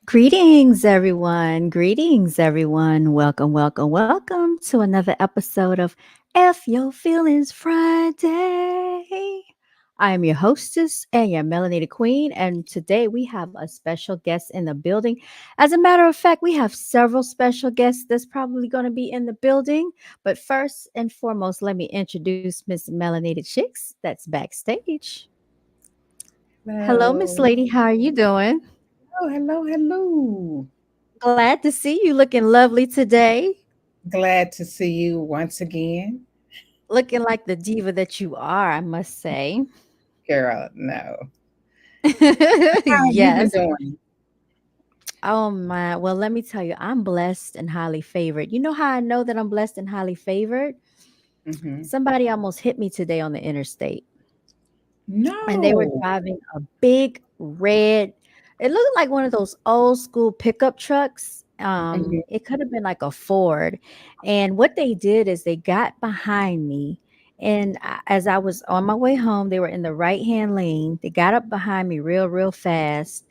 Greetings, everyone. Greetings, everyone. Welcome, welcome, welcome to another episode of F Your Feelings Friday. I am your hostess and your melanated queen, and today we have a special guest in the building. As a matter of fact, we have several special guests that's probably going to be in the building. But first and foremost, let me introduce Miss Melanated Chicks that's backstage. Hello, Miss Hello. Lady. How are you doing? Oh, hello, hello. Glad to see you looking lovely today. Glad to see you once again. Looking like the diva that you are, I must say. Girl, no. How have you been Yes. doing? Oh my. Well, let me tell you, I'm blessed and highly favored. You know how I know that I'm blessed and highly favored? Hmm. Somebody almost hit me today on the interstate, and they were No. driving a big red, it looked like one of those old school pickup trucks. Hmm. It could have been like a Ford. And what they did is they got behind me. And as I was on my way home, they were in the right hand lane. They got up behind me real, real fast,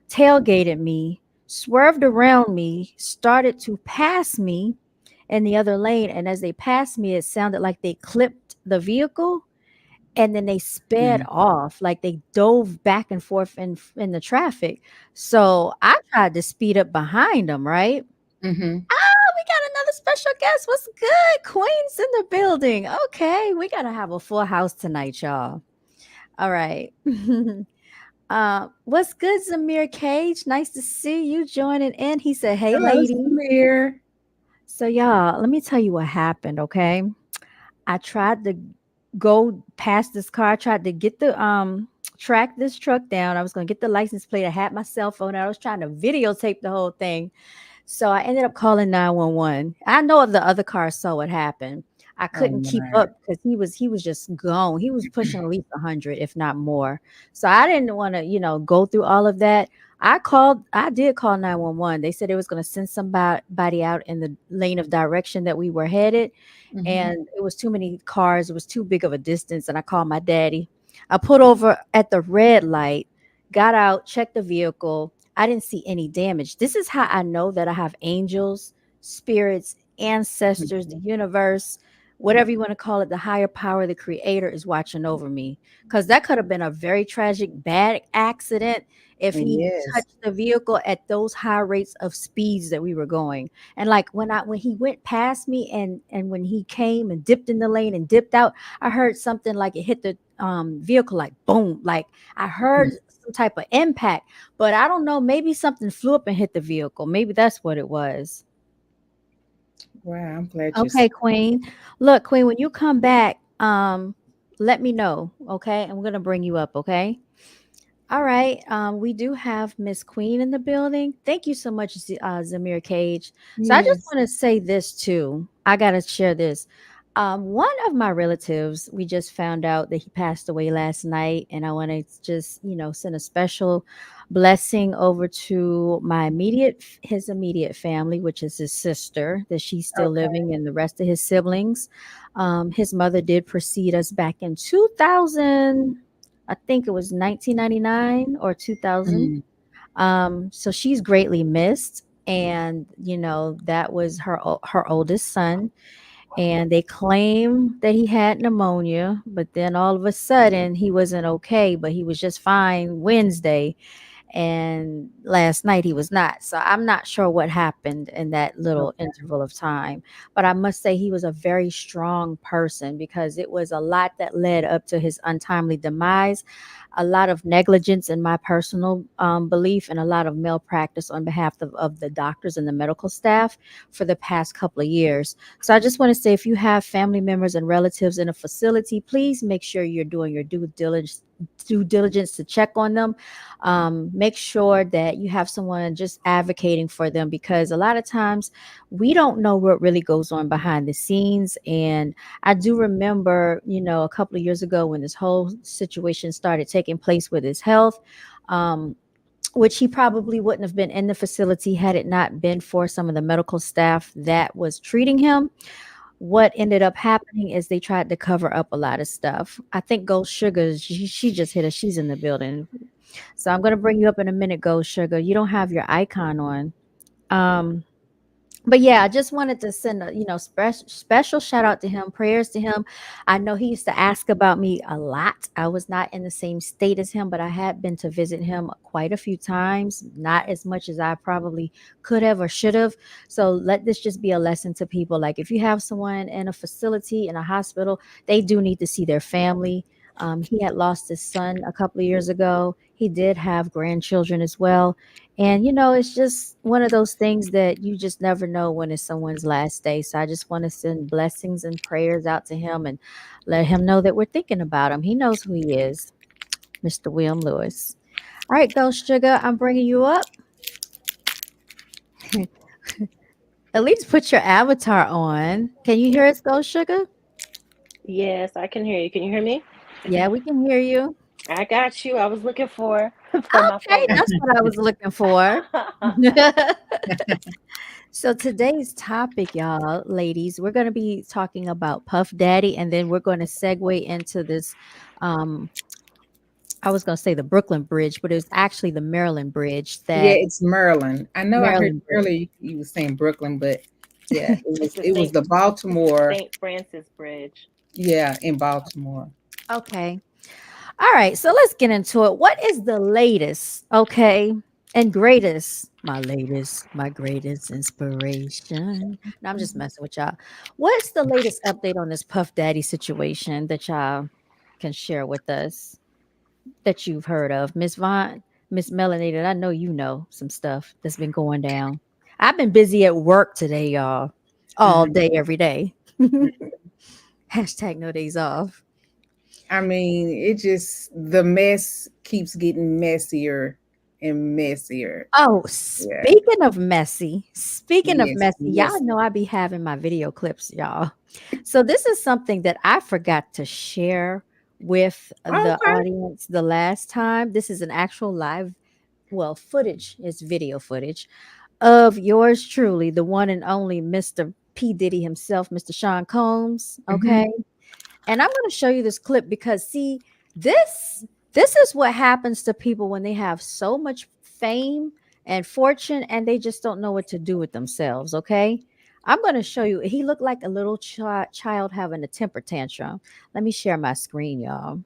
tailgated me, swerved around me, started to pass me in the other lane. And as they passed me, it sounded like they clipped the vehicle and then they sped off, like they dove back and forth in the traffic. So I tried to speed up behind them, right? Hmm. Ah, we got another special guest. What's good? Queen's in the building. Okay, we gotta have a full house tonight, y'all. All right. What's good, Zamir Cage? Nice to see you joining in. He said, "Hey, Hello, lady." Samir. So, y'all, let me tell you what happened. Okay, I tried to go past this car. I tried to get the track this truck down. I was gonna get the license plate. I had my cell phone. I was trying to videotape the whole thing. So I ended up calling 911. I know the other car saw what happened. I Oh, couldn't keep my. up because he was just gone. He was pushing at least 100, if not more. So I didn't want to, go through all of that. I did call 911. They said it was going to send somebody out in the lane of direction that we were headed, Hmm. and it was too many cars. It was too big of a distance, and I called my daddy. I pulled over at the red light, got out, checked the vehicle. I didn't see any damage. This is how I know that I have angels, spirits, ancestors, the universe, whatever you want to call it, the higher power, the creator is watching over me. Because that could have been a very tragic, bad accident if he Yes. touched the vehicle at those high rates of speeds that we were going. And like when he went past me and when he came and dipped in the lane and dipped out, I heard something like it hit the vehicle, like boom, like I heard Mhm. some type of impact, but I don't know, maybe something flew up and hit the vehicle. Maybe that's what it was. Wow, I'm glad you. Okay, Queen. Look, Queen, when you come back, let me know, okay? I'm gonna bring you up, okay? All right. We do have Miss Queen in the building. Thank you so much, Zamir Cage. So I just Yes. want to say this too. I gotta share this. One of my relatives, we just found out that he passed away last night, and I want to just, send a special blessing over to his immediate family, which is his sister, that she's still Okay. living, and the rest of his siblings. His mother did precede us back in 2000. I think it was 1999 or 2000. Mm. So she's greatly missed, and that was her oldest son, and they claim that he had pneumonia, but then all of a sudden he wasn't okay, but he was just fine Wednesday, and last night he was not. So I'm not sure what happened in that little Okay. interval of time, but I must say he was a very strong person because it was a lot that led up to his untimely demise, a lot of negligence in my personal belief, and a lot of malpractice on behalf of the doctors and the medical staff for the past couple of years. So I just want to say, if you have family members and relatives in a facility, please make sure you're doing your due diligence to check on them. Make sure that you have someone just advocating for them, because a lot of times we don't know what really goes on behind the scenes. And I do remember, a couple of years ago when this whole situation started taking place with his health, um, which he probably wouldn't have been in the facility had it not been for some of the medical staff that was treating him. What ended up happening is they tried to cover up a lot of stuff. I think Gold Sugar, she just hit us. She's in the building. So I'm gonna bring you up in a minute, Gold Sugar. You don't have your icon on. Um, but yeah, I just wanted to send a special shout out to him, prayers to him. I know he used to ask about me a lot. I was not in the same state as him, but I had been to visit him quite a few times, not as much as I probably could have or should have. So let this just be a lesson to people. Like if you have someone in a facility, in a hospital, they do need to see their family. He had lost his son a couple of years ago. He did have grandchildren as well, and it's just one of those things that you just never know when it's someone's last day. So I just want to send blessings and prayers out to him and let him know that we're thinking about him. He knows who he is, Mr. William Lewis. All right, Ghost Sugar, I'm bringing you up. At least put your avatar on. Can you hear us, Ghost Sugar? Yes, I can hear you. Can you hear me? Yeah, we can hear you. I got you. I was looking for for my Okay, phone. that's what I was looking for. So today's topic, y'all, ladies, we're going to be talking about Puff Daddy, and then we're going to segue into this. Um, I was going to say the Brooklyn Bridge, but it was actually the Maryland Bridge. Yeah, That it's Maryland. I know I heard Maryland Bridge. earlier you were saying Brooklyn, but yeah, It's the it was Saint the Baltimore. Saint Francis Bridge. Yeah, in Baltimore. Okay. All right. So let's get into it. What is the latest? Okay. And greatest, my latest, my greatest inspiration. No, I'm just messing with y'all. What's the latest update on this Puff Daddy situation that y'all can share with us that you've heard of? Miss Vaughn, Miss Melanated, I know you know some stuff that's been going down. I've been busy at work today, y'all. All Mhm. day, every day. Hashtag no days off. I mean, it just the mess keeps getting messier and messier. Oh, Yeah. speaking of Yes. messy, y'all Yes. know I be having my video clips, y'all. So this is something that I forgot to share with the Okay. audience the last time. This is an actual live, well, footage, it's video footage of yours truly, the one and only Mr. P. Diddy himself, Mr. Sean Combs. Hmm. Okay. And I'm going to show you this clip because see, this is what happens to people when they have so much fame and fortune and they just don't know what to do with themselves, okay? I'm going to show you. He looked like a little child having a temper tantrum. Let me share my screen, y'all.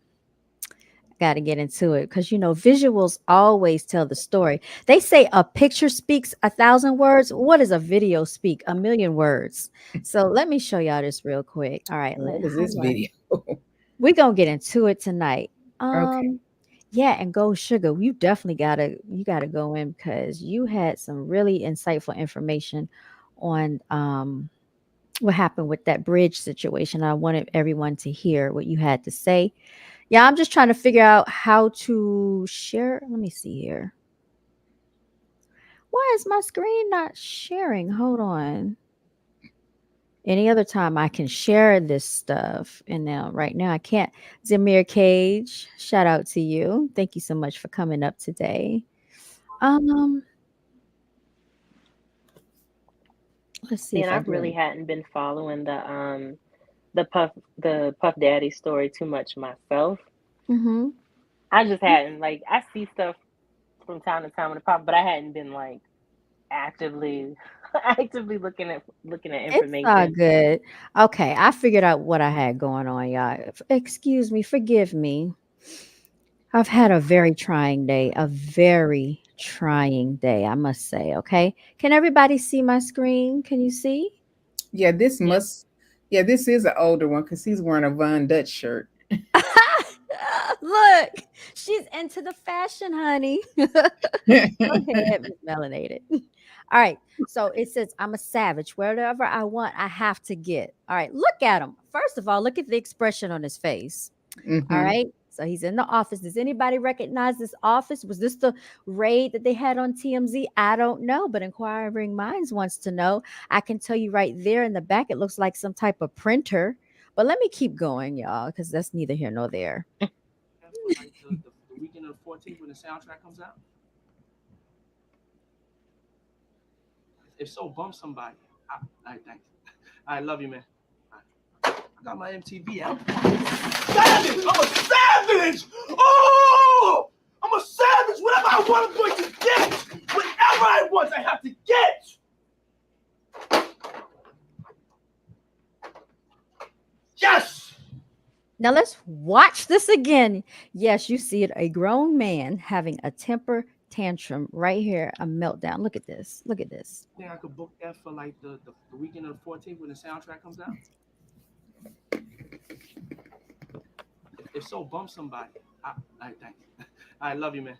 Got to get into it because visuals always tell the story. They say a picture speaks 1,000 words. What does a video speak? 1,000,000 words. So let me show y'all this real quick. All right, What is how this do I? video? We're gonna get into it tonight. Okay. Yeah, and Go Sugar, you gotta go in because you had some really insightful information on what happened with that bridge situation. I wanted everyone to hear what you had to say. Yeah, I'm just trying to figure out how to share. Let me see here. Why is my screen not sharing? Hold on. Any other time I can share this stuff. And now, right now, I can't. Zamir Cage, shout out to you. Thank you so much for coming up today. Um, let's see See, and if I I really do. hadn't been following the Puff Daddy story too much myself. Mm-hmm. I just hadn't I see stuff from time to time when it pop, but I hadn't been actively actively looking at It's all information. good. Okay, I figured out what I had going on, y'all. Excuse me, forgive me. I've had a very trying day, a very trying day, I must say. Okay. Can everybody see my screen? Can you see? Yeah, this Yes. must. Yeah, this is an older one because he's wearing a Von Dutch shirt. Look, she's into the fashion, honey. Go ahead, Miss Melanated. All right. So it says, I'm a savage. Whatever I want, I have to get. All right. Look at him. First of all, look at the expression on his face. All Hmm. right. So he's in the office. Does anybody recognize this office? Was this the raid that they had on TMZ? I don't know, but Inquiring Minds wants to know. I can tell you right there in the back, it looks like some type of printer. But let me keep going, y'all, because that's neither here nor there. I want, I'm going to get. Whatever I want, I have to get. Yes. Now let's watch this again. Yes, you see it. A grown man having a temper tantrum right here, a meltdown. Look at this. Look at this. Think I could book that for like the weekend of the 14th when the soundtrack comes out? If so, bump somebody. All right, thanks. I love you, man.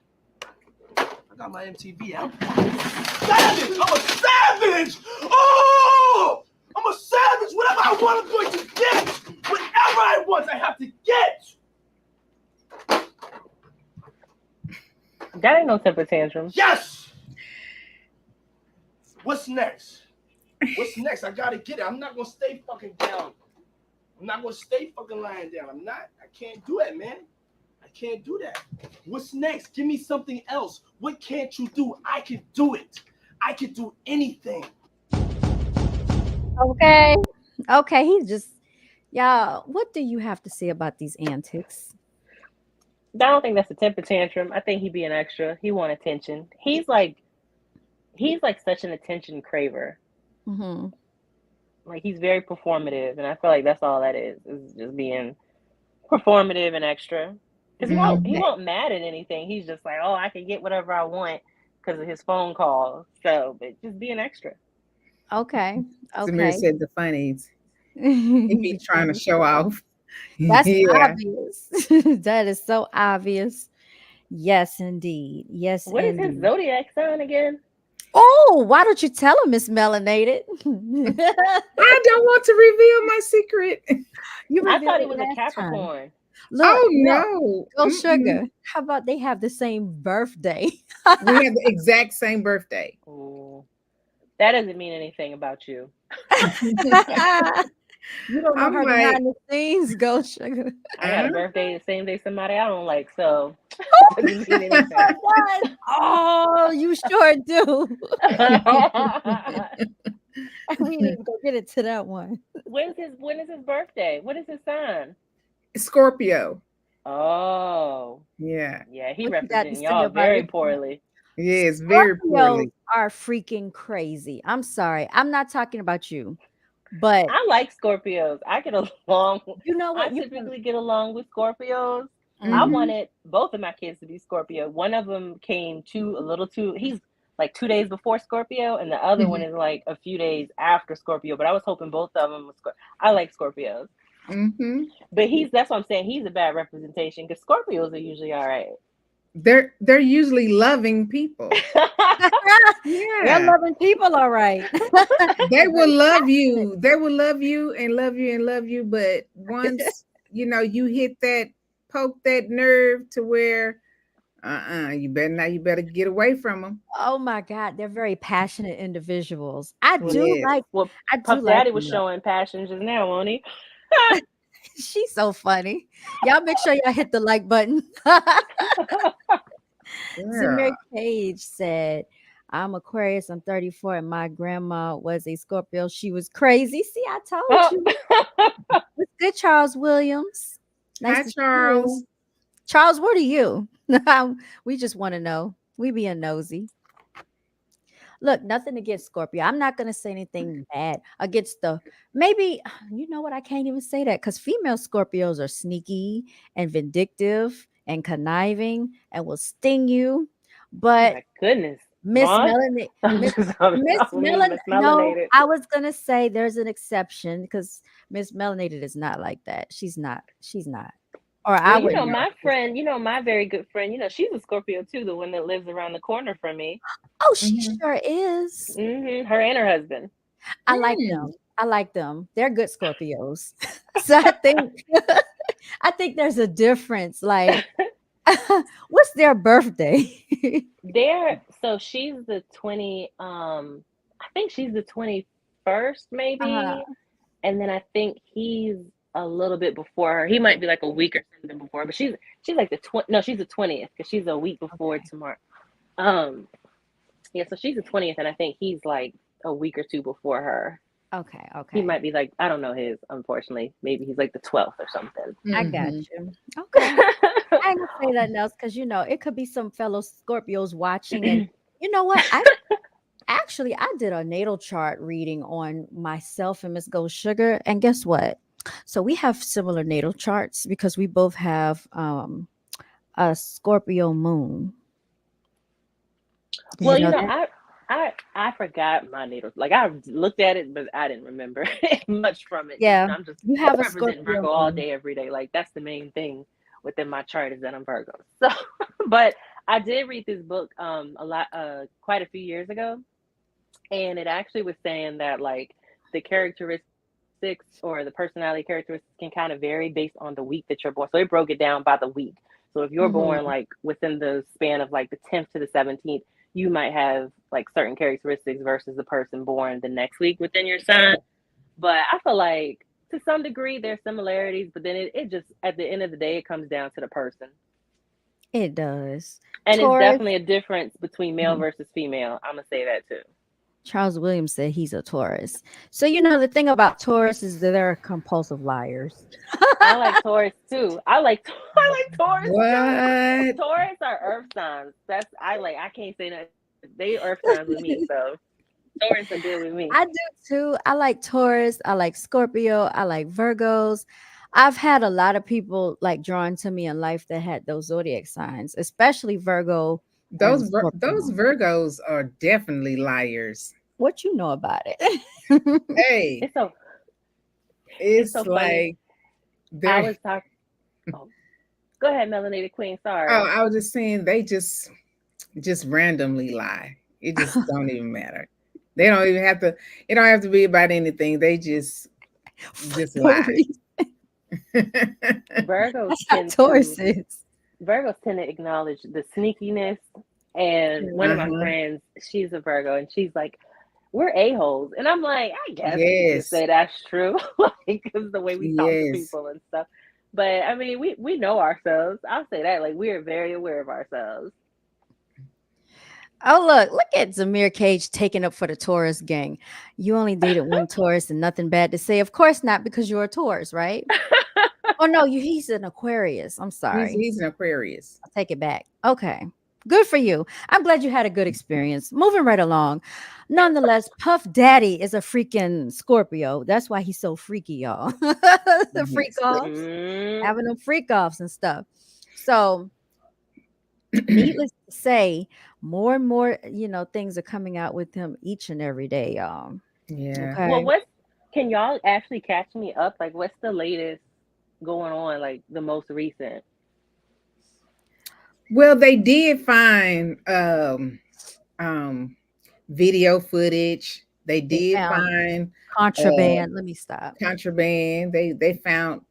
I got my MTV out. Savage! I'm a savage! Oh! I'm a savage! Whatever I want, I'm going to get! Whatever I want, I have to get! That ain't no temper tantrum. Yes! What's next? What's next? I gotta get it. I'm not gonna stay fucking down. I'm not gonna stay fucking lying down. I'm not. I can't do that, man. I can't do that. What's next? Give me something else. What can't you do? I can do it. I can do anything. Okay. Okay. He just, y'all, what do you have to say about these antics? I don't think that's a temper tantrum. I think he be an extra. He want attention. He's like such an attention craver. Mm-hmm. Like he's very performative, and I feel like that's all that is just being performative and extra. Because he won't mad at anything. He's just like, oh, I can get whatever I want because of his phone calls. So, but just be an extra. Okay. Samir Okay. said the funnies. He be trying to show off. That's Yeah. obvious. That is so obvious. Yes, indeed. Yes, What is his indeed. zodiac sign again? Oh, why don't you tell him, Miss Melanated? I don't want to reveal my secret. You I revealed thought he it was a last time. Capricorn. Look, Oh no, no. go Mm-mm. sugar. How about they have the same birthday? We have the exact same birthday. Ooh. That doesn't mean anything about you. You don't know I'm her like, behind the scenes, go sugar. I got a birthday the same day somebody I don't like, so Oh, doesn't mean anything. sure does. Oh, you sure do. We didn't even go get into that one. when is his birthday? What is his sign? Scorpio. Oh, Yeah. yeah, he What you got to representing say y'all about very it? poorly. Yes, very Scorpios poorly. are freaking crazy. I'm sorry. I'm not talking about you, but I like Scorpios. I get along. you know I what? You can. typically get along with Scorpios. I Mhm. wanted both of my kids to be Scorpio. One of them came a little too. He's like 2 days before Scorpio, and the other one is like a few days after Scorpio. But I was hoping both of them was. I like Scorpios, but that's what I'm saying. He's a bad representation because Scorpios are usually all right. They're usually loving people. They're Yeah. loving people, all right. They will love you. They will love you and love you and love you. But once you hit that, poke that nerve to where you better get away from them. Oh my God, they're very passionate individuals. I Well, do Yes. like. well, I do Puff like Daddy was them, though. showing passion just now, won't he? She's so funny. Y'all make sure y'all hit the like button. Yeah. Samir Cage said, I'm Aquarius, I'm 34, and my grandma was a Scorpio. She was crazy. See, I told you. What's good, Charles Williams? Nice Hi, to see Charles. you. Charles, what are you? We just want to know. We being nosy. Look, nothing against Scorpio. I'm not going to say anything bad against maybe, you know what? I can't even say that because female Scorpios are sneaky and vindictive and conniving and will sting you. Oh But my goodness, Miss Vaughn. Melanie, Miss I don't mean Miss no, Melanated. I was going to say there's an exception because Miss Melanated is not like that. She's not. She's not. Or I Well, would know. my friend, my very good friend, she's a Scorpio too, the one that lives around the corner from me. Oh, she sure is. Her and her husband. I like them. I like them. They're good Scorpios. So I think there's a difference. Like, what's their birthday? So she's the 20, I think she's the 21st maybe. And then I think he's a little bit before her. He might be like a week or something before, but she's like she's the 20th because she's a week before tomorrow. Yeah, so she's the 20th, and I think he's like a week or two before her. Okay. He might be like, I don't know his, unfortunately. Maybe he's like the 12th or something. I got you. Okay. I ain't gonna say nothing else because it could be some fellow Scorpios watching, and you know what? I did a natal chart reading on myself and Miss Gold Sugar, and guess what? So we have similar natal charts because we both have a Scorpio moon. Did you Well, know that? I forgot my natal. Like I looked at it, but I didn't remember much from it because Yeah, I'm just you have a representing Scorpio Virgo all moon. day, every day. Like that's the main thing within my chart is that I'm Virgo. So, but I did read this book a lot quite a few years ago, and it actually was saying that like the characteristics or the personality characteristics can kind of vary based on the week that you're born. So it broke it down by the week. So if you're born Hmm. like within the span of like the 10th to the 17th, you might have like certain characteristics versus the person born the next week within your sign. But I feel like to some degree there's similarities, but then it just at the end of the day it comes down to the person. It does. And it's Taurus. definitely a difference between male Mhm. versus female. I'm gonna say that too. Charles Williams said he's a Taurus. So the thing about Taurus is that they're compulsive liars. I like Taurus too. I like Taurus too. What? Taurus are earth signs. That's I like. I can't say nothing. They earth signs with me, so Taurus are good with me. I do too. I like Taurus. I like Scorpio. I like Virgos. I've had a lot of people like drawn to me in life that had those zodiac signs, especially Virgo and Those Scorpio. Virgos are definitely liars. What you know about it? Hey, It's so it's it's so funny. like I they're. was talking. Oh, go ahead, Melanie the Queen. Oh, Sorry. I was just saying they just randomly lie. It just don't even matter. They don't even have to. It don't have to be about anything. They For just no lie. reason. Virgos That's how tend Taurus to is. Virgos tend to acknowledge the sneakiness. And one of my Uh-huh. friends, she's a Virgo, and she's like, "We're a holes," and I'm like, "I guess you could Yes. say that's true, like because the way we talk to Yes. people and stuff." But I mean, we know ourselves. I'll say that, like we are very aware of ourselves. Oh, look at Zamir Cage taking up for the Taurus gang. You only dated one Taurus and nothing bad to say. Of course not, because you're a Taurus, right? Oh no, he's an Aquarius. I'm sorry. He's an Aquarius. I'll take it back. Okay. Good for you. I'm glad you had a good experience. Moving right along. Nonetheless, Puff Daddy is a freaking Scorpio. That's why he's so freaky, y'all. The freak Yes. offs, Mm, having them freak offs and stuff. So, needless to say, more and more, things are coming out with him each and every day, y'all. Yeah. well, Okay. can y'all actually catch me up? Like, what's the latest going on? Like the most recent? Well, they did find um video footage. They They did found find uh contraband. Let me stop. contraband. They found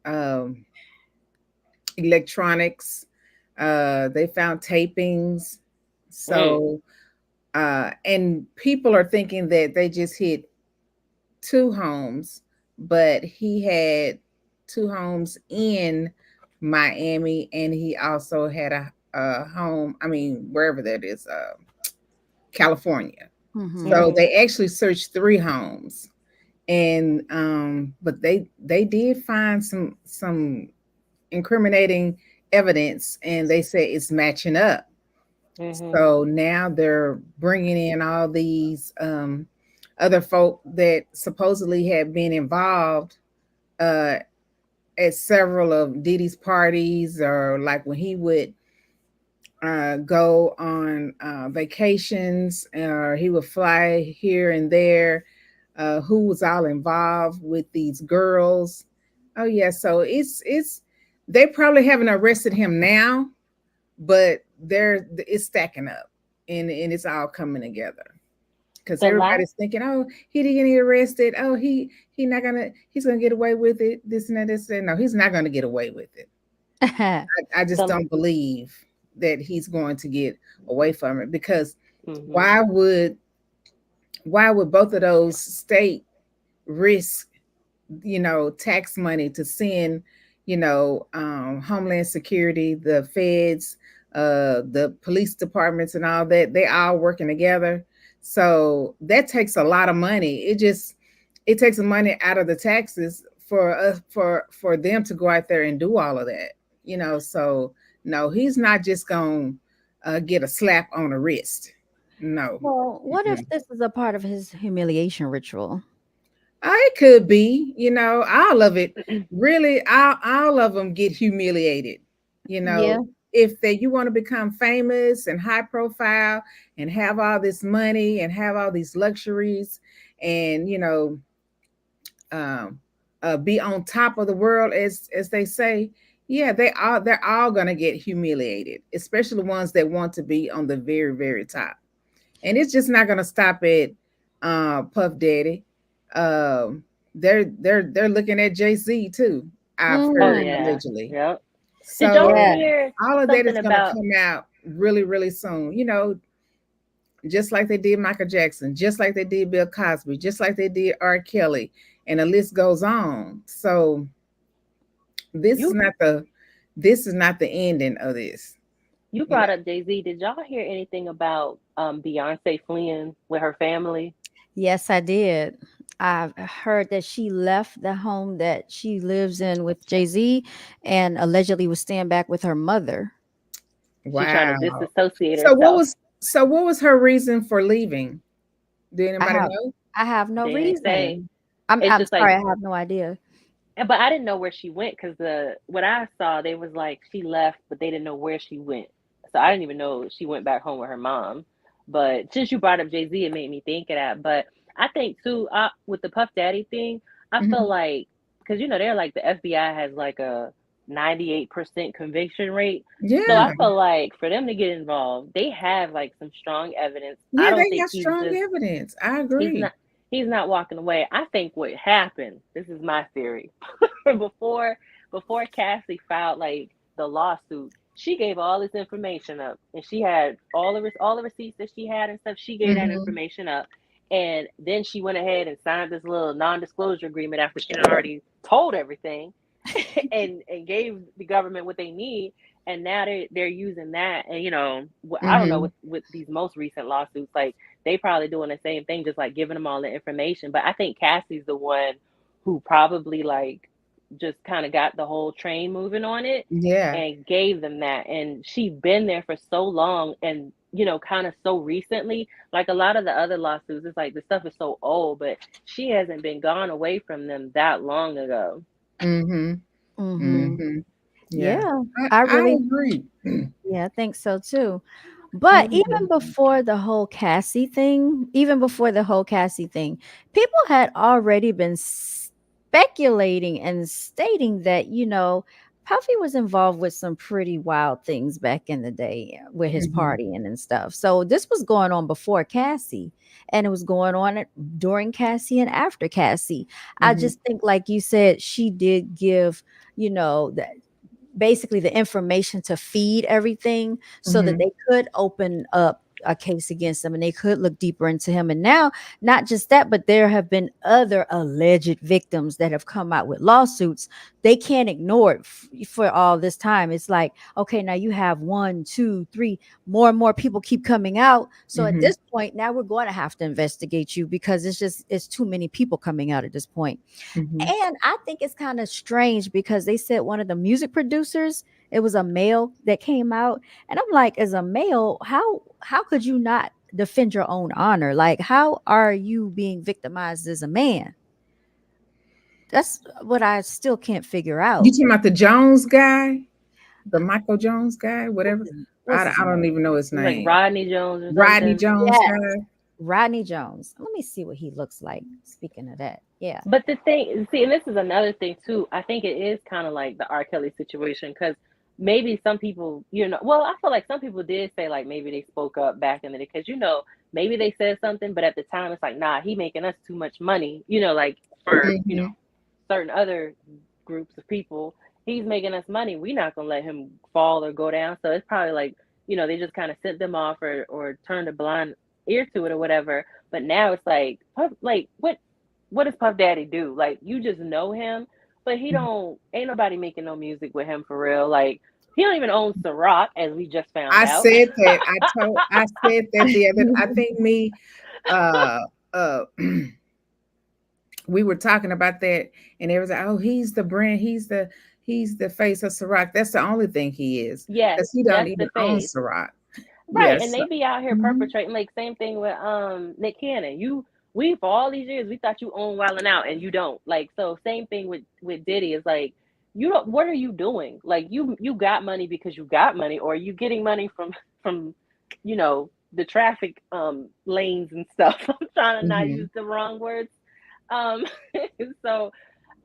electronics. They found tapings. Mm, So and people are thinking that they just hit two homes, but he had two homes in Miami, and he also had a home. I mean, wherever that is, California. Hmm. So mm-hmm. they actually searched three homes, and but they did find some incriminating evidence, and they say it's matching up. Mm-hmm. So now they're bringing in all these other folk that supposedly had been involved uh, at several of Diddy's parties, or like when he would go on vacations, or he would fly here and there. Who was all involved with these girls? Oh yeah, so it's they probably haven't arrested him now, but it's stacking up, and it's all coming together because The last everybody's thinking, oh, he didn't get arrested. Oh, he's gonna get away with it. This and that. This and that. No, he's not gonna get away with it. I just the don't believe that he's going to get away from it, because mm-hmm. why would why would both of those state risk, tax money to send, Homeland Security, the feds, the police departments, and all that? They all working together, so that takes a lot of money. It takes the money out of the taxes for us for them to go out there and do all of that. So No, he's not just gonna get a slap on the wrist. No. Well, what if Mm-mm. this is a part of his humiliation ritual? It could be, all of it. Really, all of them get humiliated. You Yeah. know, if they you want to become famous and high profile and have all this money and have all these luxuries and um, be on top of the world, as they say. Yeah, they're all gonna get humiliated, especially the ones that want to be on the very very top. And it's just not gonna stop at Puff Daddy. Um, they're looking at Jay-Z too. I've Oh heard Mm, yeah, allegedly. yep. Did y'all So yeah. hear all of that something is gonna about come out really really soon. Just like they did Michael Jackson, just like they did Bill Cosby, just like they did R. Kelly, and the list goes on. So this is you? not the this is not the ending of this. You You know, brought up Jay Z. Did y'all hear anything about Beyonce fleeing with her family? Yes, I did. I've heard that she left the home that she lives in with Jay Z and allegedly was staying back with her mother. She's trying to wow. disassociate So what herself. was so what was her reason for leaving? Do I anybody have know? I have no They didn't say. reason. I'm It's I'm just like, sorry, I have no idea. but I didn't know where she went because the what I saw, they was like she left, but they didn't know where she went. So I didn't even know she went back home with her mom. But since you brought up Jay Z, it made me think of that. But I think too, with the Puff Daddy thing, I feel Mhm. like because they're like the FBI has like a 98% conviction rate. So I Yeah, feel like for them to get involved, they have like some strong evidence. I yeah, don't they think have strong evidence. I he's agree. not he's not walking away. I think what happened, this is my theory. before before Cassie filed like the lawsuit, she gave all this information up, and she had all the receipts that she had and stuff. She gave that Hmm. information up, and then she went ahead and signed this little non-disclosure agreement after she had already told everything, and gave the government what they need. And now they're using that, and I don't know Hmm. with these most recent lawsuits, like they probably doing the same thing, just like giving them all the information. But I think Cassie's the one who probably like just kind of got the whole train moving on it Yeah. and gave them that. And she's been there for so long, and kind of so recently. Like a lot of the other lawsuits, it's like the stuff is so old, but she hasn't been gone away from them that long ago. Hmm. Mhm. Hmm. Yeah. Yeah, I, I I really agree. yeah, I think so too. I But even agree. before the whole Cassie thing, even before the whole Cassie thing, people had already been speculating and stating that, Puffy was involved with some pretty wild things back in the day with his Hmm. partying and stuff. So this was going on before Cassie, and it was going on during Cassie and after Cassie. I Hmm. just think, like you said, she did give, that basically the information to feed everything so that Hmm. they could open up a case against him and they could look deeper into him. And now, not just that, but there have been other alleged victims that have come out with lawsuits. They can't ignore it for all this time. It's like, okay, now you have one, two, three, more and more people keep coming out. So at Hmm. this point, now we're going to have to investigate you because it's too many people coming out at this point. Hmm. And I think it's kind of strange because they said one of the music producers, it was a male that came out. And I'm like, as a male, how could you not defend your own honor? Like, how are you being victimized as a man? That's what I still can't figure You out. talking about the Jones guy, the Michael Jones guy, What's whatever? his, I, what's his I don't name? even know his It was like name. Rodney Jones or Rodney something. Jones Yeah, guy. Rodney Jones. Let me see what he looks like. Speaking of that. Yeah. But the thing, see, and this is another thing too. I think it is kind of like the R. Kelly situation because maybe some people, well, I feel like some people did say like maybe they spoke up back in the day because maybe they said something, but at the time it's like, nah, he making us too much money, like for Hmm. certain other groups of people, he's making us money. We're not gonna let him fall or go down. So it's probably like, they just kind of sent them off or turned a blind ear to it or whatever. But now it's like what does Puff Daddy do? Like you just know him, but he don't ain't nobody making no music with him for real. Like he don't even own Ciroc, as we just found I out. said that. I said that the other. I think uh, uh, we were talking about that, and it was like, oh, he's the brand. He's the face of Ciroc. That's the only thing he is, Yes, because he don't just the even own face. Ciroc. Right, and Yes. they be out here Mhm. perpetrating like same thing with Nick Cannon. We for all these years we thought you own Wildin' Out and you don't. Like so same thing with Diddy is like you don't what are you doing? Like you got money because you got money or are you getting money from the traffic lanes and stuff. I'm trying to not use Mhm. the wrong words. Um so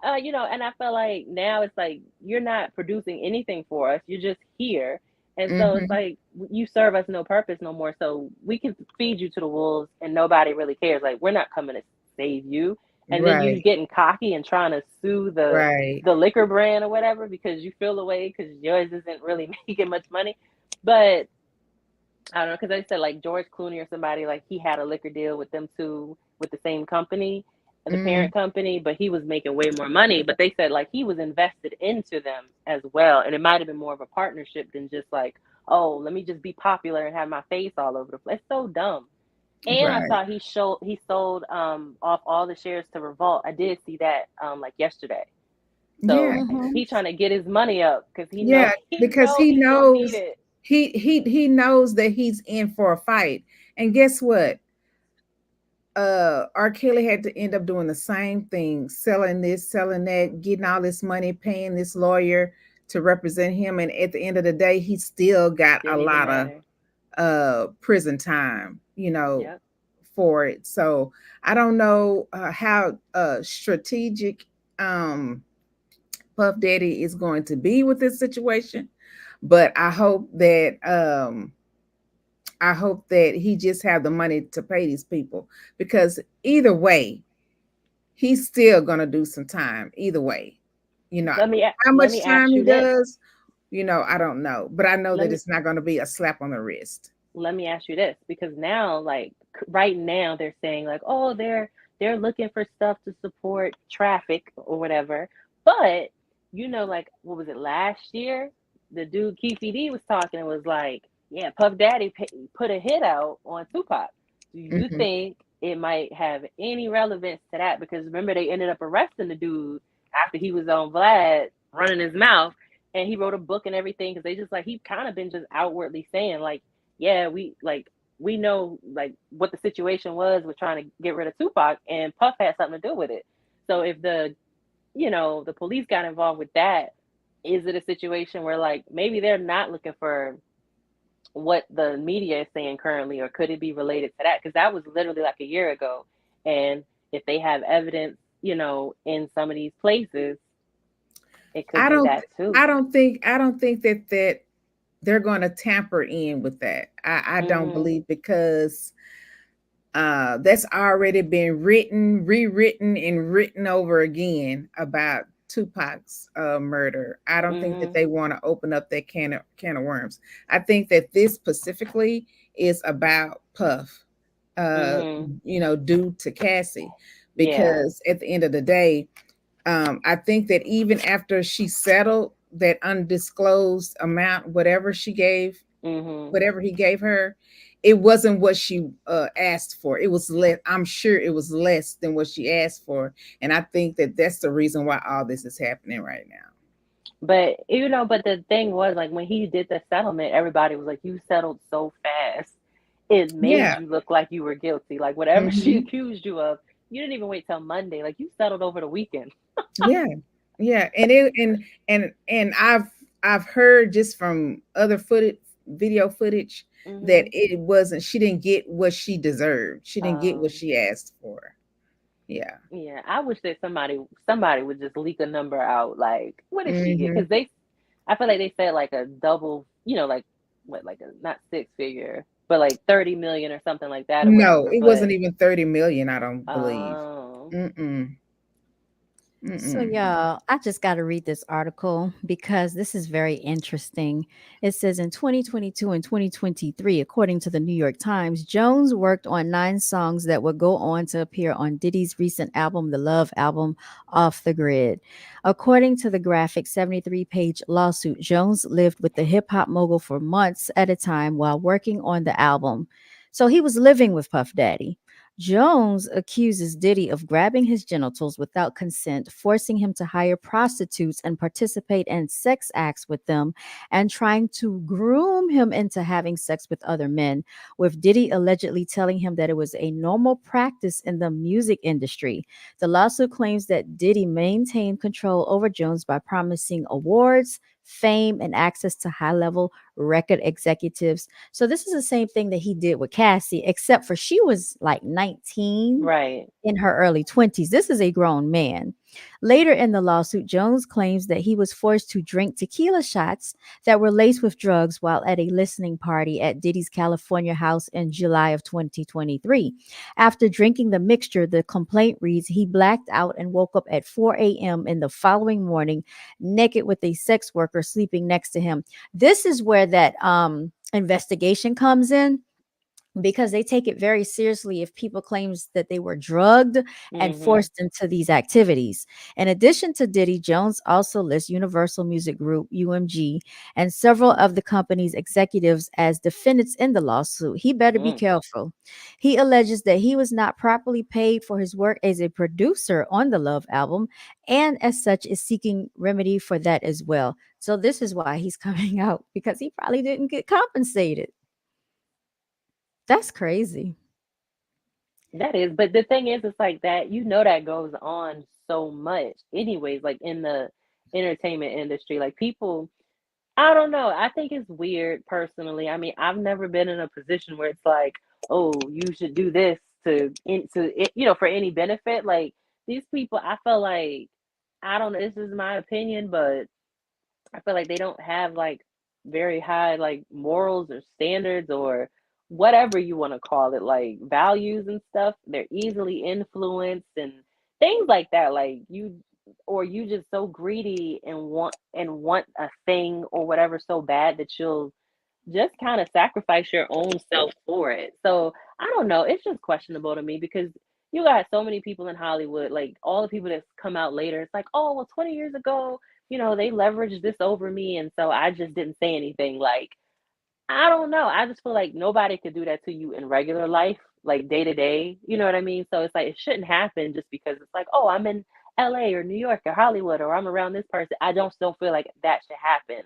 and I feel like now it's like you're not producing anything for us. You're just here. And so it's Mhm. like you serve us no purpose no more. So we can feed you to the wolves and nobody really cares. Like we're not coming to save you. And then you Right. getting cocky and trying to sue Right. the liquor brand or whatever because you feel away because yours isn't really making much money. But I don't know because they said like George Clooney or somebody like he had a liquor deal with them two with the same company, the Mm. parent company, but he was making way more money. But they said like he was invested into them as well, and it might have been more of a partnership than just like oh let me just be popular and have my face all over the place. It's so dumb. And I Right. saw he sold off all the shares to Revolt. I did see that like yesterday. Yeah. So Mhm. he trying to get his money up because he know Yeah, he because know he he gonna need knows it. he knows that he's in for a fight. And guess what? R. Kelly had to end up doing the same thing, selling this, selling that, getting all this money, paying this lawyer to represent him. And at the end of the day, he still got a Didn't even lot of matter. prison time, Yep. for it. So I don't know how strategic um Puff Daddy is going to be with this situation, but I hope that he just have the money to pay these people, because either way, he's still gonna do some time. Either way, you know how Let much me time ask he you this. does. I don't know, but I know Let that me it's not going to be a slap on the wrist. let me ask you this because now like right now they're saying like oh they're looking for stuff to support traffic or whatever. But like what was it last year? The dude Keefe D was talking and was like, yeah, Puff Daddy put a hit out on Tupac. Do you Hmm. think it might have any relevance to that? Because remember they ended up arresting the dude after he was on Vlad running his mouth and he wrote a book and everything because they just like he kind of been just outwardly saying like yeah, we know like what the situation was with trying to get rid of Tupac, and Puff had something to do with it. So if the police got involved with that, is it a situation where like maybe they're not looking for what the media is saying currently, or could it be related to that? Because that was literally like a year ago, and if they have evidence, in some of these places, it could I be don't. that too. I don't think that they're going to tamper in with that. I don't Mhm. believe, because that's already been written, rewritten, and written over again about Tupac's murder. I don't think that Mhm. they want to open up that can of worms. I think that this specifically is about Puff, uh, Mhm. due to Cassie, Yeah. because at the end of the day, I think that even after she settled that undisclosed amount, Mhm. whatever he gave her, it wasn't what she asked for. It was less. I'm sure it was less than what she asked for, and I think that that's the reason why all this is happening right now. But the thing was, like, when he did the settlement, everybody was like, "You settled so fast, it made Yeah. you look like you were guilty. Like, whatever she Hmm. accused you of, you didn't even wait till Monday. Like, you settled over the weekend." Yeah. Yeah. And I've heard just from other video footage that Hmm. it wasn't. She didn't get what she deserved. She didn't get what Um, she asked for. Yeah. yeah, I wish that somebody would just leak a number out. Like, what did she get? Hmm. Because I feel like they said like a double, like what, like a not six figure, but like 30 million or something like that or No, whatever. it wasn't But even 30 million, I don't believe. um, Mm-mm. So, Mm-mm. y'all, I just got to read this article because this is very interesting. It says in 2022 and 2023, according to the New York Times, Jones worked on 9 songs that would go on to appear on Diddy's recent album, the Love Album, Off the Grid. According to the graphic 73-page lawsuit, Jones lived with the hip hop mogul for months at a time while working on the album. So he was living with Puff Daddy. Jones accuses Diddy of grabbing his genitals without consent, forcing him to hire prostitutes and participate in sex acts with them, and trying to groom him into having sex with other men, with Diddy allegedly telling him that it was a normal practice in the music industry. The lawsuit claims that Diddy maintained control over Jones by promising awards, fame, and access to high level record executives. So this is the same thing that he did with Cassie, except for she was like 19 Right. in her early 20s. This is a grown man. Later in the lawsuit, Jones claims that he was forced to drink tequila shots that were laced with drugs while at a listening party at Diddy's California house in July of 2023. After drinking the mixture, the complaint reads he blacked out and woke up at 4 a.m. in the following morning, naked with a sex worker sleeping next to him. This is where that investigation comes in, because they take it very seriously if people claims that they were drugged and Mm-hmm. forced into these activities. In addition to Diddy, Jones also lists Universal Music Group, UMG, and several of the company's executives as defendants in the lawsuit. He better be Mm. careful. He alleges that he was not properly paid for his work as a producer on the Love album, and as such is seeking remedy for that as well. So this is why he's coming out, because he probably didn't get compensated. That's crazy. That is, but the thing is, it's like that, that goes on so much, anyways, like in the entertainment industry. Like people, I don't know. I think it's weird personally. I mean, I've never been in a position where it's like, oh, you should do this for any benefit. Like these people, I feel like, I don't know, this is my opinion, but I feel like they don't have like very high like morals or standards or whatever you want to call it, like values and stuff. They're easily influenced and things like that. Like you just so greedy and want a thing or whatever so bad that you'll just kind of sacrifice your own self for it. So I don't know. It's just questionable to me because you got so many people in Hollywood, like all the people that's come out later. It's like, oh, well, 20 years ago, they leveraged this over me. And so I just didn't say anything. Like, I don't know. I just feel like nobody could do that to you in regular life, like day to day. You know what I mean? So it's like, it shouldn't happen just because it's like, oh, I'm in LA or New York or Hollywood or I'm around this person. I don't still feel like that should happen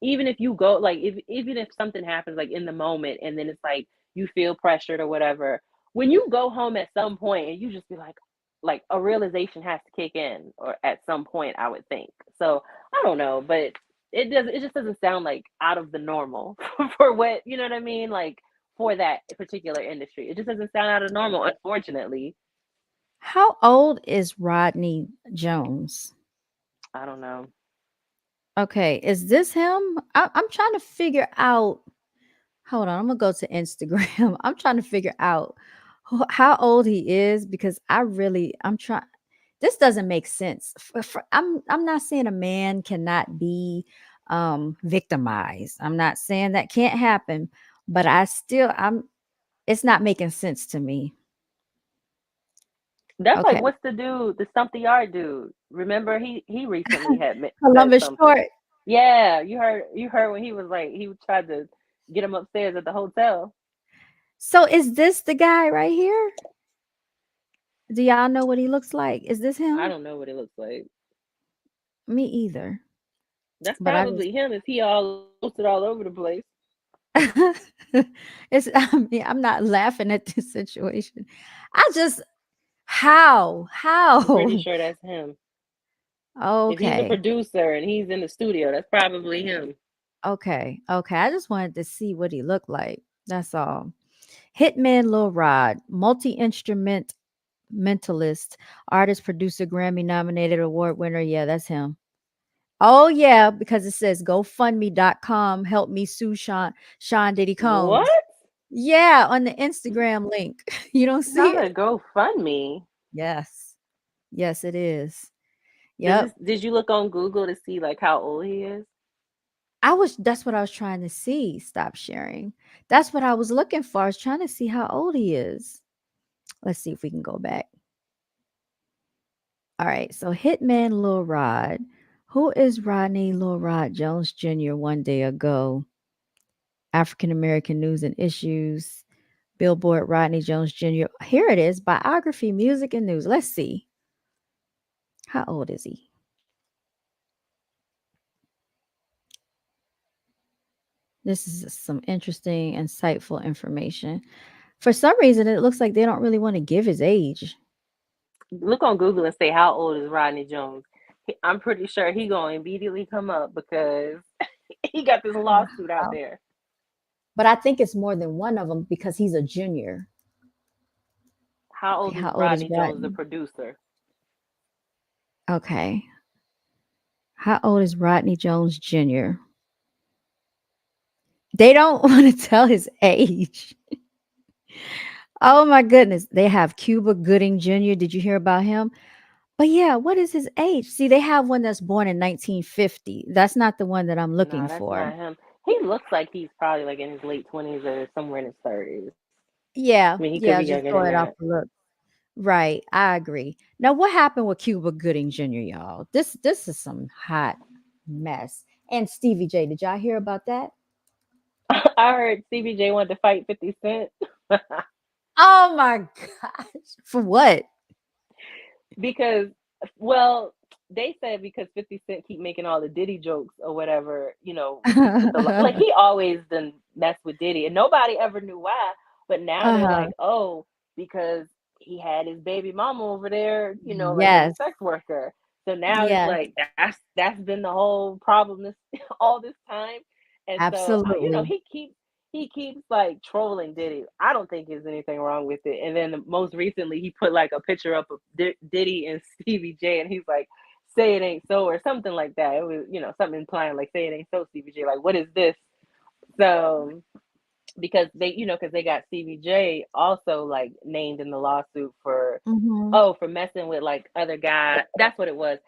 even if you go like if even if something happens like in the moment and then it's like you feel pressured or whatever, when you go home at some point and you just be like a realization has to kick in or at some point I would think. So I don't know, but it just doesn't sound like out of the normal for what you know what I mean, like for that particular industry. It just doesn't sound out of normal, unfortunately. How old is Rodney Jones? I don't know. Okay, is this him? I'm trying to figure out. Hold on, I'm gonna go to Instagram. I'm trying to figure out how old he is, because I'm trying. This doesn't make sense. I'm not saying a man cannot be victimized. I'm not saying that can't happen, but I'm. It's not making sense to me. That's like Okay, what's the dude, the stump the yard dude. Remember he recently had said Columbus something. Short. Yeah, you heard when he was like he tried to get him upstairs at the hotel. So is this the guy right here? Do y'all know what he looks like? Is this I him? don't know what it looks like. Me either. That's But I just probably him if he all posted all over the place. it's I mean, I'm not laughing at this situation. I just how? I'm pretty How? sure that's him. If he's a Okay. producer and he's in the studio, that's probably him. Okay. Okay. I just wanted to see what he looked like. That's all. Hitman Lil Rod, multi-instrumentalist, artist, producer, Grammy nominated award winner. Yeah, that's him. Oh yeah, because it says GoFundMe.com help me sue Sean Diddy What? Combs. Yeah, on the Instagram link. You don't see Not a it? GoFundMe. Yes. Yes, it is. Does Yep. this did you look on Google to see like how old he is? That's what I was trying to see. Stop sharing. That's what I was looking for. I was trying to see how old he is. Let's see if we can go back. All right. So Hitman Lil Rod. Who is Rodney Lil Rod Jones Jr. one day ago? African American news and issues. Billboard, Rodney Jones Jr. Here it is, biography, music, and news. Let's see. How old is he? This is some interesting, insightful information. For some reason, it looks like they don't really want to give his age. Look on Google and say how old is Rodney Jones. I'm pretty sure he gonna immediately come up because he got this lawsuit out Wow. there. But I think it's more than one of them because he's a junior. How Okay, old is how old is Rodney Jones, the Rodney? producer? Okay. How old is Rodney Jones Jr.? They don't want to tell his age. Oh my goodness. They have Cuba Gooding Jr. Did you hear about him? But yeah, what is his age? See, they have one that's born in 1950. That's not the one that I'm looking No, that's for. not him. He looks like he's probably like in his late 20s or somewhere in his 30s. I Yeah, mean, he could be yeah, younger just than go it that. off the look. Right, I agree. Now, what happened with Cuba Gooding Jr., y'all? This is some hot mess. And Stevie J, did y'all hear about that? I heard CBJ wanted to fight 50 Cent Oh my gosh. For what? because, well, they said because 50 Cent keep making all the Diddy jokes or whatever, with the like he always done mess with Diddy and nobody ever knew why, but now they're Uh-huh. like, oh, because he had his baby mama over there, like as a Yes. sex worker. So now it's Yes. like that's been the whole problem this all this time, and so Absolutely. he keeps like trolling Diddy. I don't think there's anything wrong with it. And then most recently, he put like a picture up of Diddy and Stevie J, and he's like, "Say it ain't so," or something like that. It was something implying like, "Say it ain't so, Stevie J." Like, what is this? So because they got CBJ also like named in the lawsuit for Mhm. for messing with like other guys. That's what it was.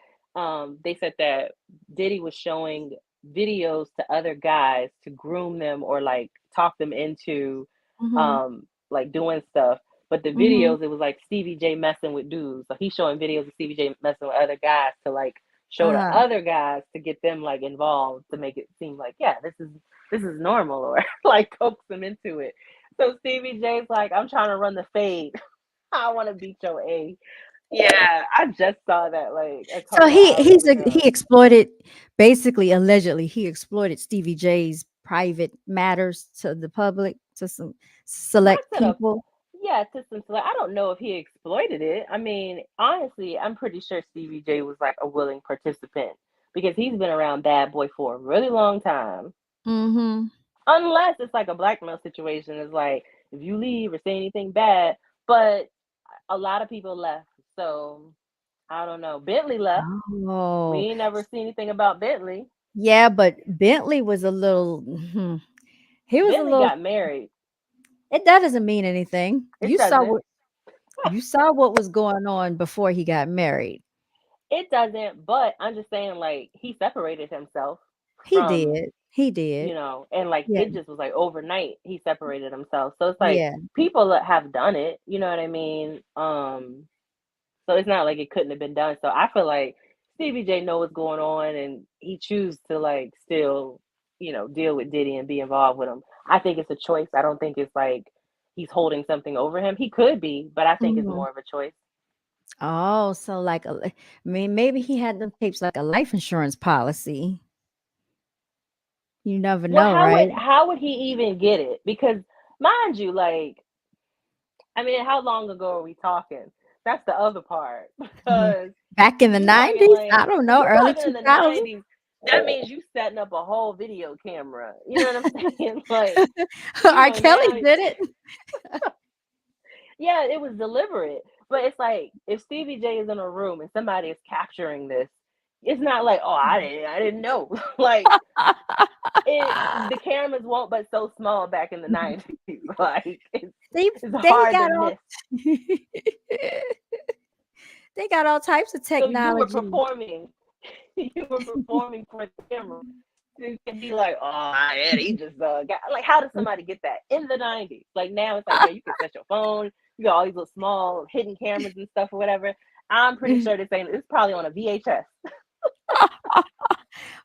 They said that Diddy was showing videos to other guys to groom them or like talk them into Mhm. like doing stuff. But the Mhm. videos, it was like Stevie J messing with dudes. So he's showing videos of Stevie J messing with other guys to like show to Uh-huh. other guys to get them like involved to make it seem like, yeah, this is normal or like coax them into it. So Stevie J's like, I'm trying to run the fade. I want to beat your A. Yeah, I just saw that like a So couple of hours he ago. exploited, basically, allegedly, he exploited Stevie J's private matters to the public, to some Not select to the people. Yeah, to some like I don't know if he exploited it. I mean, honestly, I'm pretty sure Stevie J was like a willing participant because he's been around Bad Boy for a really long time. Mhm. Unless it's like a blackmail situation, it's like if you leave or say anything bad. But a lot of people left, so I don't know. Bentley left. We Oh. ain't never seen anything about Bentley. Yeah, but Bentley was a little he was a Bentley little got married. it that doesn't mean anything. It doesn't. You saw what was going on before he got married. It doesn't. But I'm just saying, like he separated himself He from did. He did. and like Yeah. it just was like overnight he separated himself. So it's like Yeah. people that have done it. You know what I mean? So it's not like it couldn't have been done. So I feel like Stevie J know what's going on and he choose to like still, deal with Diddy and be involved with him. I think it's a choice. I don't think it's like he's holding something over him. He could be, but I think it's Mhm. more of a choice. Oh, so like I mean, maybe he had them tapes like a life insurance policy. You never Well, know, right? how would he even get it? Because mind you, like I mean, how long ago are we talking? That's the other part Mhm. because Back in the you talking 90s? I like don't know, you early talking in the 2000s? 90s. That means you setting up a whole video camera. You know what I'm saying? Like, R. Kelly now, did it. yeah, it was deliberate. But it's like if Stevie J is in a room and somebody is capturing this, it's not like, oh, I didn't know. Like the cameras won't, but so small back in the 90s. Like They it's they hard to got all miss. they got all types of So you were technology. performing, you were performing for the camera. You can be like, oh, yeah, he just got like, how does somebody get that in the 90s? Like now it's like, yeah, you can set your phone, you got all these little small hidden cameras and stuff or whatever. I'm pretty sure this ain't, it's probably on a VHS.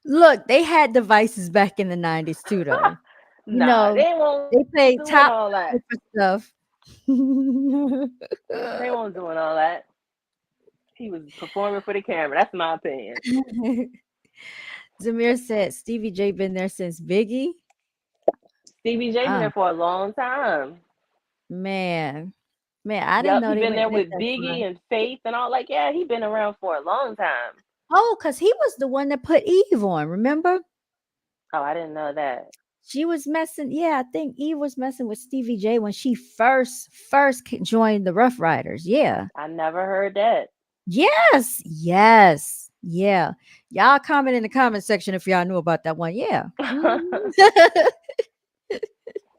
Look, they had devices back in the 90s too, though. You Nah, know, they won't they paid doing top all that. dollar for stuff. They won't doing all that. He was performing for the camera. That's my opinion. Zamir said Stevie J been there since Biggie. Stevie J been Ah, there for a long time. man. Man, I didn't Yup, know he they been went there back with that far. Biggie and Faith and all. Like, yeah, he been around for a long time. Oh, because he was the one that put Eve on, remember? Oh, I didn't know that. She was messing, yeah, I think Eve was messing with Stevie J when she first joined the Rough Riders. Yeah. I never heard that. Yes. Yes. Yeah. Y'all comment in the comment section if y'all knew about that one. Yeah. Mhm.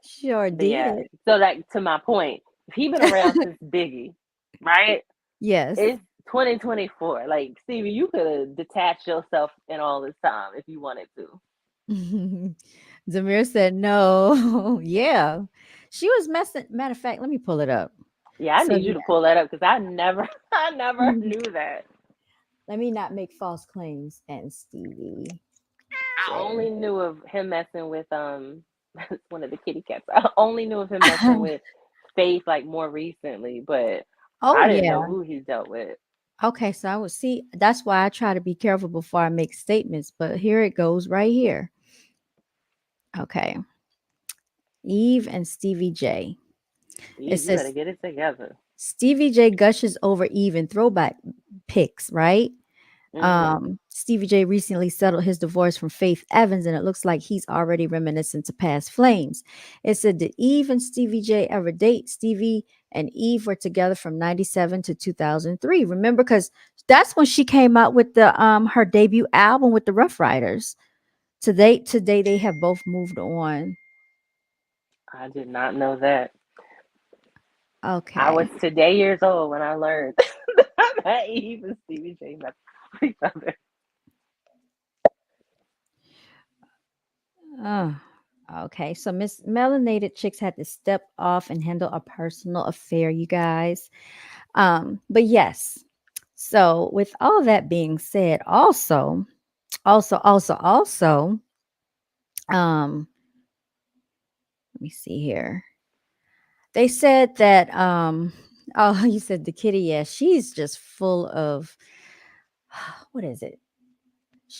Sure But yeah, did. so like to my point, if he been around since Biggie, right? Yes. It's 2024. Like Stevie, you could have detached yourself in all this time if you wanted to. Zamir said no. Yeah. She was messing. Matter of fact, let me pull it up. Yeah, I So need you to pull that up because I never, I never yeah. knew that. Let me not make false claims and Stevie I J. only knew of him messing with one of the kitty cats. I only knew of him messing with Faith like more recently, but Oh I didn't know yeah. who he dealt with. Okay, so I would see that's why I try to be careful before I make statements, but here it goes right here. Okay. Eve and Stevie J. It Eve, you better says get it together. Stevie J gushes over Eve in throwback pics, right? Mhm. Stevie J recently settled his divorce from Faith Evans, and it looks like he's already reminiscent to past flames. It said, did Eve and Stevie J ever date? Stevie and Eve were together from 97 to 2003. Remember, because that's when she came out with the her debut album with the Rough Riders. Today they have both moved on. I did not know that. I was Okay. today years old when I learned that Eve and Stevie J met each other. Oh, okay. So Miss Melanated Chicks had to step off and handle a personal affair, you guys. But yes. So with all that being said, also, um, let me see here. They said that oh, you said the kitty, yeah, she's just full of what is it?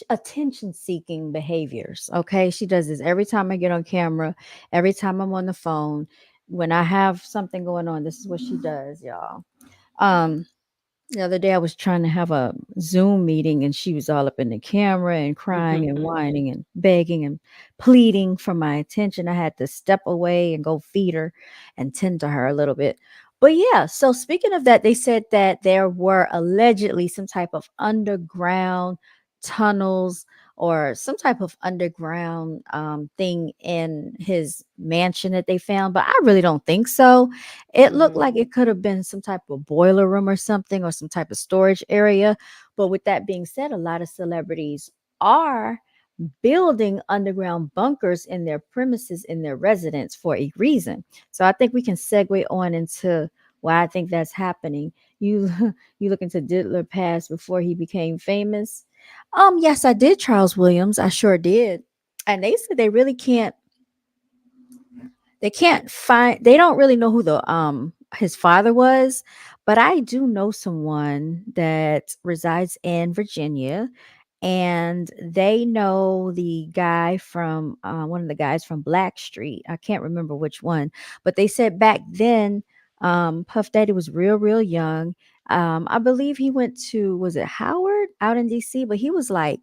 Attention seeking behaviors. Okay. She does this every time I get on camera, every time I'm on the phone. When I have something going on, this is what she does, y'all. Um, the other day I was trying to have a Zoom meeting and she was all up in the camera and crying and whining and begging and pleading for my attention. I had to step away and go feed her and tend to her a little bit. But yeah, so speaking of that, they said that there were allegedly some type of underground tunnels or some type of underground thing in his mansion that they found, but I really don't think so. It looked Mhm. like it could have been some type of boiler room or something or some type of storage area. But with that being said, a lot of celebrities are building underground bunkers in their premises in their residence for a reason. So I think we can segue on into why I think that's happening. You you look into Diddler past before he became famous. Yes, I did Charles Williams. I sure did. And they said they can't find they don't really know who the his father was, but I do know someone that resides in Virginia, and they know the guy from one of the guys from Blackstreet. I can't remember which one, but they said back then Puff Daddy was real young. I believe he went to, was it Howard out in DC, but he was like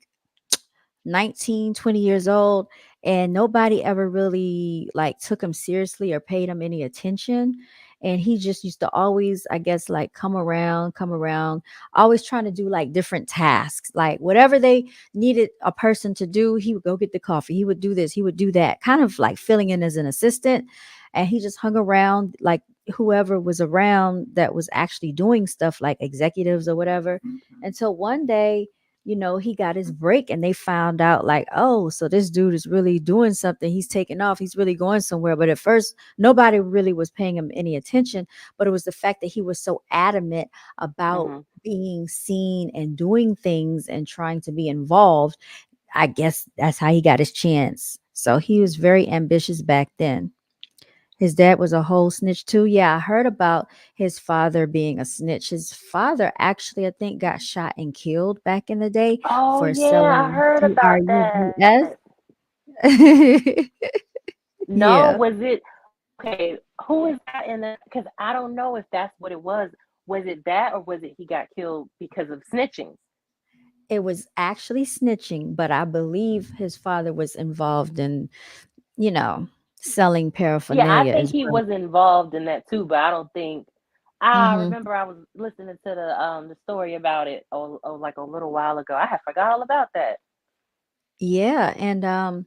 19, 20 years old, and nobody ever really like took him seriously or paid him any attention. And he just used to always, I guess, like come around, always trying to do like different tasks, like whatever they needed a person to do, he would go get the coffee, he would do this, he would do that, kind of like filling in as an assistant. And he just hung around like whoever was around that was actually doing stuff, like executives or whatever, until one day, he got his break and they found out like, oh, so this dude is really doing something. He's taking off. He's really going somewhere. But at first, nobody really was paying him any attention. But it was the fact that he was so adamant about Mhm. being seen and doing things and trying to be involved. I guess that's how he got his chance. So he was very ambitious back then. His dad was a whole snitch too. Yeah, I heard about his father being a snitch. His father actually, I think, got shot and killed back in the day Oh for yeah, I selling heard about that. TRUBS. No, Yeah, was it okay? Who is that in the? Because I don't know if that's what it was. Was it that, or was it he got killed because of snitching? it was actually snitching, but I believe his father was involved in, you know, selling Yeah, I paraphernalia think as he well. was involved in that too, but I don't think. I Hmm. remember I was listening to the story about it like a little while ago. I had forgot all about that. Yeah, and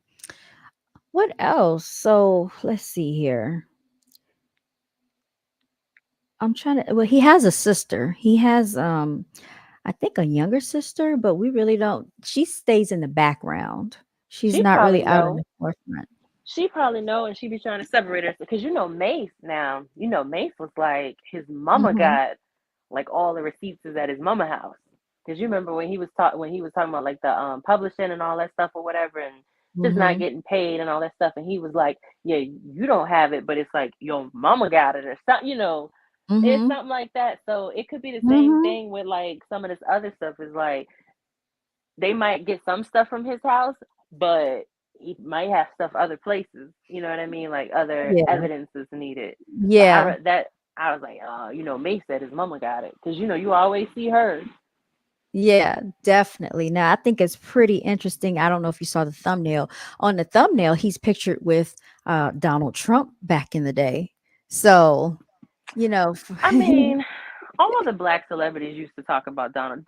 what else? So let's see here. I'm trying to. Well, he has a sister. He has I think a younger sister, but we really don't. She stays in the background. She's She not probably really out in know. the forefront. She probably know, and she be trying to separate us because Mace now. Mace was like his mama Mhm. got like all the receipts is at his mama house. Because you remember when he was talking about like the publishing and all that stuff or whatever, and just not Mhm. getting paid and all that stuff, and he was like, yeah, you don't have it, but it's like your mama got it or something. It's Mhm. something like that. So it could be the same Mhm. thing with like some of this other stuff. Is like they might get some stuff from his house, but he might have stuff other places. You know what I mean? Like other Yeah. evidences needed. But I Yeah. read that I was like, Mace said his mama got it because you always see her. Yeah, definitely. Now, I think it's pretty interesting. I don't know if you saw the thumbnail. On the thumbnail, he's pictured with Donald Trump back in the day. So, you know, I mean, all the black celebrities used to talk about Donald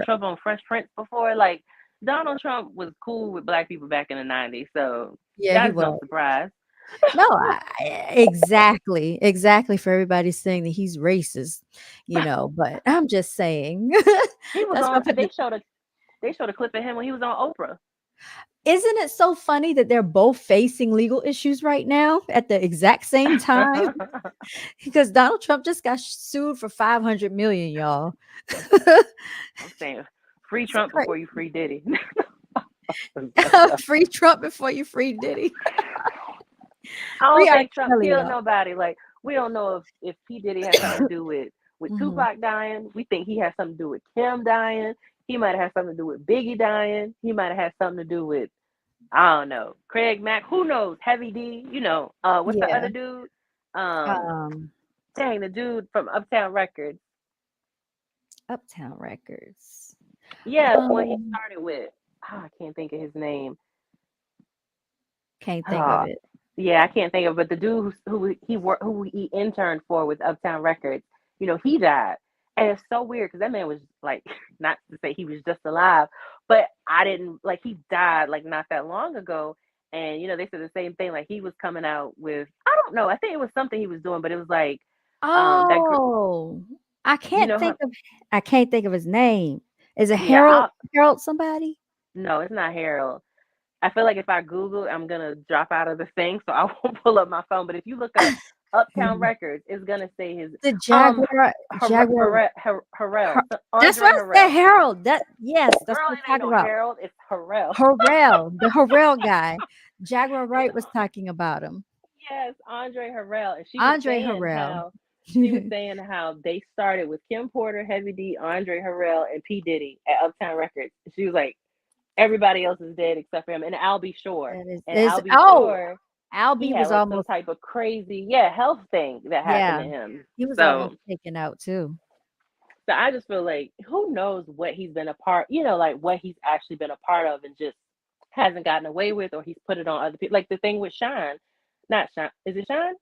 Trump on Fresh Prince before. Like Donald Trump was cool with black people back in the '90s, so yeah, he that's no was. surprise. No, exactly, exactly. For everybody saying that he's racist, but I'm just saying He was that's why I on. put the. They showed a clip of him when he was on Oprah. Isn't it so funny that they're both facing legal issues right now at the exact same time? Because Donald Trump just got sued for 500 million, y'all. I'm saying, free It's Trump before crazy. you free Diddy. Free Trump before you free Diddy. I Free don't R. think Trump Kelly, killed y'all. nobody. Like we don't know if P Diddy has something to do with Mhm. Tupac dying. We think he has something to do with Kim dying. He might have had something to do with Biggie dying. He might have had something to do with I don't know Craig Mack. Who knows? Heavy D. What's the Yeah. other dude? Um, Um, dang, the dude from Uptown Records. Uptown Records. Yeah, the one he Um, started with. I can't think of his name. can't think of Oh, it. yeah, I can't think of. But the dude who he interned for with Uptown Records, he died, and it's so weird because that man was like, not to say he was just alive, but I didn't like he died like not that long ago, and they said the same thing. Like he was coming out with I don't know. I think it was something he was doing, but it was like that. Oh, I You can't know how? think of I can't think of his name. Is it Yeah, Harold somebody? no, it's not Harold. I feel like if I Google, I'm gonna drop out of the thing, so I won't pull up my phone. But if you look up Uptown Records, it's gonna say his The Jaguar Harrell, Har that's Andre what I said, Harrell. Harold. Yes, that's Girl, what it I'm ain't talking no about. Harold, it's Harrell. The Harrell guy. Jaguar Wright was talking about him. Yes, Andre Harrell, and Andre Harrell. she was saying how they started with Kim Porter, Heavy D, Andre Harrell, and P Diddy at Uptown Records. She was like, everybody else is dead except for him, and Albie Shore. That is And is Albie oh, Shore he Albie had was like some almost type of crazy, yeah, health thing that happened yeah, to him. he was almost So, taken out too. so I just feel like who knows what he's been a part, like what he's actually been a part of and just hasn't gotten away with, or he's put it on other people. Like the thing with Shine, not Shine, is it Shine?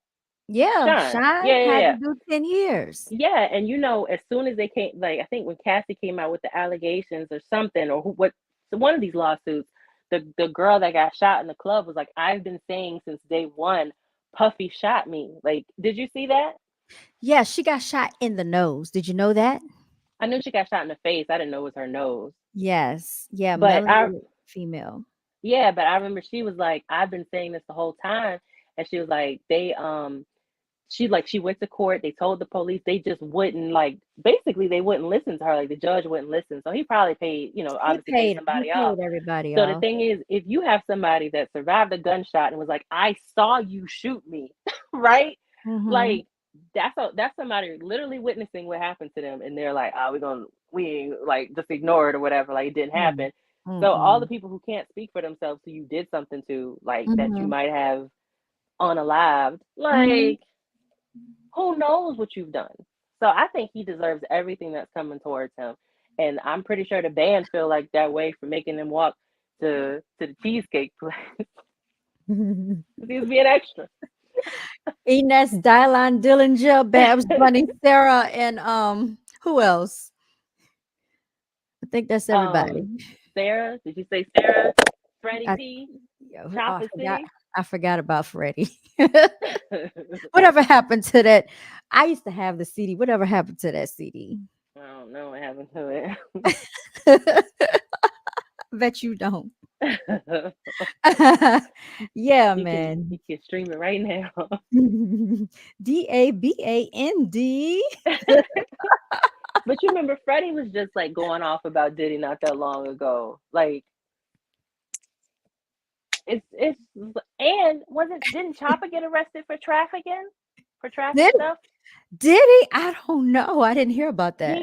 Yeah, Shine, Shine yeah, yeah, had to yeah. do 10 years. Yeah, and as soon as they came, like I think when Cassie came out with the allegations or something, or so one of these lawsuits, the girl that got shot in the club was like, "I've been saying since day one, Puffy shot me." Like, did you see that? Yeah, she got shot in the nose. Did you know that? I knew she got shot in the face. I didn't know it was her nose, Yes. Yeah, but melanated female. but I remember she was like, "I've been saying this the whole time," and she was like, she went to court. They told the police. They just wouldn't like. Basically, they wouldn't listen to her. Like the judge wouldn't listen. So he probably paid, obviously paid He somebody off. paid everybody So the off. thing is, if you have somebody that survived a gunshot and was like, "I saw you shoot me," right? Mhm. Like that's somebody literally witnessing what happened to them, and they're like, "Oh, we ain't like just ignore it or whatever. Like it didn't Mm. happen." So all the Mm-mm. people who can't speak for themselves, who you did something to, like that you Mhm. might have unalived, Mhm. like who knows what you've done. So I think he deserves everything that's coming towards him. And I'm pretty sure the band feel like that way for making him walk to the cheesecake place. He was being extra. Ines, Dylan, Dillinger, Babs, Bunny, Sarah, and who else? I think that's everybody. Um, Sarah, did you say Sarah? Freddie I P, Yeah, Chopper City. I forgot about Freddie. Whatever happened to that? I used to have the CD. Whatever happened to that CD? I don't know what happened to Bet you don't. it. Yeah, you can man. you can stream it right now. Daband. But you remember Freddie was just like going off about Diddy not that long ago. Like it's and wasn't didn't Chopper get arrested for trafficking? For traffic Did stuff? did he? I don't know. I didn't hear about that.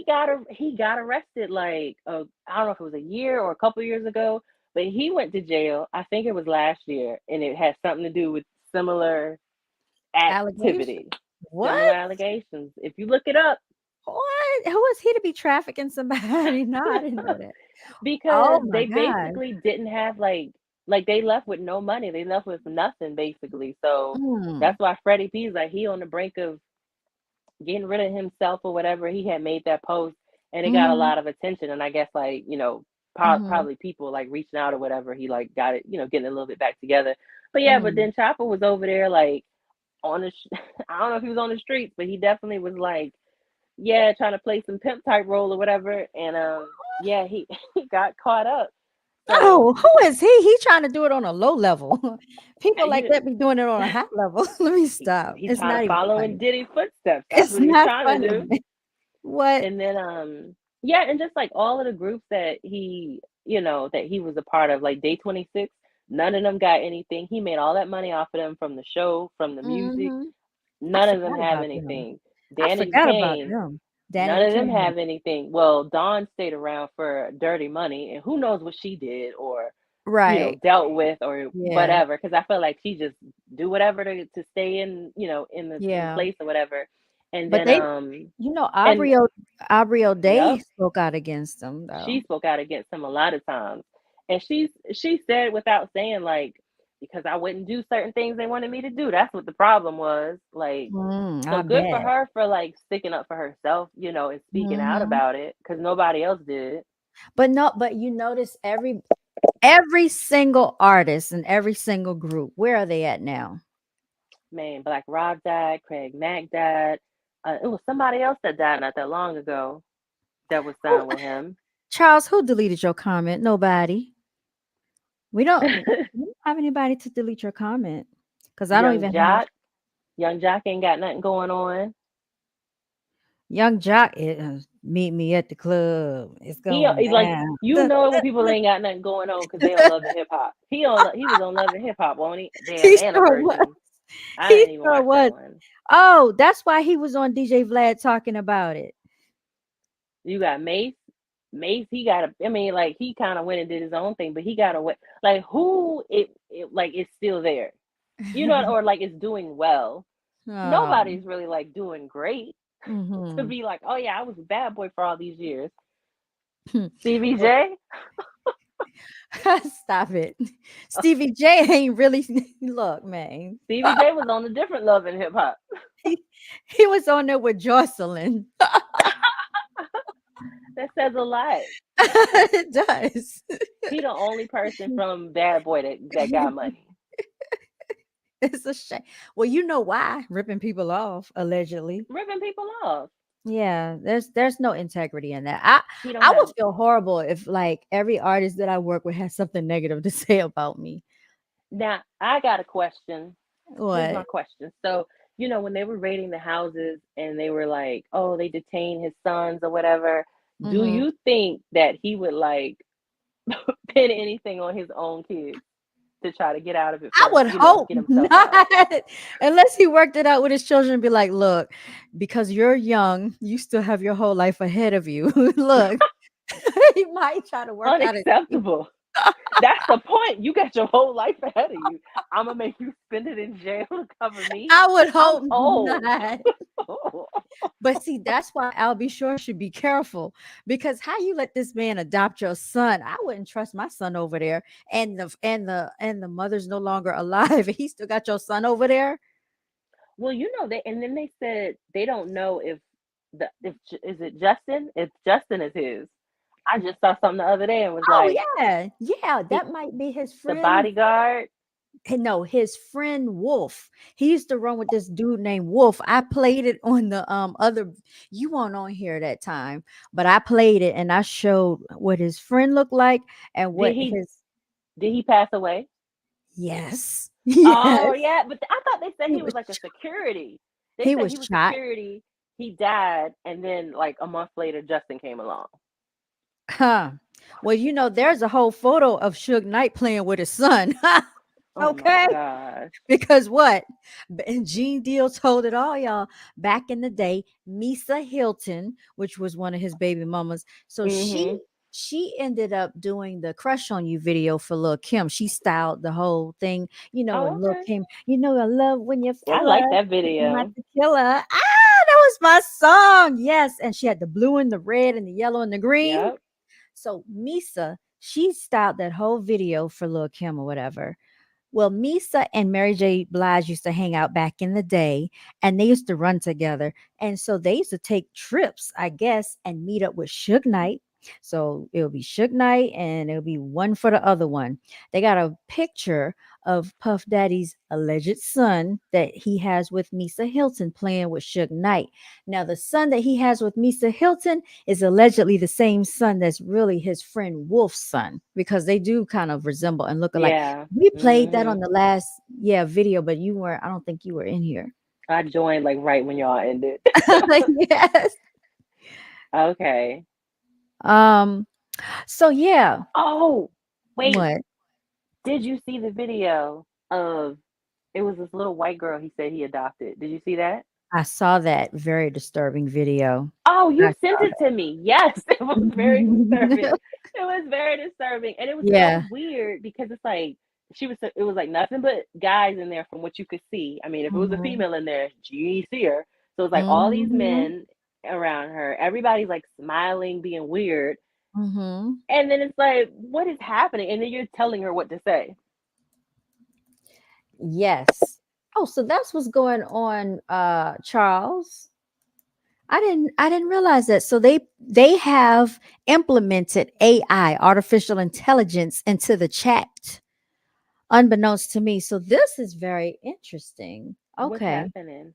He got arrested like I don't know if it was a year or a couple years ago, but he went to jail. I think it was last year, and it had something to do with similar Allegation. activity, similar What? allegations. If you look it up, What? Who is he to be trafficking somebody? No, I didn't know that. because Oh my they god. basically didn't have like they left with no money. They left with nothing basically. So Mm. that's why Freddie P's like he on the brink of getting rid of himself or whatever. He had made that post and it got a Mhm. lot of attention. And I guess like, Mhm. probably people like reaching out or whatever. He like got it, getting a little bit back together. But yeah, but Mm. then Chopper was over there like on the, I don't know if he was on the streets, but he definitely was like, yeah, trying to play some pimp type role or whatever. And yeah, he, he got caught up. So Oh, who is he? He trying to do it on a low level. People like you, that be doing it on a high level. Let me stop. he It's trying not to even follow in funny. Diddy footsteps. That's It's what he was not trying to funny, do. man. What? And then yeah, and just like all of the groups that he was a part of, like Day 26, none of them got anything. He made all that money off of them from the show, from the music. Mhm. I None of them forgot have about them. anything. I Danny forgot about Kane, them. none Danity of them Kane. have anything. Well, Dawn stayed around for dirty money, and who knows what she did or Right. dealt with or Yeah. whatever. Because I feel like she just do whatever to stay in in the Yeah. place or whatever. And But then they, and Aubrey O'Day yep, spoke out against them she though. spoke out against him a lot of times, and she said without saying like because I wouldn't do certain things they wanted me to do. That's what the problem was. Like, I so good for bet. her for like sticking up for herself, and speaking out Mhm. about it because nobody else did. But no, but you notice every single artist and every single group, where are they at now? Man, Black Rob died, Craig Mack died. It was somebody else that died not that long ago that was Who, signed with him. Charles, who deleted your comment? Nobody. We don't have anybody to delete your comment because I don't Young even have Jock, Young Jock ain't got nothing going on. Young Jock. Meet me at the club. It's going Like down. when people ain't got nothing going on because they on Love and Hip Hop. He was on Love and Hip Hop, won't he? The He Atlanta sure was. version. I He didn't even sure watch that was. one. Oh, that's why he was on DJ Vlad talking about it. You got Mace. Mace, he got a. I mean, like he kind of went and did his own thing, but he got away. Like who it like is still there, or like it's doing well. Oh. Nobody's really like doing great to Mhm. be like, oh yeah, I was a bad boy for all these years. Stevie J. Stop it. Stevie J ain't really look, man. Stevie J was on a different Love and Hip Hop. He was on there with Jocelyn. That says a lot. It does. He the only person from Bad Boy that got money. It's a shame. Well, you know why? Ripping people off, allegedly. Ripping people off. Yeah, there's no integrity in that. He don't I would have. feel horrible if like every artist that I work with has something negative to say about me. Now I got a question. Here's my What? question. So when they were raiding the houses and they were like, oh, they detained his sons or whatever, do Hmm. you think that he would like pin anything on his own kids to try to get out of it I first, would hope get himself out? not, unless he worked it out with his children and be like, look, because you're young, you still have your whole life ahead of you. Look, he might try to work out his. Unacceptable. That's the point. You got your whole life ahead of you. I'm gonna make you spend it in jail to cover me. I would I'm hope old. not. But see, that's why Albie Shore should be careful, because how you let this man adopt your son? I wouldn't trust my son over there, and the mother's no longer alive, and he still got your son over there. Well, they, and then they said they don't know if is it Justin? If Justin is his. I just saw something the other day and was Oh like, yeah, yeah, he, that might be his the friend. bodyguard. No, his friend Wolf. He used to run with this dude named Wolf. I played it on the other. You weren't on here that time, but I played it and I showed what his friend looked like and Did what he his. did he pass away? Yes, Oh yes, yeah, but I thought they said he he was was like a security. They he said was he was shot. security. He died, and then like a month later, Justin came along. Huh. Well, there's a whole photo of Suge Knight playing with his son. Oh my Okay. gosh. Because what? And Gene Deal told it all, y'all. Back in the day, Misa Hilton, which was one of his baby mamas, so she Mhm. she ended up doing the "Crush on You" video for Lil Kim. She styled the whole thing, Oh and Lil okay. Kim, I love when you I feel like her, that I'm like video. the killer. Ah, that was my song. Yes, and she had the blue and the red and the yellow and the green. Yep. So Misa, she styled that whole video for Lil Kim or whatever. Well, Misa and Mary J. Blige used to hang out back in the day, and they used to run together. And so they used to take trips, I guess, and meet up with Suge Knight. So it'll be Suge Knight, and it'll be one for the other one. They got a picture of Puff Daddy's alleged son that he has with Misa Hilton playing with Suge Knight. Now, the son that he has with Misa Hilton is allegedly the same son that's really his friend Wolf's son, because they do kind of resemble and look alike. Yeah. We played that on Mhm. the last, yeah, video, but you weren't. I don't think you were in here. I joined like right when y'all ended. Yes. Okay. Um. So yeah. Oh, wait. What? Did you see the video of it was this little white girl he said he adopted? Did you see that? I saw that very disturbing video. Oh, you I sent saw it to me. Yes, it was very disturbing. that. It was very disturbing. And it was so Yeah. weird because it's like it was like nothing but guys in there from what you could see. I mean, if it was a Hmm. female in there, you ain't see her. So it's like all these Hmm. men around her. Everybody's like smiling, being weird. Hmm. And then it's like, what is happening? And then you're telling her what to say. Yes. Oh, so that's what's going on, Charles. I didn't realize that. So they have implemented AI, artificial intelligence, into the chat, unbeknownst to me. So this is very interesting. What's Okay. happening?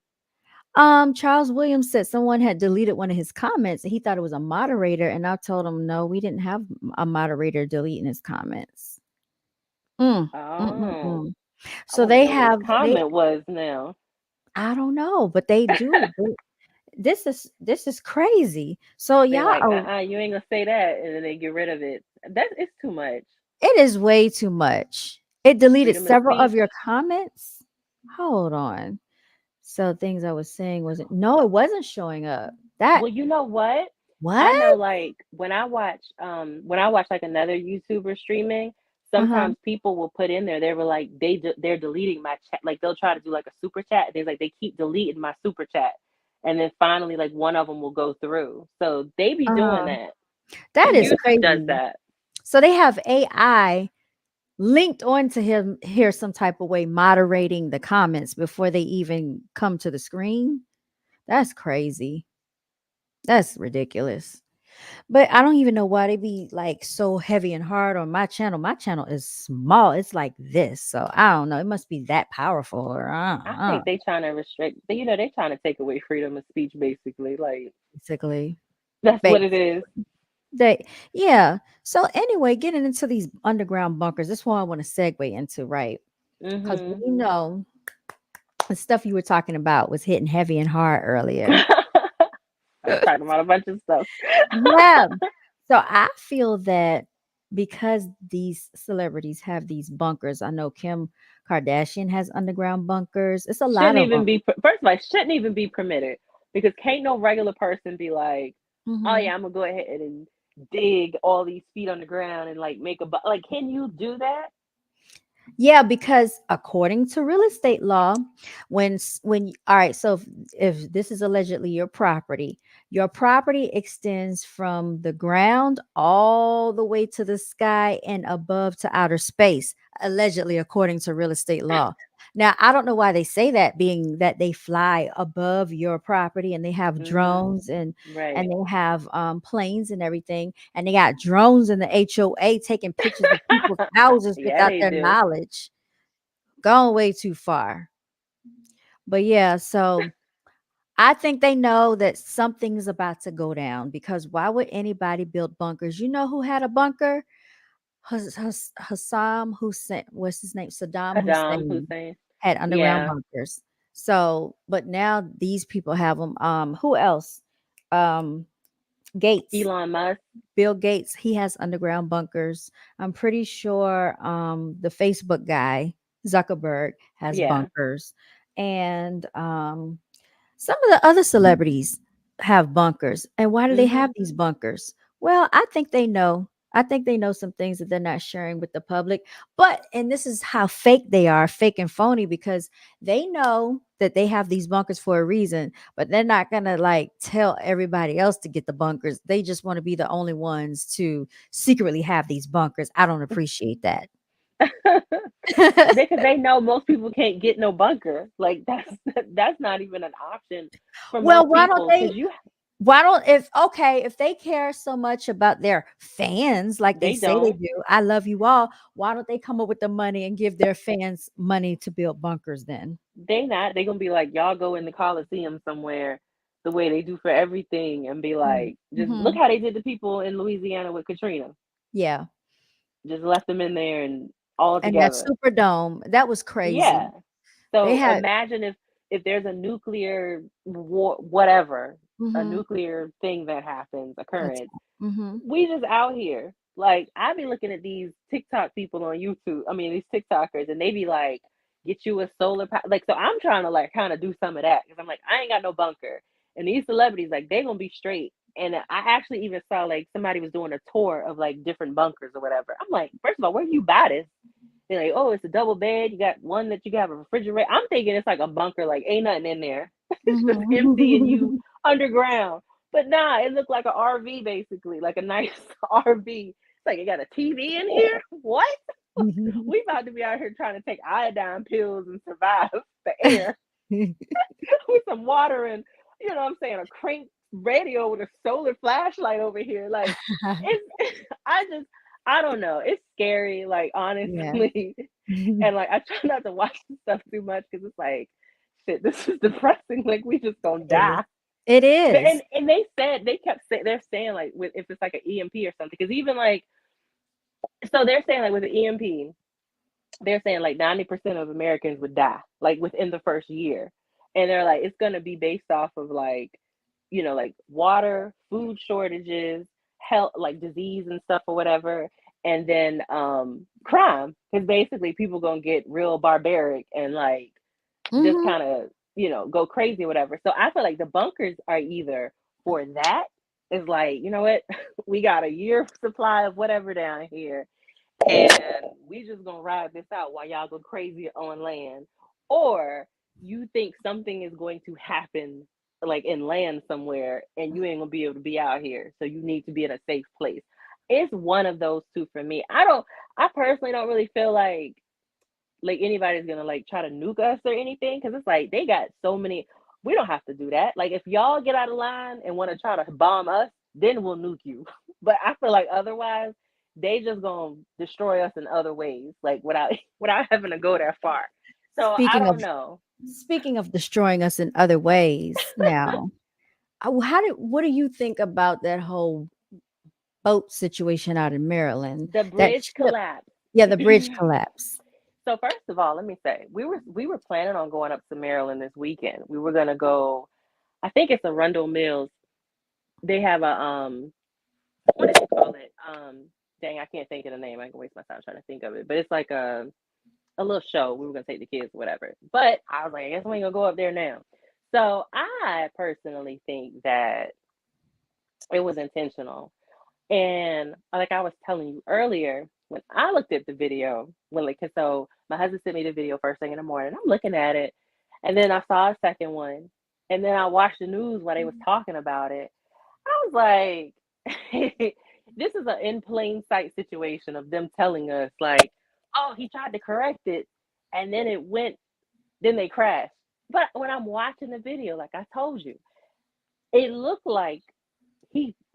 Charles Williams said someone had deleted one of his comments and he thought it was a moderator. And I told him, no, we didn't have a moderator deleting his comments. Mm, mm, mm, Oh, mm. I So want to they know what his have they comment was now. I don't know, but they do. This is crazy. So They y'all like, are you ain't gonna say that, and then they get rid of it. That is too much. it is way too much. It deleted Freedom of several of speech. your comments. Hold on. So things I was saying wasn't no, it wasn't showing up. That Well, you know what? I know, what? like when I watch like another YouTuber streaming, Uh-huh. sometimes people will put in there. They were like they're deleting my chat. Like they'll try to do like a super chat. They're like they keep deleting my super chat, and then finally like one of them will go through. So they be doing Uh-huh. that. That is YouTube does crazy. that. So they have AI linked onto him here some type of way, moderating the comments before they even come to the screen. That's crazy. That's ridiculous. But I don't even know why they be like so heavy and hard on my channel. My channel is small. It's like this. So I don't know. It must be that powerful or I think they trying to restrict. They trying to take away freedom of speech. Basically, like basically. that's what it Base. is. They yeah. So anyway, getting into these underground bunkers, this is what I want to segue into, right? Because Mhm. we know The stuff you were talking about was hitting heavy and hard earlier. I was talking about a bunch of stuff. Yeah. So I feel that because these celebrities have these bunkers, I know Kim Kardashian has underground bunkers. It's a lot Shouldn't of even them. be first of all, it shouldn't even be permitted because can't no regular person be like, oh Hmm. yeah, I'm gonna go ahead and dig all these feet underground and like make a like. Can you do that? Yeah, because according to real estate law, all right, so if this is allegedly your property extends from the ground all the way to the sky and above to outer space, allegedly according to real estate law. Now, I don't know why they say that, being that they fly above your property and they have Mm-hmm. drones and Right. they have planes and everything, and they got drones in the HOA taking pictures of people's houses Yeah, without they their do. knowledge. Gone way too far. But yeah, so I think they know that something's about to go down, because why would anybody build bunkers? You know who had a bunker? Hassam Hussein, what's his name? Saddam Saddam Hussein Hussein. had underground Yeah. bunkers. So, but now these people have them. Who else? Um, Gates. Elon Musk. Bill Gates, he has underground bunkers. I'm pretty sure the Facebook guy, Zuckerberg, has Yeah. bunkers. And some of the other celebrities have bunkers. And why do they Mm-hmm. have these bunkers? Well, I think they know. I think they know some things that they're not sharing with the public. But, and this is how fake they are, fake and phony, because they know that they have these bunkers for a reason, but they're not going to like tell everybody else to get the bunkers. They just want to be the only ones to secretly have these bunkers. I don't appreciate that. Because they know most people can't get no bunker. Like that's not even an option for Well, most why don't people. they Because you Why don't if okay, if they care so much about their fans like they they say they don't. do, I love you all, why don't they come up with the money and give their fans money to build bunkers then? They not. They gonna be like y'all go in the Coliseum somewhere, the way they do for everything, and be like, just look Mhm. how they did the people in Louisiana with Katrina. Yeah. Just left them in there and all And that together. Superdome, that was Yeah. crazy. They So had imagine if there's a nuclear war, whatever, a mhm. nuclear thing that happens, That's occurrence. mhm. We just out here. Like I be looking at these TikTok people on YouTube. I mean, these TikTokers, and they be like, "Get you a solar power." Like, so I'm trying to like kind of do some of that because I'm like, I ain't got no bunker, and these celebrities like they gonna be straight. And I actually even saw like somebody was doing a tour of like different bunkers or whatever. I'm like, first of all, where do you buy this? They're like, oh, it's a double bed. You got one that you can have a refrigerator. I'm thinking it's like a bunker, like ain't nothing in there. It's just empty and you Mhm. underground. But nah, it looked like an RV basically, like a nice RV. It's like it got a TV in here. What? We about to be out here trying to take iodine pills and survive the air with some water and you know what I'm saying, a crank radio with a solar flashlight over here. Like it's I just I don't know. It's scary, like Yeah. honestly. And like I try not to watch this stuff too much because it's like shit, this is depressing. Like we just gonna It is. die. It But, is. and they said they kept saying they're saying like with if it's like an EMP or something because even like so they're saying like with an EMP they're saying like 90% of Americans would die like within the first year. And they're like, it's going to be based off of like, you know, like water, food shortages, health, like disease and stuff or whatever. And then crime, because basically people going to get real barbaric and like just Mhm. kind of, you know, go crazy or whatever. So I feel like the bunkers are either for that, is like, you know what, we got a year supply of whatever down here and we just gonna ride this out while y'all go crazy on land, or you think something is going to happen like in land somewhere and you ain't gonna be able to be out here, so you need to be in a safe place. It's one of those two for me. I personally don't really feel like anybody's gonna like try to nuke us or anything because it's like they got so many. We don't have to do that. Like if y'all get out of line and want to try to bomb us, then we'll nuke you. But I feel like otherwise they just gonna destroy us in other ways, like without without having to go that far. So I Speaking don't of know. speaking of destroying us in other ways now, what do you think about that whole boat situation out in Maryland? The That bridge ship, collapsed. yeah, the bridge collapse. So first of all, let me say we were planning on going up to Maryland this weekend. We were gonna go. I think it's Arundel Mills. They have a what do they call it? Dang, I can't think of the name. I can waste my time trying to think of it. But it's like a little show. We were gonna take the kids, whatever. But I was like, I guess we ain't gonna go up there now. So I personally think that it was intentional. And like I was telling you earlier, when I looked at the video, when like, 'cause so my husband sent me the video first thing in the morning. I'm looking at it, and then I saw a second one, and then I watched the news while they was talking about it. I was like, this is an in plain sight situation of them telling us like, oh, he tried to correct it, and then it went, then they crashed. But when I'm watching the video, like I told you, it looked like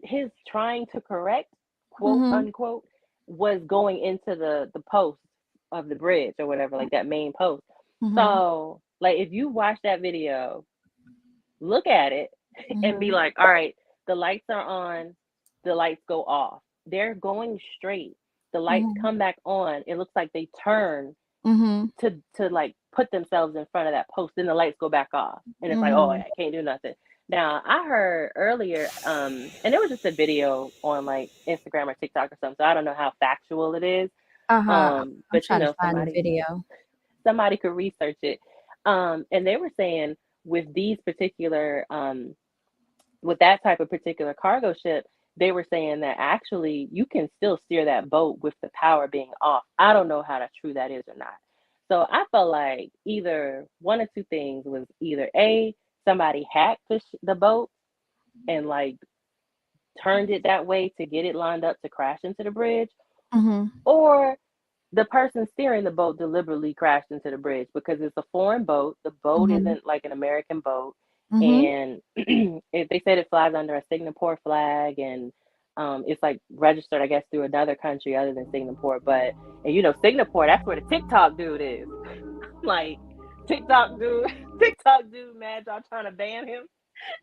his trying to correct, quote Mhm. unquote, was going into the post of the bridge or whatever, like that main post. Mhm. So like if you watch that video, look at it and be Mhm. like, all right, the lights are on, the lights go off. They're going straight. The lights Mhm. come back on. It looks like they turn Mhm. to like put themselves in front of that post, then the lights go back off. And it's like, oh, Mhm. I can't do nothing. Now I heard earlier, and it was just a video on like Instagram or TikTok or something. So I don't know how factual it is. Uh-huh. I'm But you trying to know, find the video. somebody could research it. And they were saying with these particular with that type of particular cargo ship, they were saying that actually you can still steer that boat with the power being off. I don't know how true that is or not. So I felt like either one or two things was either A, somebody hacked the boat and like turned it that way to get it lined up to crash into the bridge, Mhm. or the person steering the boat deliberately crashed into the bridge because it's a foreign boat. The boat Mhm. isn't like an American boat, Mhm. and if they said it flies under a Singapore flag, and it's like registered, I guess, through another country other than Singapore. But and you know, Singapore, that's where the TikTok dude is. Like TikTok dude, TikTok dude, mad y'all trying to ban him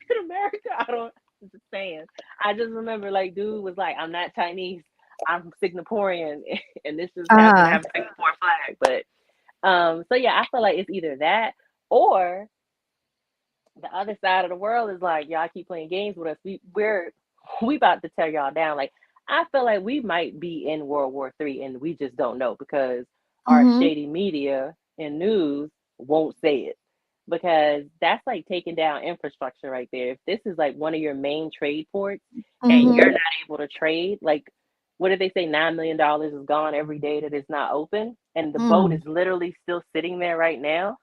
in America. I don't. I'm just saying. I just remember like dude was like, I'm not Chinese. I'm Singaporean, and this just happened to Uh-huh. have a Singapore flag. But so yeah, I feel like it's either that or the other side of the world is like y'all keep playing games with us. We about to tear y'all down. Like I feel like we might be in World War III and we just don't know because our Mhm. shady media and news won't say it. Because that's like taking down infrastructure right there. If this is like one of your main trade ports and you're Mhm. not able to trade, like what did they say? $9 million is gone every day that it's not open, and the boat Mm. is literally still sitting there right now.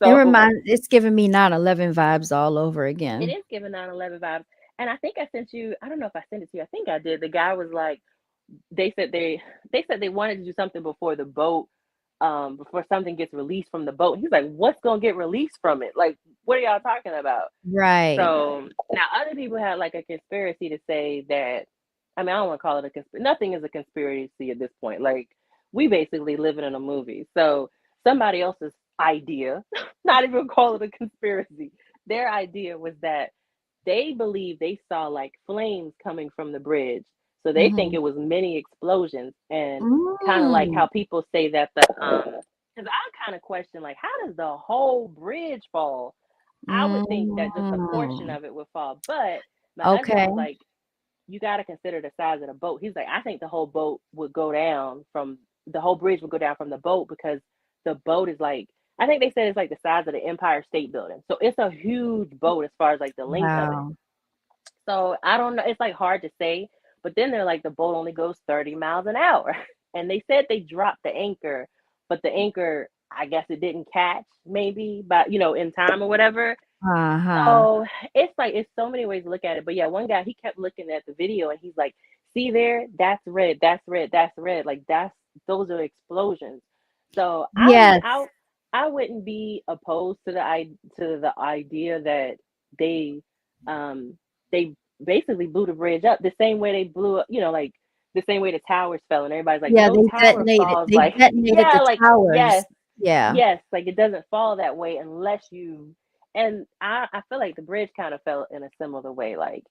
So It's giving me 9/11 vibes all over it again. is giving 9/11 vibes. And I think I sent you, I don't know if I sent it to you. I think I did. The guy was like, they said they wanted to do something before the boat, before something gets released from the boat. He's like, what's gonna get released from it? Like, what are y'all talking about? Right. So now other people had like a conspiracy to say that, I mean, I don't want to call it a conspiracy. Nothing is a conspiracy at this point. Like we basically living in a movie. So somebody else's idea, not even call it a conspiracy. Their idea was that they believe they saw like flames coming from the bridge. So they think Mhm. it was many explosions, and kind of like how Mm. people say that the because I kind of question like how does the whole bridge fall? I would think that just a portion Mm. of it would fall. But my husband Okay. was like, you got to consider the size of the boat. He's like, I think the whole boat would go down from the whole bridge would go down from the boat because the boat is like, I think they said it's like the size of the Empire State Building. So it's a huge boat as far as like the length of it. Wow. So I don't know. It's like hard to say. But then they're like, the boat only goes 30 miles an hour. And they said they dropped the anchor, but the anchor, I guess it didn't catch maybe, but you know, in time or whatever. Uh-huh. So it's like it's so many ways to look at it. But yeah, one guy he kept looking at the video and he's like, "See there? That's red. That's red. That's red. Like that's those are explosions." So Yes. I wouldn't be opposed to the idea that they um they basically blew the bridge up the same way they blew up. You know, like the same way the towers fell, and everybody's like, Yeah, "No tower falls." they Like detonated yeah, the like towers. yes, Yeah. yes, like it doesn't fall that way unless you, and I feel like the bridge kind of fell in a similar way. Like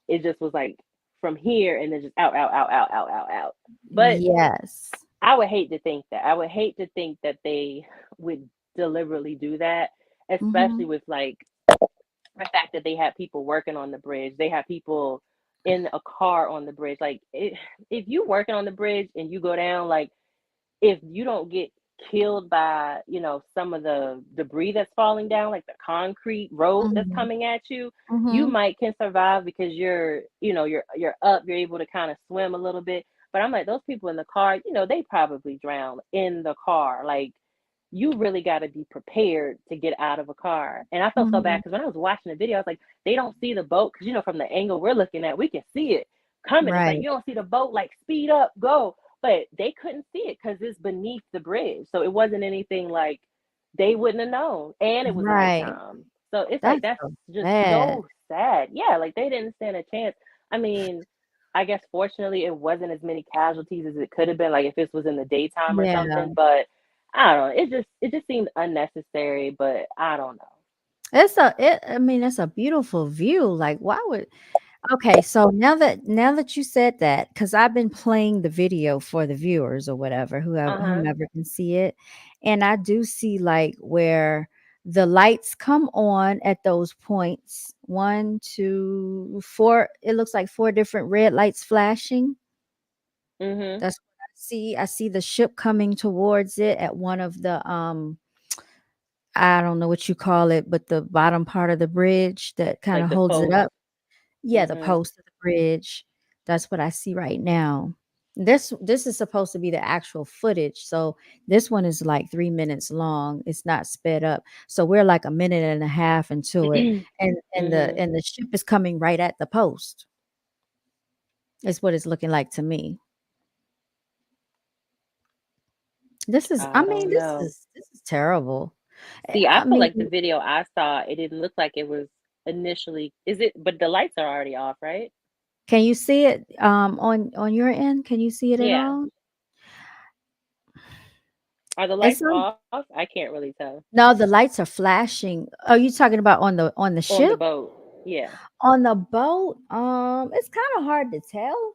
it just was like from here and then just out, out, out, out, out, out, out. But Yes. I would hate to think that. I would hate to think that they would deliberately do that, especially Mhm. with like the fact that they have people working on the bridge. They have people in a car on the bridge. Like if you working on the bridge and you go down, like if you don't get killed by, some of the debris that's falling down, like the concrete road that's Mhm. coming at you, you Mhm. might can survive because you're up, you're able to kind of swim a little bit. But I'm like, those people in the car, they probably drown in the car. Like, you really got to be prepared to get out of a car. And I felt so bad Mhm. because when I was watching the video, I was like, they don't see the boat because from the angle we're looking at, we can see it coming. It's like Right. you don't see the boat, like speed up, go, but they couldn't see it because it's beneath the bridge. So it wasn't anything like they wouldn't have known. And it was Right. nighttime. So it's like That's that's so just sad. so sad. Yeah, like they didn't stand a chance. I mean, I guess fortunately it wasn't as many casualties as it could have been, like if this was in the daytime or Yeah. something. But I don't know. It just seemed unnecessary, but I don't know. I mean, it's a beautiful view. Like, why would okay, so now that you said that, because I've been playing the video for the viewers or whatever, Uh-huh. whomever can see it, and I do see like where the lights come on at those points. One, two, four. It looks like four different red lights flashing. Mhm. That's what I see. I see the ship coming towards it at one of the I don't know what you call it, but the bottom part of the bridge that kind Like of the holds it post. up. Yeah, the Mhm. post of the bridge. That's what I see right now. This is supposed to be the actual footage. So this one is like 3 minutes long. It's not sped up. So we're like a minute and a half into it. And the Mhm. and the ship is coming right at the post. Is what it's looking like to me. This is I I mean, don't know. this is terrible. See, I I feel mean, like the video I saw, it didn't look like it was initially. Is it? But the lights are already off, right? can you see it on your end? Can you see it at Yeah. all? Are the It's lights off? I can't really tell. no, the lights are flashing. Are you talking about on the On the ship? boat. Yeah. On the boat? It's kinda hard to tell.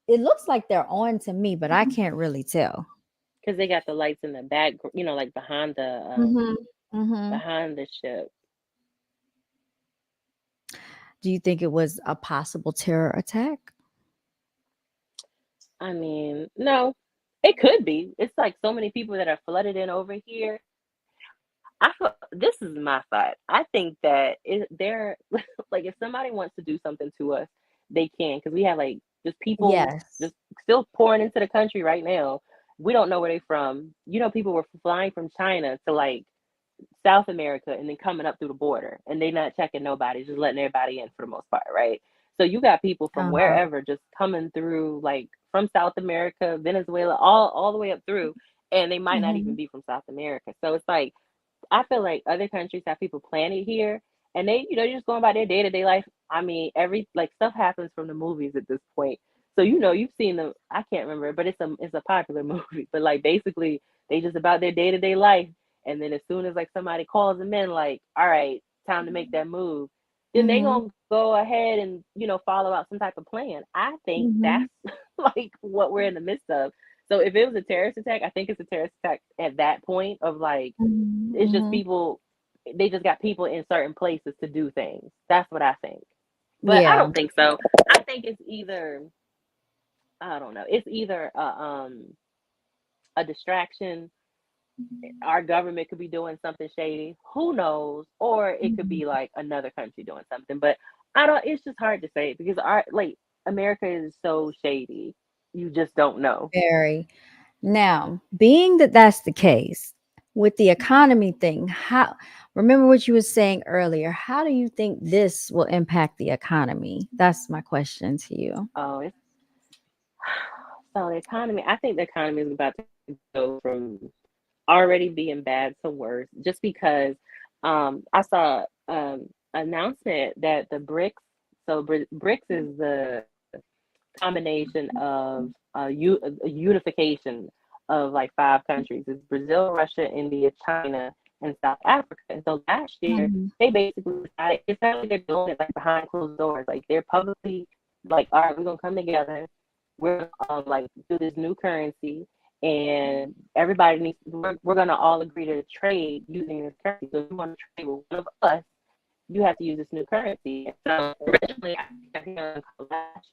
It looks like they're on to me, but I can't really tell. Because they got the lights in the back, like Mhm. Mhm. behind the ship. Do you think it was a possible terror attack? I mean, no, it could be. It's like so many people that are flooded in over here. I feel this is my thought. I think that they're like if somebody wants to do something to us, they can because we have like just people Yes. just still pouring into the country right now. We don't know where they from. People were flying from China to like South America and then coming up through the border and they not checking nobody, just letting everybody in for the most part, right? So you got people from Uh-huh. wherever just coming through like from South America, Venezuela, all the way up through, and they might not even Mhm. be from South America. So it's like I feel like other countries have people planted here and they, they're just going about their day to day life. I mean, every like stuff happens from the movies at this point. So you've seen them. I can't remember, but it's a popular movie. But like basically, they just about their day to day life. And then as soon as like somebody calls them in, like, all right, time to make that move, then they Mhm. gonna go ahead and follow out some type of plan. I think that's Mhm. like what we're in the midst of. So if it was a terrorist attack, I think it's a terrorist attack at that point of like Mhm. it's just Mhm. people. They just got people in certain places to do things. That's what I think. But I Yeah. don't think so. I think it's either I don't know. It's either a distraction. Our government could be doing something shady. Who knows? Or it could Mhm. be like another country doing something. But I don't. It's just hard to say because our like America is so shady. You just don't know. Very. Now, being that that's the case, with the economy thing, how remember what you were saying earlier, how do you think this will impact the economy? That's my question to you. Oh, it's so the economy. I think the economy is about to go from already being bad to worse just because I saw announcement that the BRICS, so BRICS is the combination of a unification of like five countries. It's Brazil, Russia, India, China, and South Africa. And so last year Mhm. they basically decided it's not like they're doing it like behind closed doors. Like they're publicly like, all right, we're gonna come together we're like do this new currency, and everybody needs. We're gonna all agree to trade using this currency. So if you want to trade with one of us, you have to use this new currency. And so originally, I think I think last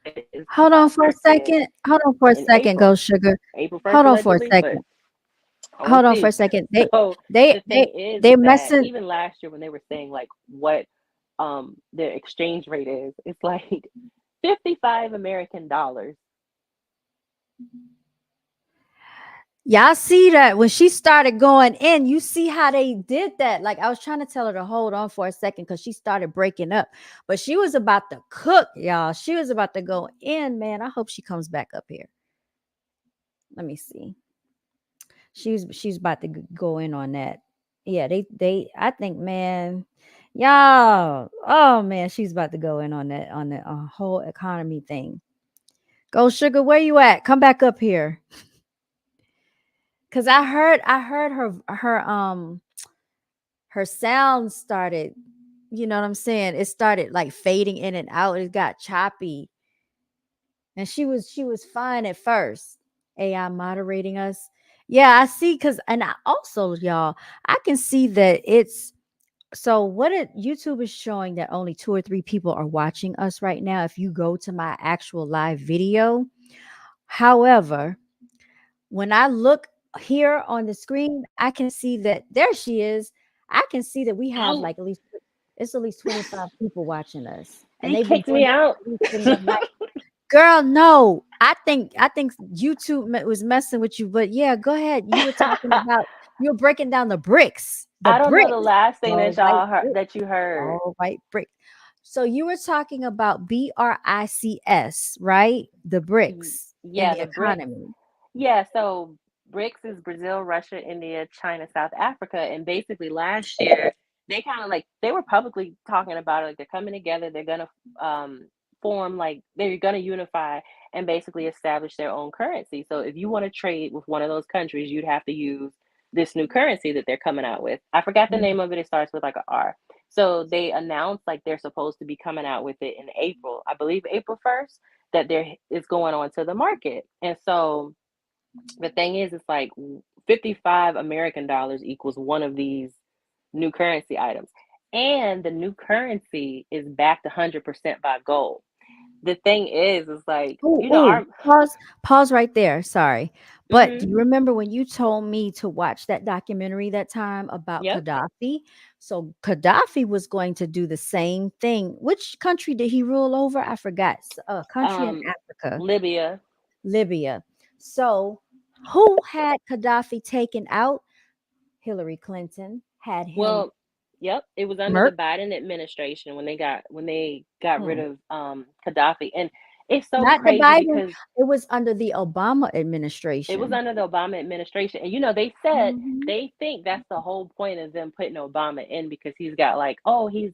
year, his Hold on for a birthday second. Hold on for a in second, April, Ghost Sugar. April Hold 1st on for a allegedly, but second. we'll Hold on for a see. second. So They the thing they is they that messing. even last year when they were saying like what their exchange rate is, it's like 55 American dollars. Y'all see that when she started going in, you see how they did that. Like I was trying to tell her to hold on for a second because she started breaking up, but she was about to cook, y'all. She was about to go in, man. I hope she comes back up here. Let me see. She's about to go in on that. Yeah, they I think, man, y'all. Oh man, she's about to go in on the whole economy thing. Go Sugar, where you at? Come back up here. Cause I heard her sound started, you know what I'm saying? It started like fading in and out. It got choppy. And she was fine at first. AI moderating us. Yeah, I see. Cause and I also, y'all, I can see that it's so what it YouTube is showing that only 2 or 3 people are watching us right now. If you go to my actual live video. However, when I look here on the screen, I can see that there she is. I can see that we have Oh, like at least 25 people watching us. And they they've been kicked doing me that out. at least in the night. Girl, no. I think YouTube was messing with you, but yeah, go ahead. You were breaking down the bricks. The I don't know the bricks. last thing The that white y'all heard bricks. that you heard. All white bricks. So you were talking about BRICS, right? The bricks in Yeah, the the BRICS. economy. Yeah, so BRICS is Brazil, Russia, India, China, South Africa, and basically last year they kind of like they were publicly talking about it, like they're coming together, they're gonna form like they're gonna unify and basically establish their own currency. So if you want to trade with one of those countries, you'd have to use this new currency that they're coming out with. I forgot the Mm. name of it. It starts with like a R. So they announced like they're supposed to be coming out with it in April, I believe April 1st, that there is going on to the market. And so the thing is, it's like 55 American dollars equals one of these new currency items. And the new currency is backed 100% by gold. The thing is like, Oh, you know, oh, our. pause right there. Sorry. But do Mm-hmm. you remember when you told me to watch that documentary that time about Yep. Gaddafi? So Gaddafi was going to do the same thing. Which country did he rule over? I forgot. A country in Um, Africa, Libya. Libya. So who had Gaddafi taken out? Hillary Clinton had him Well, yep, it was under the murked. Biden administration when they got rid Hmm. of Gaddafi. And it's so Not the crazy Biden. because It was under the Obama it was administration. under the Obama administration. And you know, they said Mhm. they think that's the whole point of them putting Obama in because he's got like, oh, he's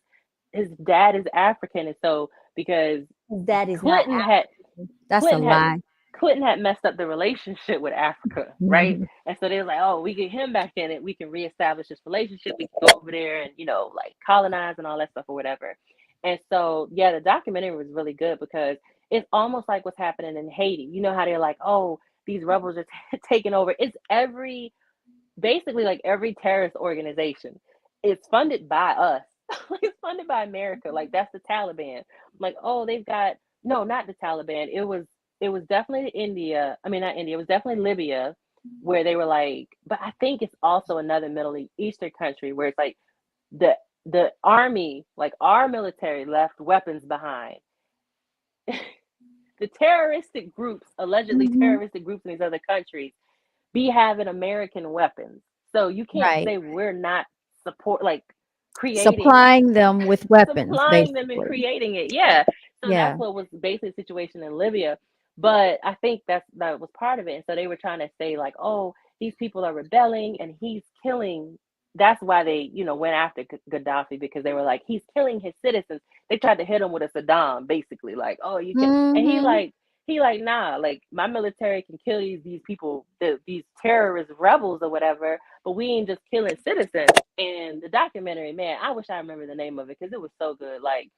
his dad is African, and so because That is not Clinton had African. That's a Clinton had lie. Clinton had messed up the relationship with Africa, right? Mhm. And so they was like, oh, we get him back in it, we can reestablish this relationship, we can go over there and like colonize and all that stuff or whatever. And so yeah, the documentary was really good because it's almost like what's happening in Haiti. You know how they're like, oh, these rebels are taking over. It's every basically like every terrorist organization. It's funded by us. It's funded by America. Like that's the Taliban. Like, oh, they've got no, not the Taliban. It was definitely India. I mean, not India. It was definitely Libya, where they were like. But I think it's also another Middle Eastern country where it's like the the army, like our military, left weapons behind. The terroristic groups, allegedly Mhm. terroristic groups in these other countries, be having American weapons. So you can't Right. say we're not support like creating Supplying them with weapons, supplying them and basically. creating it. Yeah. So Yeah. that's what was basically the situation in Libya. But I think that was part of it. And so they were trying to say like, oh, these people are rebelling and he's killing. That's why they, went after Gaddafi because they were like, he's killing his citizens. They tried to hit him with a Saddam, basically, like, oh, you can, and Mhm. he like, nah, like my military can kill these people, these terrorist rebels or whatever, but we ain't just killing citizens. And the documentary, man, I wish I remember the name of it because it was so good. Like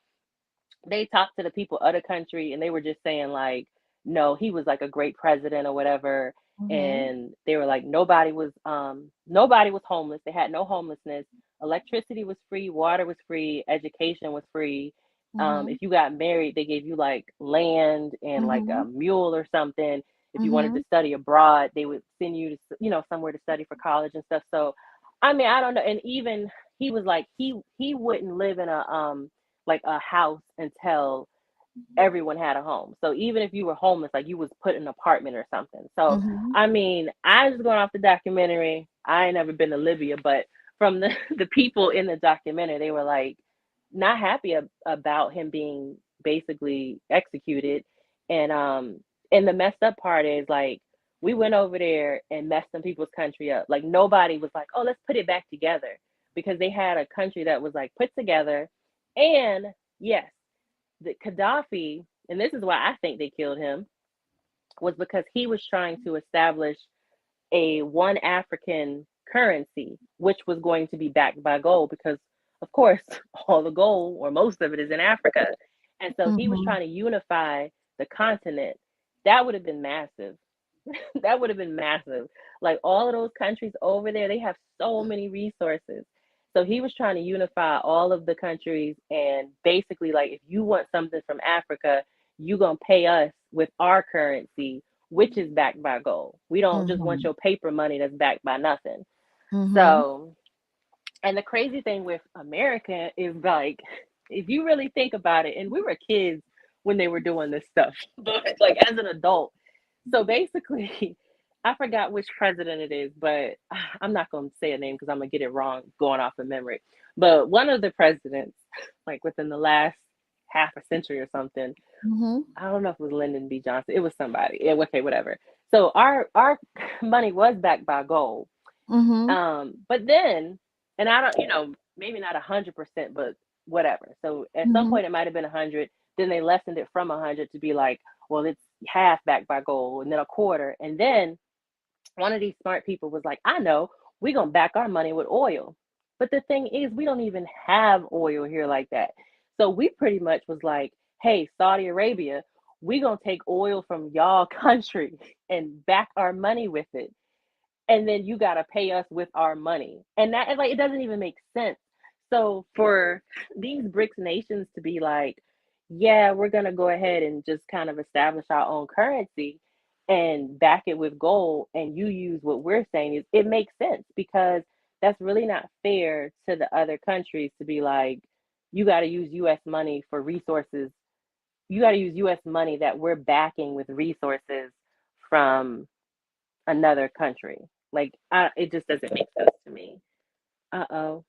they talked to the people of the country and they were just saying like no, he was like a great president or whatever. Mhm. And they were like, nobody was homeless. They had no homelessness. Electricity was free, water was free, education was free. If Mhm. you got married, they gave you like land and like a Mhm. mule or something. If you wanted to Mhm. study abroad, they would send you to, somewhere to study for college and stuff. So, I mean, I don't know. And even he was like, he wouldn't live in a like a house until everyone had a home. So even if you were homeless, like you was put in an apartment or something. So Mhm. I mean, I was going off the documentary. I ain't never been to Libya, but from the the people in the documentary, they were like not happy about him being basically executed. And the messed up part is like we went over there and messed some people's country up. Like nobody was like, oh, let's put it back together, because they had a country that was like put together. And yes, the Gaddafi, and this is why I think they killed him, was because he was trying to establish a one African currency, which was going to be backed by gold, because of course all the gold or most of it is in Africa. And so he was Mhm. trying to unify the continent. That would have been massive. That would have been massive. Like all of those countries over there, they have so many resources. So he was trying to unify all of the countries, and basically like if you want something from Africa, you going to pay us with our currency, which is backed by gold. We don't just want Mhm. your paper money that's backed by nothing. Mhm. So, and the crazy thing with America is like if you really think about it, and we were kids when they were doing this stuff, but like as an adult, so basically, I forgot which president it is, but I'm not going to say a name because I'm going to get it wrong going off of memory. But one of the presidents, like within the last half a century or something, Mhm. I don't know if it was Lyndon B. Johnson. It was somebody. Yeah, okay, whatever. So our money was backed by gold. Mhm. But then, and I don't, maybe not 100%, but whatever. So at some Mhm. point it might have been 100. Then they lessened it from 100 to be like, well, it's half backed by gold, and then a quarter, and then one of these smart people was like, I know, we're going to back our money with oil. But the thing is, we don't even have oil here like that. So we pretty much was like, hey, Saudi Arabia, we're going to take oil from y'all country and back our money with it, and then you got to pay us with our money. And that, like, it doesn't even make sense. So for these BRICS nations to be like, yeah, we're going to go ahead and just kind of establish our own currency and back it with gold, and you use what we're saying, is it makes sense, because that's really not fair to the other countries to be like, you got to use US money for resources. You got to use US money that we're backing with resources from another country. Like, it just doesn't make sense to me. Uh oh.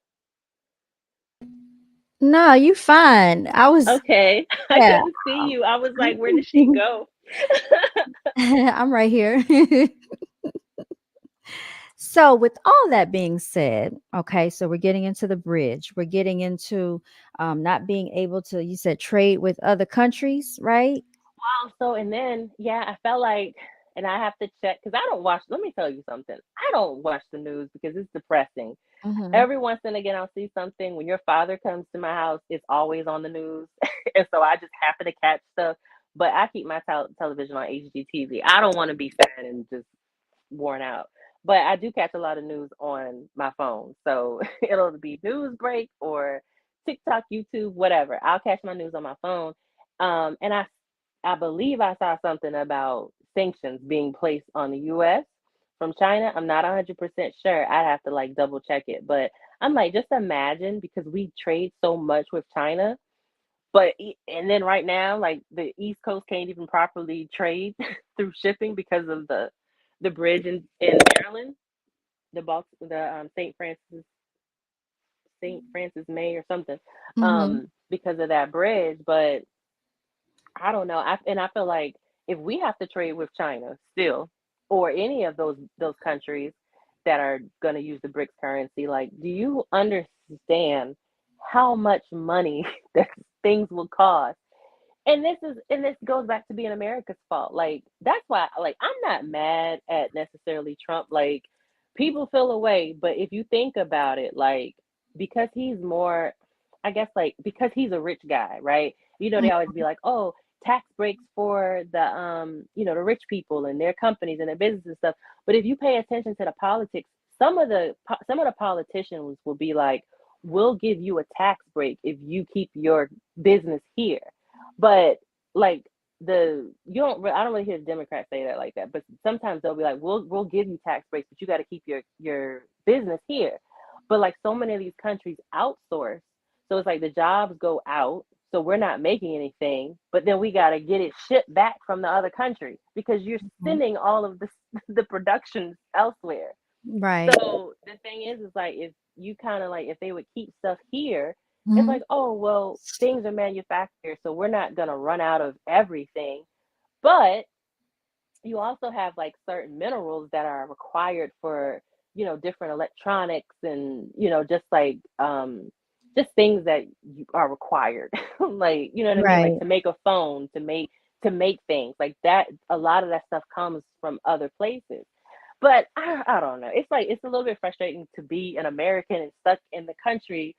No, you fine. I was Okay. I yeah. couldn't see you. I was like, where did she go? I'm right here. So, with all that being said, okay, so we're getting into the bridge. We're getting into not being able to, you said, trade with other countries, right? So, and then, yeah, I felt like, and I have to check because I don't watch, let me tell you something. I don't watch the news because it's depressing. Mm-hmm. Every once and again, I'll see something. When your father comes to my house, it's always on the news. And so I just happen to catch stuff. But I keep my television on HGTV. I don't want to be sad and just worn out. But I do catch a lot of news on my phone. So it'll be news break or TikTok, YouTube, whatever. I'll catch my news on my phone. And I believe I saw something about sanctions being placed on the US from China. I'm not 100% sure. I'd have to like double check it. But I'm like, just imagine, because we trade so much with China, but and then right now, like the East Coast can't even properly trade through shipping because of the bridge in Maryland, the Saint Francis May or something, Mm-hmm. because of that bridge. But I don't know. I feel like if we have to trade with China still, or any of those countries that are going to use the BRICS currency, like, do you understand how much money that things will cost? And this goes back to being America's fault. Like, that's why, like, I'm not mad at necessarily Trump. Like, people feel away, but if you think about it, like, because he's more, I guess, like, because he's a rich guy, right? They always be like, oh, tax breaks for the the rich people and their companies and their business and stuff. But if you pay attention to the politics, some of the politicians will be like, we'll give you a tax break if you keep your business here. But like the you don't I don't really hear the Democrats say that like that, but sometimes they'll be like, we'll give you tax breaks, but you got to keep your business here. But like so many of these countries outsource, so it's like the jobs go out, so we're not making anything, but then we got to get it shipped back from the other country because you're Mhm. sending all of this the production elsewhere. Right. So the thing is like if you kind of like if they would keep stuff here, it's Mhm. like, oh well, things are manufactured, so we're not gonna run out of everything. But you also have like certain minerals that are required for different electronics and just things that are required like you know what I mean, like Right. to make a phone, to make things like that. A lot of that stuff comes from other places. But I don't know. It's like it's a little bit frustrating to be an American and stuck in the country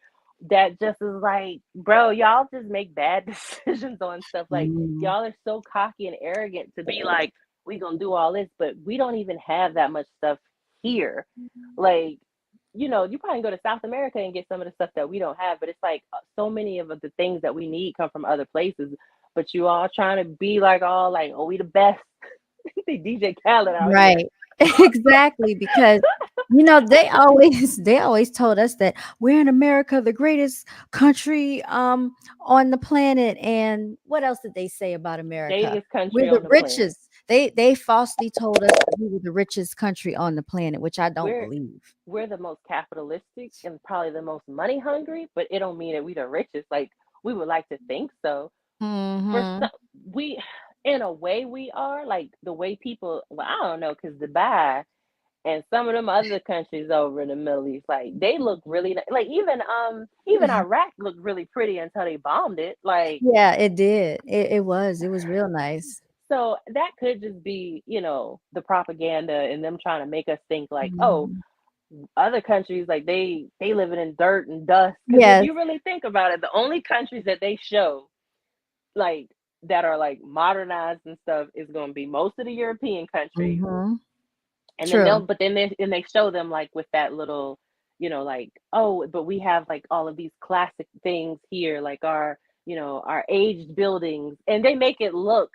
that just is like, bro, y'all just make bad decisions on stuff. Like Mhm. y'all are so cocky and arrogant to be like, we gonna do all this, but we don't even have that much stuff here. Like, you probably go to South America and get some of the stuff that we don't have, but it's like so many of the things that we need come from other places. But you all trying to be like all like, oh, we the best. DJ Khaled out here. Right. Exactly, because they always told us that we're in America, the greatest country on the planet. And what else did they say about America? Shadiest country We're the on the planet. richest. They falsely told us that we were the richest country on the planet, which I don't We're believe. we're the most capitalistic and probably the most money hungry, but it don't mean that we the richest. Like we would like to think so. For some, Mhm. we, in a way, we are like the way people. Well, I don't know, because Dubai and some of them other countries over in the Middle East, like they look really like even Iraq looked really pretty until they bombed it. Like Yeah, it did. It was real nice. so that could just be the propaganda and them trying to make us think like, oh, Mhm. other countries like they living in dirt and dust. Because if Yes. you really think about it, the only countries that they show like that are like modernized and stuff is going to be most of the European countries. Mhm. And then True. they show them like with that little, like, oh, but we have like all of these classic things here, like our aged buildings, and they make it look,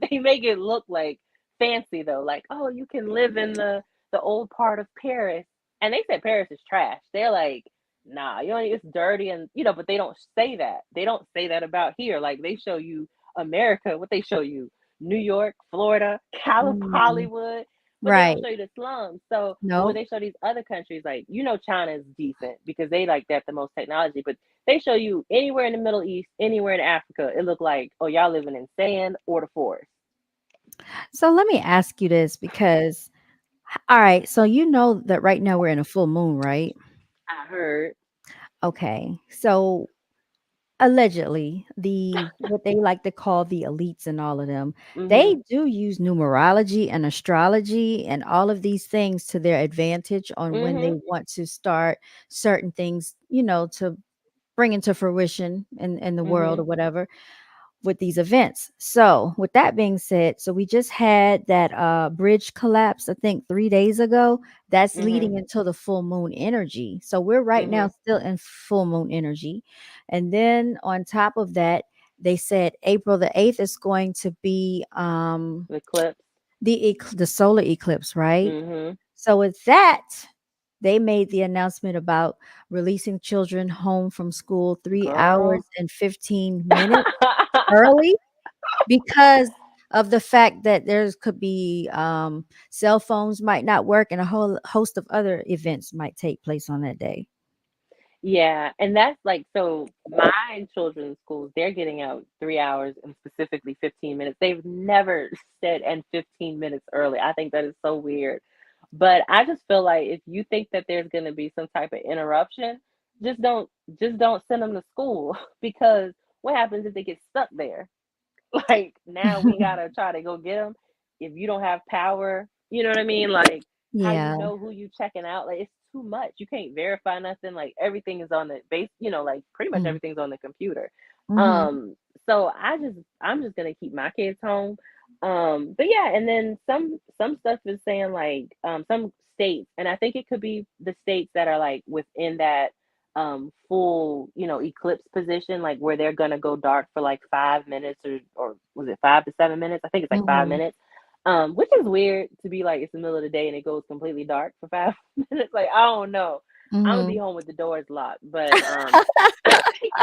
they make it look like fancy though, like, oh, you can live in the old part of Paris, and they said Paris is trash. They're like, nah, it's dirty, and but they don't say that. They don't say that about here. Like they show you America, what they show you, New York, Florida, Mm. Hollywood, but they don't Right. show you the slums. So, but when Nope. they show these other countries, like China's decent because they like that the most technology, but they show you anywhere in the Middle East, anywhere in Africa, it look like, oh, y'all living in sand or the forest. So let me ask you this because, all right, so you know that right now we're in a full moon, right? I heard. Okay. So allegedly, the what they like to call the elites and all of them, they Mhm. do use numerology and astrology and all of these things to their advantage on when they Mhm. want to start certain things, to bring into fruition in the world or Mhm. whatever, with these events. So, with that being said, so we just had that bridge collapse, I think 3 days ago. That's Mhm. leading into the full moon energy. So, we're right now Mhm. still in full moon energy. And then on top of that, they said April the 8th is going to be The clips. the solar eclipse, right? Mhm. So, with that, they made the announcement about releasing children home from school 3 hours Girl. and 15 minutes early because of the fact that there's could be cell phones might not work and a whole host of other events might take place on that day. Yeah, and that's like so my children's schools, they're getting out 3 hours and specifically 15 minutes. They've never said and 15 minutes early. I think that is so weird. But I just feel like if you think that there's gonna be some type of interruption, just don't just don't send them to school because what happens if they get stuck there? Like now we gotta try to go get them. If you don't have power, you know what I mean? Like how you Yeah. know who you checking out? Like it's too much. You can't verify nothing. Like everything is on the base. Like pretty much Mm. everything's on the computer. Mhm. Um. So I'm just gonna keep my kids home. But yeah, and then some stuff is saying like some states, and I think it could be the states that are like within that full, eclipse position, like where they're gonna go dark for like 5 minutes, or was it 5 to 7 minutes? I think it's like five Mhm. minutes. Which is weird to be like it's the middle of the day and it goes completely dark for 5 minutes. Like I don't know. I'm gonna be Mhm. home with the doors locked, but I think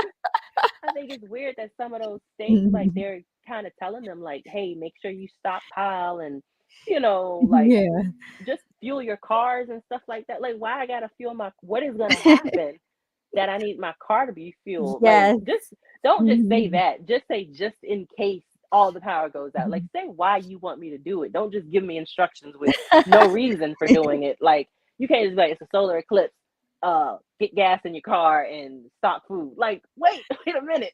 I think it's weird that some of those states, like, Mhm. they're kind of telling them, like, hey, make sure you stockpile and, like, Yeah. just fuel your cars and stuff like that. Like, why I gotta fuel what is gonna happen that I need my car to be fueled? Like, Yes. just don't just say Mhm. that. Just say just in case all the power goes out. Like, Mhm. say why you want me to do it. Don't just give me instructions with no reason for doing it. Like, you can't just be like, it's a solar eclipse. Get gas in your car and stock food. Like, wait, wait a minute.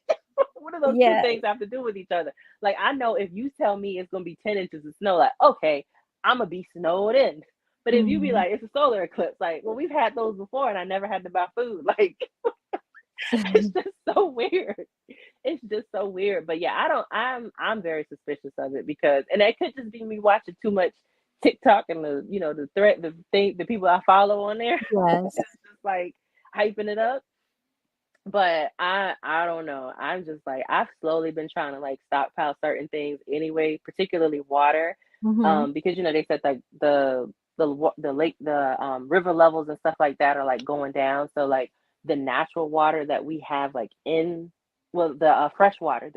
What do those two Yeah. things have to do with each other? Like, I know if you tell me it's gonna be 10 inches of snow, like, okay, I'm gonna be snowed in. But if you be Mhm. like, it's a solar eclipse, like, well, we've had those before and I never had to buy food. Like, it's just so weird. It's just so weird. But yeah, I'm very suspicious of it because, and it could just be me watching too much TikTok and the people I follow on there. Yes. It's just like hyping it up. But I don't know. I'm just like I've slowly been trying to like stockpile certain things anyway, particularly water, Mhm. because they said like the lake river levels and stuff like that are like going down. So like the natural water that we have like in well the fresh water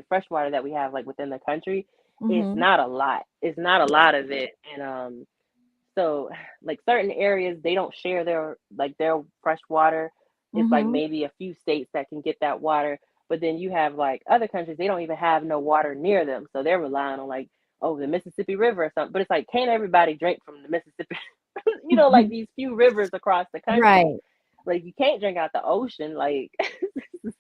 that we have like within the country, it's Mhm. not a lot. It's not a lot of it, and so like certain areas they don't share their fresh water. It's like Mhm. maybe a few states that can get that water, but then you have like other countries they don't even have no water near them, so they're relying on like the Mississippi River or something. But it's like can't everybody drink from the Mississippi? Like these few rivers across the country. Right. Like you can't drink out the ocean, like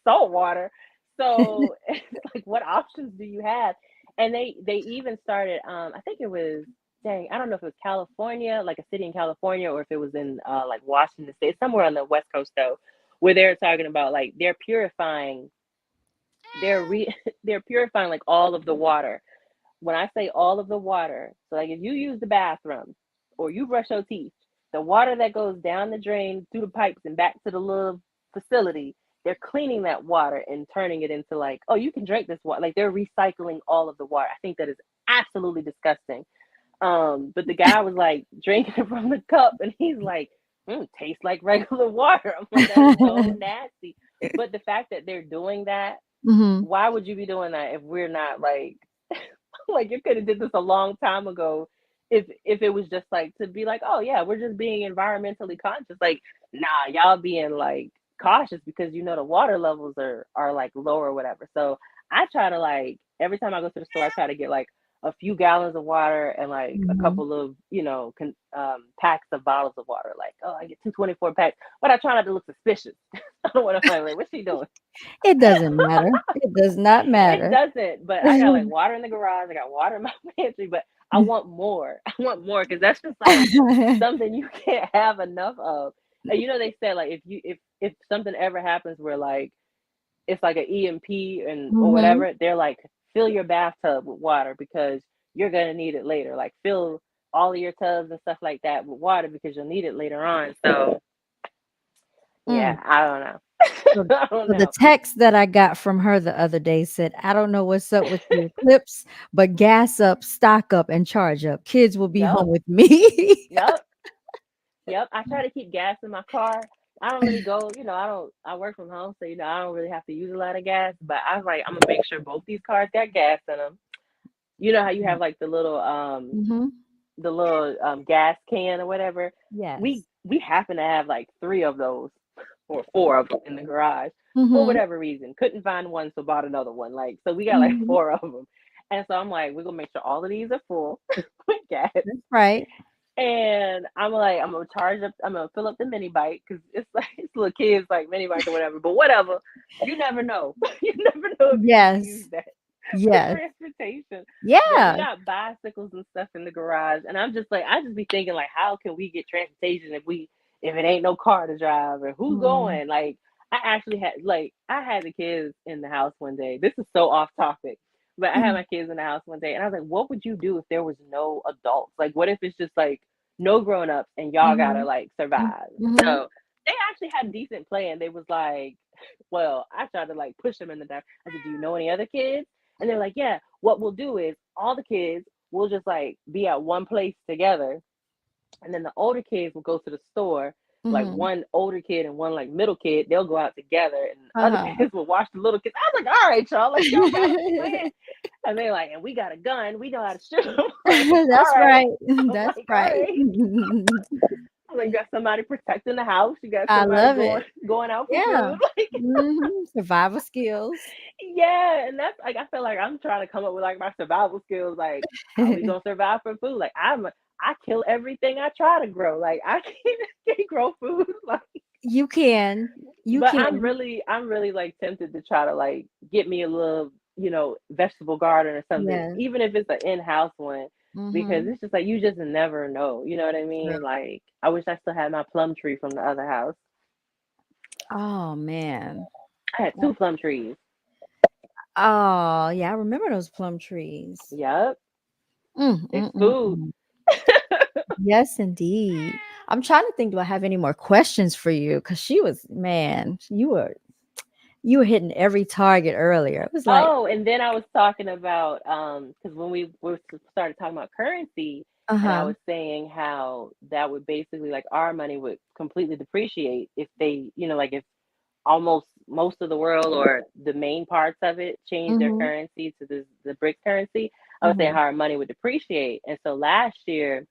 salt water. So it's like what options do you have? And they even started I think it was dang, I don't know if it was California, like a city in California, or if it was in like Washington State, somewhere on the West Coast though, where they're talking about like they're purifying like all of the water. When I say all of the water, so like if you use the bathroom or you brush your teeth, the water that goes down the drain through the pipes and back to the little facility, they're cleaning that water and turning it into like, oh, you can drink this water. Like they're recycling all of the water. I think that is absolutely disgusting. But the guy was like drinking it from the cup and he's like, tastes like regular water. I'm like, that is so nasty. But the fact that they're doing that, Mhm. why would you be doing that if we're not like like you could have did this a long time ago if it was just like to be like, oh yeah, we're just being environmentally conscious. Like, nah, y'all being like cautious because the water levels are like low or whatever. So I try to like every time I go to the store, I try to get like a few gallons of water and like a Mhm. couple of packs of bottles of water. Like, oh, I get 224 packs, but I try not to look suspicious. I don't want to like, what's she doing? It doesn't matter. It does not It matter. doesn't, but I got like water in the garage. I got water in my pantry, but I want more. I want more because that's just like something you can't have enough of. And they said like if something ever happens where like it's like an EMP and or Mhm. whatever, they're like fill your bathtub with water because you're gonna need it later. Like fill all of your tubs and stuff like that with water because you'll need it later on. So yeah, Mm. I don't know. So I don't so the know. text that I got from her the other day said, "I don't know what's up with the eclipse, but gas up, stock up, and charge up. Kids will be Yep. home with me." Yep. Yep, I try to keep gas in my car. I don't really go, I work from home, so I don't really have to use a lot of gas. But I was like, I'm gonna make sure both these cars got gas in them. You know how you have like Mhm. the little gas can or whatever. We Yes. we happen to have like three of those or four of them in the garage for Mhm. whatever reason. Couldn't find one, so bought another one. Like so, we got like Mhm. four of them, and so I'm like, we're gonna make sure all of these are full with gas. That's right. And I'm like, I'm gonna charge up, I'm gonna fill up the mini bike because it's like it's little kids like mini bike or whatever. But whatever, you never know. You never know if you need to use Yes. that for Yes. transportation. But we Yeah. got bicycles and stuff in the garage, and I'm just like, I just be thinking like, how can we get transportation if it ain't no car to drive or who's Mhm. going? Like, I actually had like I had the kids in the house one day. This is so off topic, but I had my kids in the house one day, and I was like, "What would you do if there was no adults? Like, what if it's just like no grown ups and y'all gotta Mhm. like Mm, survive?" mhm. So they actually had a decent plan. They was like, "Well," I tried to like push them in the dark. I said, "Do you know any other kids?" And they're like, "Yeah." What we'll do is all the kids will just like be at one place together, and then the older kids will go to the store. Like Mhm. one older kid and one like middle kid, they'll go out together, and the other Uh-huh. kids will watch the little kids. I was like, all right, y'all, like y'all got a plan. And they like, and we got a gun, we know how to shoot them. Like, all That's right. right. I'm That's like, all right. right. I'm like, you got somebody protecting the house, you got I somebody love going it. going out for Yeah. food. Like, Survival skills. yeah, and that's like I feel like I'm trying to come up with like my survival skills, like how we gonna survive for food. Like I kill everything I try to grow. Like I can't grow food. Like, You can. You but I'm can. really I'm really like tempted to try to like get me a little vegetable garden or something, Yeah. even if it's an in-house one, because Mhm. it's just like you just never know. You know what I True. mean? Like I wish I still had my plum tree from the other house. Oh, man. I had two plum trees. Oh, yeah, I remember those plum trees. Yep, Mm, it's mm, mm, food. mm. Yes, indeed. I'm trying to think, do I have any more questions for you? Because she was, man, you were hitting every target earlier. It was like, Oh, and then I was talking about because when we were started talking about currency, and I uh-huh. was saying how that would basically like our money would completely depreciate if they, like if almost most of the world or the main parts of it change their Mhm. currency to the BRICS currency. I was saying Mhm. how our money would depreciate, and so last year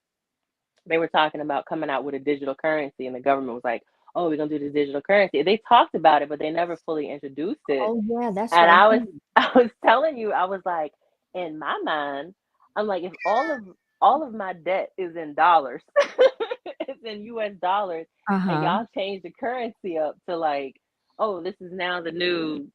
they were talking about coming out with a digital currency, and the government was like, "Oh, we're gonna do this digital currency." They talked about it, but they never fully introduced it. Oh, yeah, that's And right. I was I was telling you, I was like, in my mind, I'm like, if all of my debt is in dollars, it's in US dollars, and Uh-huh. y'all change the currency up to like, oh, this is now the new,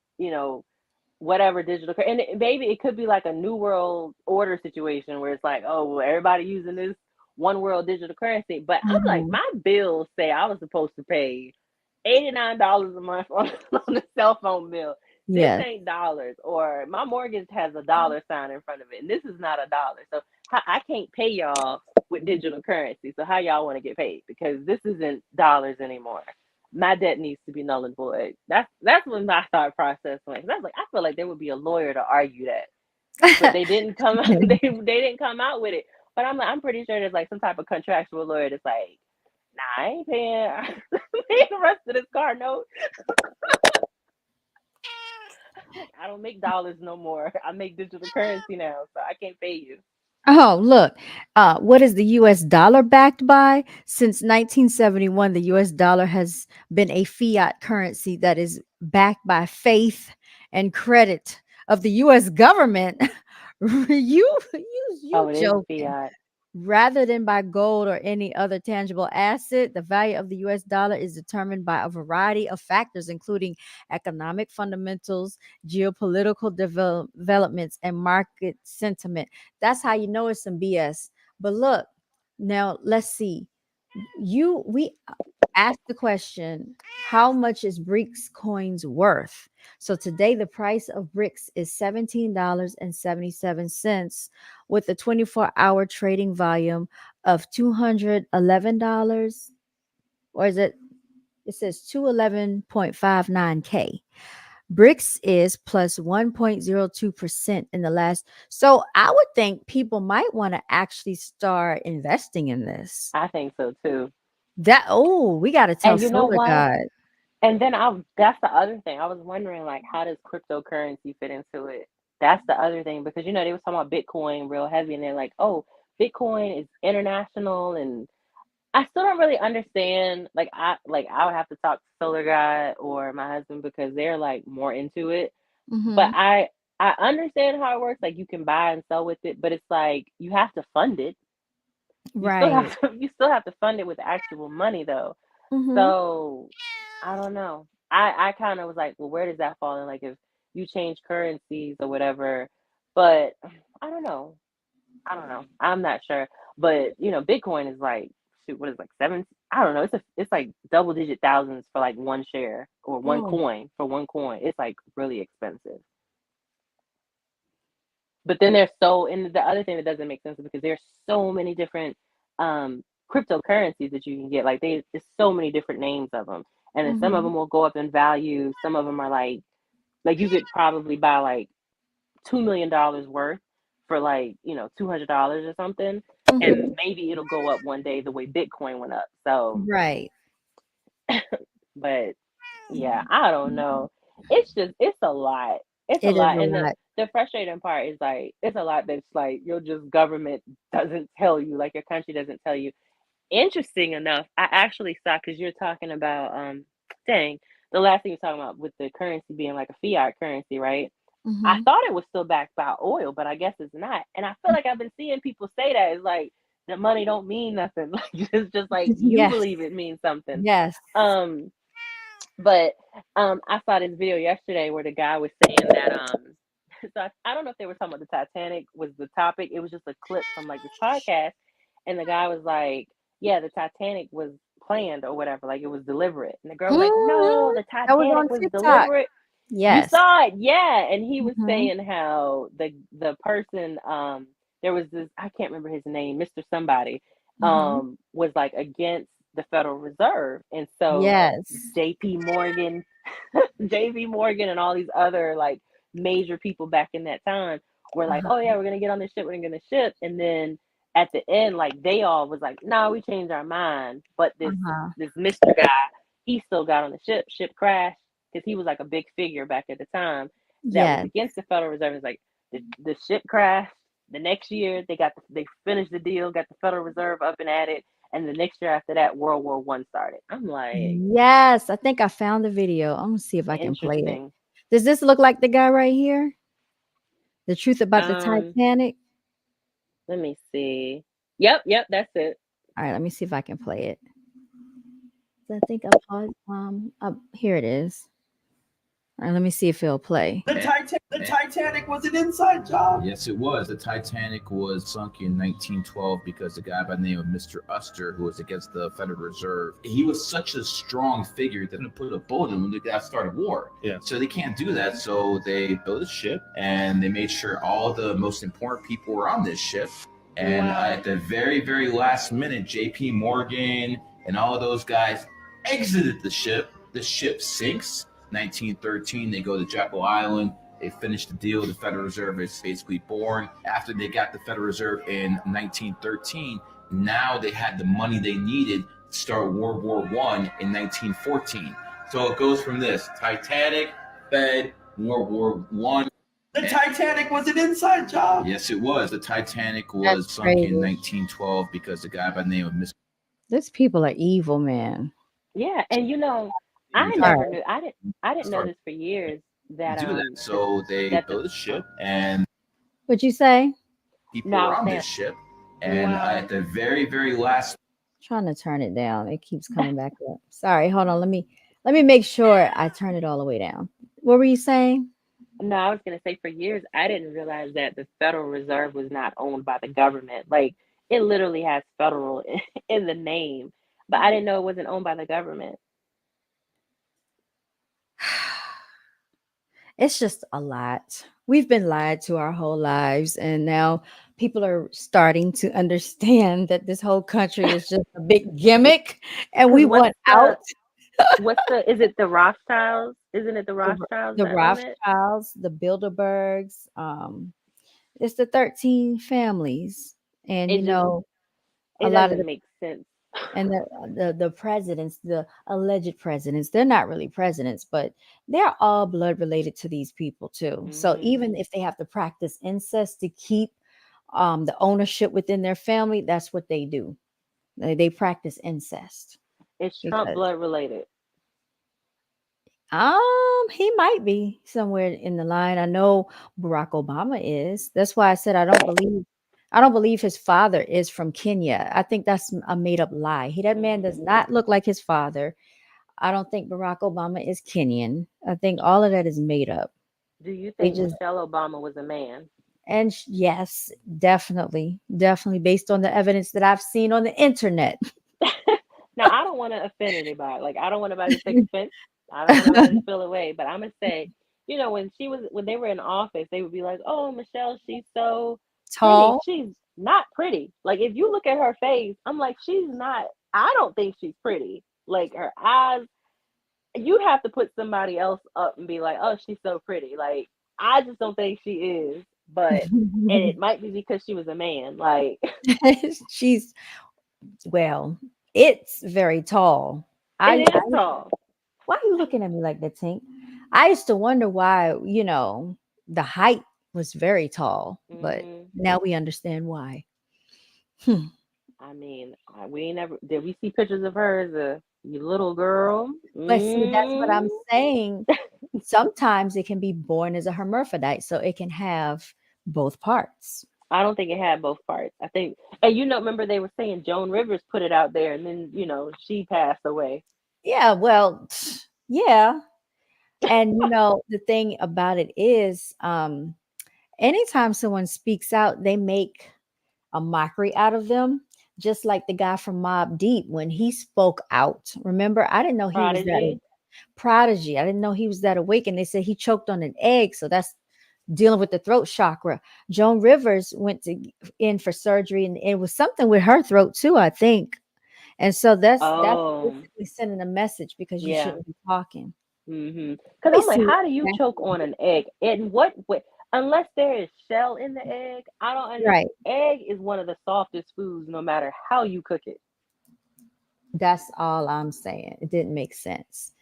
whatever and maybe it could be like a new world order situation where it's like, oh, well, everybody using this one world digital currency. But I'm like, Mhm. my bills say I was supposed to pay $89 a month on the cell phone bill. This Yes. ain't dollars, or my mortgage has a dollar sign in front of it, and this is not a dollar. So I can't pay y'all with digital currency. So how y'all want to get paid? Because this isn't dollars anymore. My debt needs to be null and void. That's when my thought process went. 'Cause I was like, I feel like there would be a lawyer to argue that, but they didn't come. They didn't come out with it. But I'm pretty sure there's like some type of contractual lawyer that's like, nah, I ain't paying, paying the rest of this car note. Like, I don't make dollars no more. I make digital currency now, so I can't pay you. Oh, look. What is the US dollar backed by? Since 1971, the US dollar has been a fiat currency that is backed by faith and credit of the US government. You Oh, it is joking. fiat. Rather than by gold or any other tangible asset, the value of the US dollar is determined by a variety of factors, including economic fundamentals, geopolitical developments, and market sentiment. That's how you know it's some BS. But look, now let's see. We asked the question, how much is BRICS coins worth? So today the price of BRICS is $17.77 with a 24-hour trading volume of $211, or is it, it says 211.59K. BRICS is plus 1.02% in the last. So I would think people might want to actually start investing in this. I think so too. That, oh, we got to tell And you know Solar what? God. And then that's the other thing. I was wondering like how does cryptocurrency fit into it? That's the other thing because they was talking about Bitcoin real heavy and they're like, "Oh, Bitcoin is international." And I still don't really understand I would have to talk to Solar Guy or my husband because they're like more into it. But Hmm. I understand how it works, like you can buy and sell with it, but it's like you have to fund it. You still Right. have to you still have to fund it with actual money though. Hmm. So I don't know. I kind of was like, well, where does that fall in? Like if you change currencies or whatever, but I don't know. I don't know. I'm not sure. But Bitcoin is like shoot, what is it, like I don't know. It's like double digit thousands for like one share or one Oh. coin for one coin. It's like really expensive. But then there's so and the other thing that doesn't make sense is because there's so many different cryptocurrencies that you can get. Like there's so many different names of them, and then some of Mhm. them will go up in value. Some of them are like you could probably buy like $2 million worth for like $200 or something, and Mhm. maybe it'll go up one day the way Bitcoin went up. So, Right. but yeah, I don't know. It's a lot. It's a It is lot. a And lot. the frustrating part is like it's a lot that's like your just government doesn't tell you, like your country doesn't tell you. Interesting enough, I actually saw because you're talking about dang, the last thing you're talking about with the currency being like a fiat currency, right? I Mhm. thought it was still backed by oil, but I guess it's not. And I feel like I've been seeing people say that it's like the money don't mean nothing. Like it's just like you Yes. believe it means something. Yes. Um but I saw this video yesterday where the guy was saying that so I don't know if they were talking about the Titanic was the topic. It was just a clip from like this podcast, and the guy was like, "Yeah, the Titanic was planned or whatever, like it was deliberate." And the girl was like, "No, Mhm. the That was Titanic on was TikTok. deliberate." You Yes. saw it, yeah. And he was Mhm. saying how the person there was this I can't remember his name, Mr. Somebody, Mhm. was like against the Federal Reserve. And so Yes. JP Morgan, JP Morgan and all these other like major people back in that time were like, "Oh Uh-huh. yeah, we're gonna get on this ship, we're gonna get on this ship." And then at the end, like they all was like, "No, we changed our mind." But Uh-huh. this Mr. guy, he still got on the ship. Ship crashed because he was like a big figure back at the time that was Yes. against the Federal Reserve. It's like the ship crashed. The next year they finished the deal, got the Federal Reserve up and at it, and the next year after that, World War I started. I'm like, Yes. I think I found the video. I'm gonna see if I can play it. interesting. Does this look like the guy right here? The truth about the Um, Titanic? let me see. Yep, that's it. All right, let me see if I can play it. I think I paused. Here it is. All right, let me see if it'll play. The Titanic was an inside job. Yes, it was. The Titanic was sunk in 1912 because a guy by the name of Mr. Uster, who was against the Federal Reserve, he was such a strong figure that they put a bullet in him when the guy started war. Yeah. So they can't do that. So they built a ship and they made sure all the most important people were on this ship. And Wow. at the very, very last minute, JP Morgan and all of those guys exited the ship. The ship sinks. 1913, they go to Jekyll Island. They finished the deal. The Federal Reserve is basically born. After they got the Federal Reserve in 1913, now they had the money they needed to start World War I in 1914. So it goes from this: Titanic, Fed, World War I. The Titanic was an inside job. Yes, it was. The Titanic That's was sunk in crazy. 1912 because a guy by the name of Mr. These people are evil, man. Yeah, and I All never right. knew. I didn't know started this for years that to do that. So they that the built a ship and What'd you say? people no, I were was on saying this ship. And wow. at the very, very last Trying to turn it down. It keeps coming back up. Sorry, hold on. Let me make sure I turn it all the way down. What were you saying? No, I was gonna say for years I didn't realize that the Federal Reserve was not owned by the government. Like it literally has federal in the name, but I didn't know it wasn't owned by the government. It's just a lot. We've been lied to our whole lives, and now people are starting to understand that this whole country is just a big gimmick, and Cause we want out. what's the is it the Rothschilds? Isn't it the The, Rothschilds the that own it? Rothschilds, the Bilderbergs, it's the 13 families, and It just a it lot of doesn't make sense. and the presidents, the alleged presidents, they're not really presidents, but they're all blood related to these people too. So Hmm. even if they have to practice incest to keep the ownership within their family, that's what they do. They practice incest Is Trump because blood related? he might be somewhere in the line. I know Barack Obama is. That's why I said I don't believe his father is from Kenya. I think that's a made up lie. That man Hmm. does not look like his father. I don't think Barack Obama is Kenyan. I think all of that is made up. Do you They think just Michelle Obama was a man? yes, definitely, definitely based on the evidence that I've seen on the internet. Now, I don't want to offend anybody. Like, I don't want anybody to take offense. I don't want anybody to feel away. But I'm gonna say, when they were in office, they would be like, "Oh, Michelle, she's so pretty." Tall. She's not pretty. Like, if you look at her face, I'm like, she's not. I don't think she's pretty. Like, her eyes, you'd have to put somebody else up and be like, "Oh, she's so pretty." Like, I just don't think she is. But and it might be because she was a man. Like, She's well, it's very tall. it I is tall. why are you looking at me like that, Tink? I used to wonder why, the height was very tall, but Hmm. now we understand why. Hmm. I mean, we ain't never did we see pictures of her as a little girl. But see, that's what Mm. I'm saying. Sometimes it can be born as a hermaphrodite, so it can have both parts. I don't think it had both parts. I think, and remember they were saying Joan Rivers put it out there, and then she passed away. Yeah, well, yeah. And the thing about it is, anytime someone speaks out, they make a mockery out of them. Just like the guy from Mob Deep when he spoke out. Remember, I didn't know he was that Prodigy. prodigy. I didn't know he was that awake. And they said he choked on an egg. So that's dealing with the throat chakra. Joan Rivers went in for surgery, and it was something with her throat too, I think. And so that's Oh, basically sending a message because you yeah. shouldn't be talking. Because Let me I'm like, see. how do you choke on an egg? And what way? Unless there is shell in the egg, I don't understand. Right. Egg is one of the softest foods, no matter how you cook it. That's all I'm saying. It didn't make sense.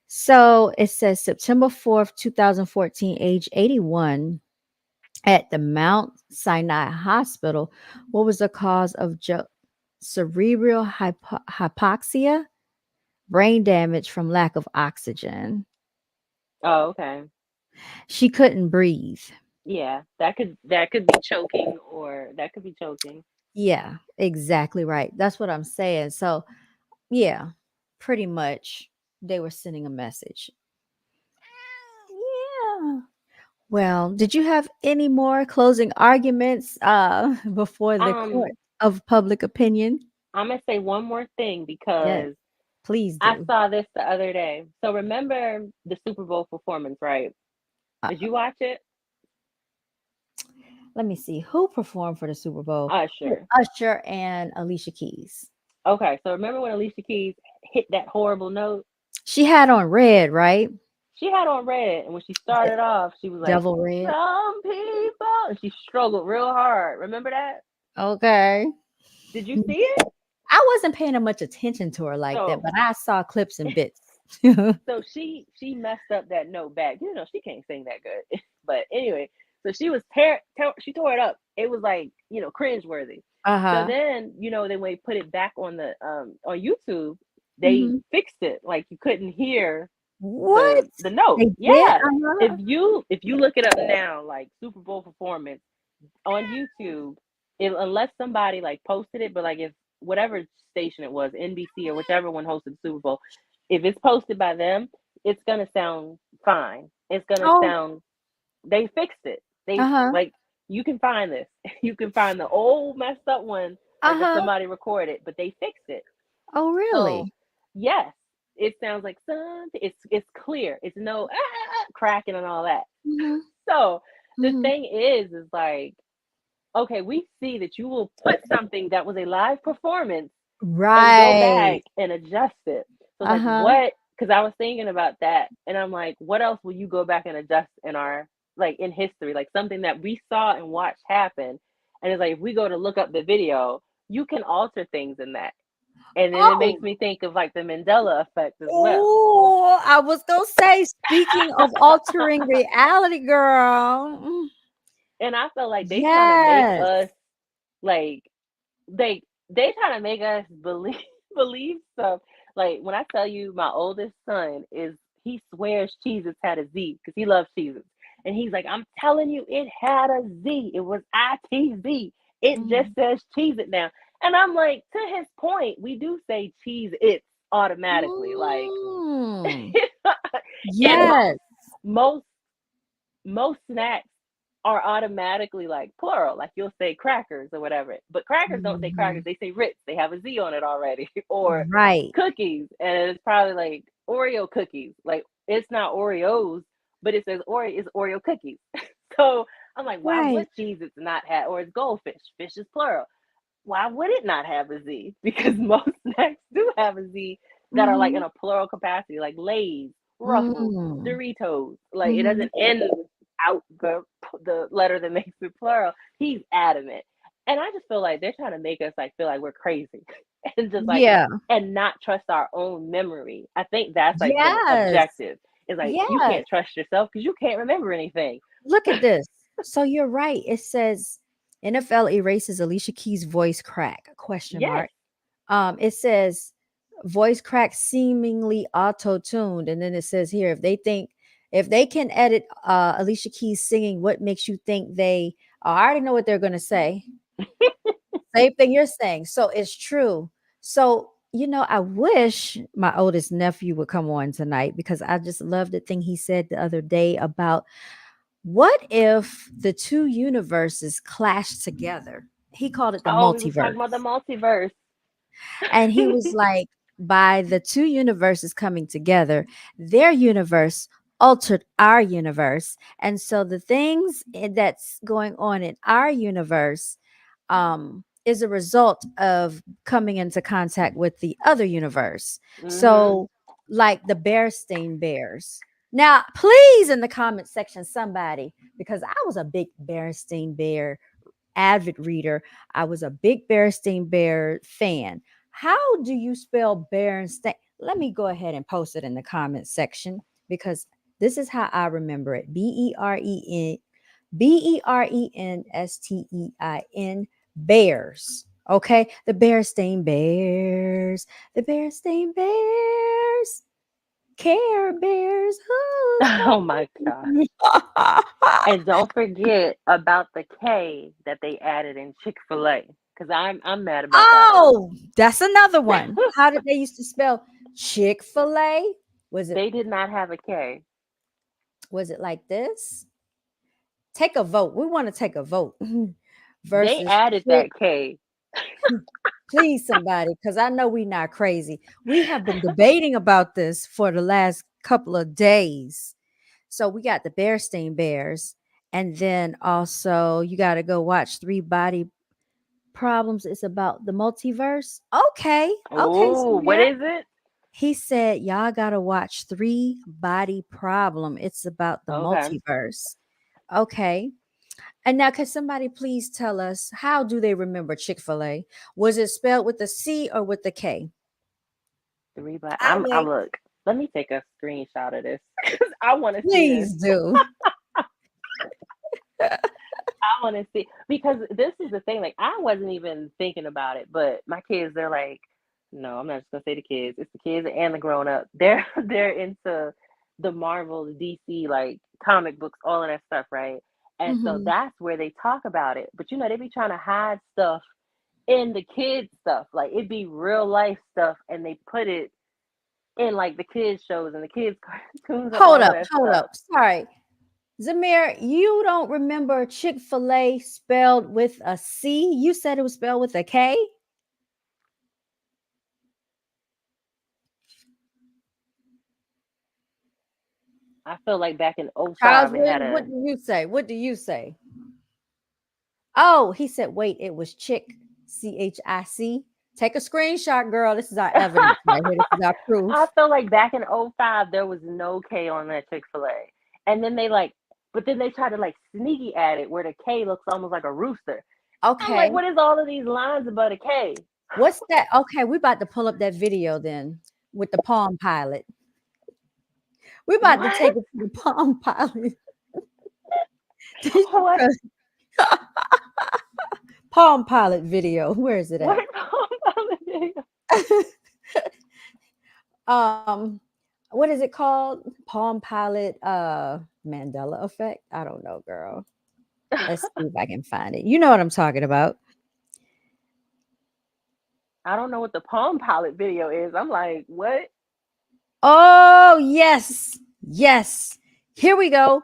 So it says September 4th, 2014, age 81, at the Mount Sinai Hospital. What was the cause of cerebral hypoxia, brain damage from lack of oxygen? Oh, okay. She couldn't breathe. Yeah, that could be choking, or that could be choking. Yeah, exactly right. That's what I'm saying. So, yeah, pretty much they were sending a message. Yeah. Well, did you have any more closing arguments before the court Um, of public opinion? I'm gonna say one more thing Yes, because please I do. saw this the other day. So remember the Super Bowl performance, right? Uh, Did you watch it? Let me see who performed for the Super Bowl. Oh, Usher. Usher and Alicia Keys. Okay, so remember when Alicia Keys hit that horrible note? She had on red, right? She had on red, and when she The started off, she was like, devil red. "Some people," and she struggled real hard. Remember that? Okay. Did you see it? I wasn't paying much attention to her like that, So, but I saw clips and bits. so she messed up that note back. She can't sing that good. But anyway, so she was she tore it up. It was like cringeworthy. So Uh-huh. then then when they put it back on YouTube, they Hmm. fixed it. Like you couldn't hear What? the note. They did? Yeah. If Uh-huh. you look it up now, like Super Bowl performance on YouTube, unless somebody like posted it, but like if whatever station it was, NBC or whichever one hosted the Super Bowl, if it's posted by them, it's gonna sound fine. It's gonna Oh, sound. They fixed it. They uh-huh. like you can find this. You can find the old messed up one, like that Uh-huh. somebody recorded, but they fixed it. Oh, So really? yes, it sounds like something. It's clear. It's no cracking and all that. Mhm. So the Mhm. thing is like, okay, we see that you will put something that was a live performance and go Right. back and adjust it. So it's like, Uh-huh. what? Because I was thinking about that, and I'm like, what else will you go back and adjust in our in history, like something that we saw and watched happen? And it's like if we go to look up the video, you can alter things in that, and then it makes Oh, me think of like the Mandela effect as well. oh, I was gonna say, speaking of altering reality, girl. And I feel like they trying to make Yes. us like they trying to make us believe believe stuff. Like when I tell you, my oldest son he swears Cheez-Its had a Z because he loves Cheez-Its, and he's like, I'm telling you, it had a Z. It was ITZ. It just Mhm. says Cheez-It now, and I'm like, to his point, we do say Cheez-Its automatically, like, Mm. and Yes. most most snacks. are automatically like plural. Like you'll say crackers or whatever. But crackers don't say crackers, Mhm. they say Ritz. They have a Z on it already. Or Right. cookies. And it's probably like Oreo cookies. Like it's not Oreos, but it says Oreo, it's Oreo cookies. So I'm like, why would Right. cheese it's not have, or it's goldfish? Fish is plural. Why would it not have a Z? Because most snacks do have a Z that are like in Mhm. a plural capacity, like Lay's, Ruffles, Mm. Doritos. Like it Mhm. doesn't end out the letter that makes it plural. He's adamant, and I just feel like they're trying to make us like feel like we're crazy, and just like Yeah. and not trust our own memory. I think that's like the Yes. objective. Is like you Yes. can't trust yourself because you can't remember anything. Look at this. So you're right. It says NFL erases Alicia Keys' voice crack? Question Yes. mark. It says voice crack seemingly auto-tuned, and then it says here if they can edit Alicia Keys singing, what makes you think they? Oh, I already know what they're gonna say. Same thing you're saying. So it's true. So I wish my oldest nephew would come on tonight because I just love the thing he said the other day about what if the two universes clash together? He called it the Oh, we was talking about the multiverse. multiverse. And he was like, by the two universes coming together, their universe altered our universe. And so the things that's going on in our universe is a result of coming into contact with the other universe. Mhm. So, like the Bearstein Bears. Now, please, in the comment section, somebody, because I was a big Bearstein Bear avid reader. I was a big Bearstein Bear fan. How do you spell Berenstain? Let me go ahead and post it in the comment section because this is how I remember it. Berenstein Bears. Okay, the Bearstein Bears. The Bearstein Bears. Care Bears. Who's Oh my god. got And don't forget about the K that they added in Chick-fil-A cuz I'm mad about that one. Oh, that's another one. How did they used to spell Chick-fil-A? Was it They did not have a K. was it like this? Take a vote. We want to take a vote They versus added Chick. that K. Please, somebody, because I know we're not crazy. We have been debating about this for the last couple of days. So we got the Bearstein Bears, and then also you got to go watch Three Body Problems. It's about the multiverse. Okay, okay, Oh, what Samir. is it? He said, y'all got to watch Three Body Problem. It's about the Okay. multiverse. Okay. And now, can somebody please tell us how do they remember Chick fil A? Was it spelled with a C or with a K? Three by I I wait. look. Let me take a screenshot of this cuz I want to see this. Please do. I want to see because this is the thing. Like I wasn't even thinking about it, but my kids, they're like, no, I'm not just gonna say the kids. It's the kids and the grown up. They're into the Marvel, the DC, like comic books, all of that stuff, right? And so Mhm. that's where they talk about it. But they be trying to hide stuff in the kids stuff. Like it'd be real life stuff, and they put it in like the kids shows and the kids cartoons and Hold all of up, that hold stuff. up. Sorry. Zamir, you don't remember Chick fil A spelled with a C? You said it was spelled with a K? I feel like back in Charles, '05 it had what a do you say? What do you say? Oh, he said, wait, it was Chick, Chic. Take a screenshot, girl. This is our evidence right here. This is our I proof. feel like back in '05 there was no K on that Chick-fil-A. And then but then they tried to like sneaky add it where the K looks almost like a rooster. I'm like, Okay. what is all of these lines about a K? What's that? Okay, we about to pull up that video then with the Palm Pilot. We about to take What? it to the Palm Pilot. What? Palm Pilot video. Where is it at? What? um, what is it called? Palm Pilot Mandela effect? I don't know, girl. Let's see if I can find it. You know what I'm talking about. I don't know what the Palm Pilot video is. I'm like, what? Oh, yes. Yes. Here we go.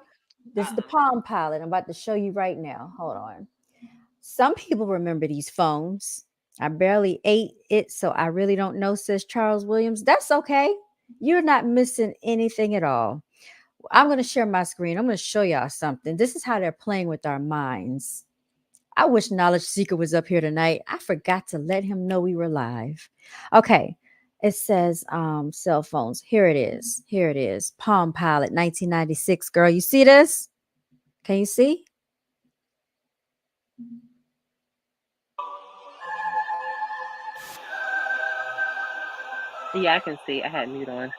This is the Palm Pilot. I'm about to show you right now. Hold on. Some people remember these phones. I barely ate it, so I really don't know, says Charles Williams. That's okay. You're not missing anything at all. I'm going to share my screen. I'm going to show y'all something. This is how they're playing with our minds. I wish Knowledge Seeker was up here tonight. I forgot to let him know we were live. Okay. It says cell phones. Here it is. Here it is. Palm Pilot 1996. Girl, you see this? Can you see? Yeah, I can see. I had mute on.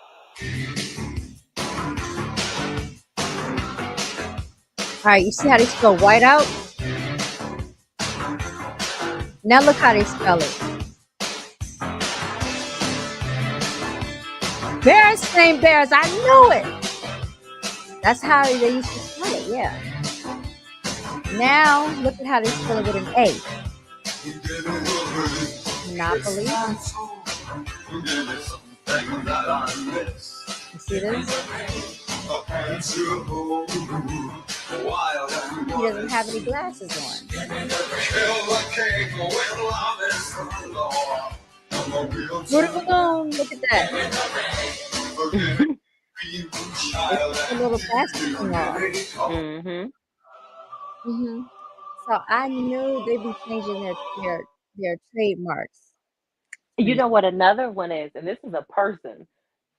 All right, you see how they spell whiteout? Now look how they spell it. Bears, same bears. I knew it. That's how they used to spell it, yeah. Now look at how they spell it with an A. Monopoly. You see this? He doesn't have any glasses on. Look at that. It's a little basketball. So I knew they'd be changing their trademarks. You know what another one is, and this is a person.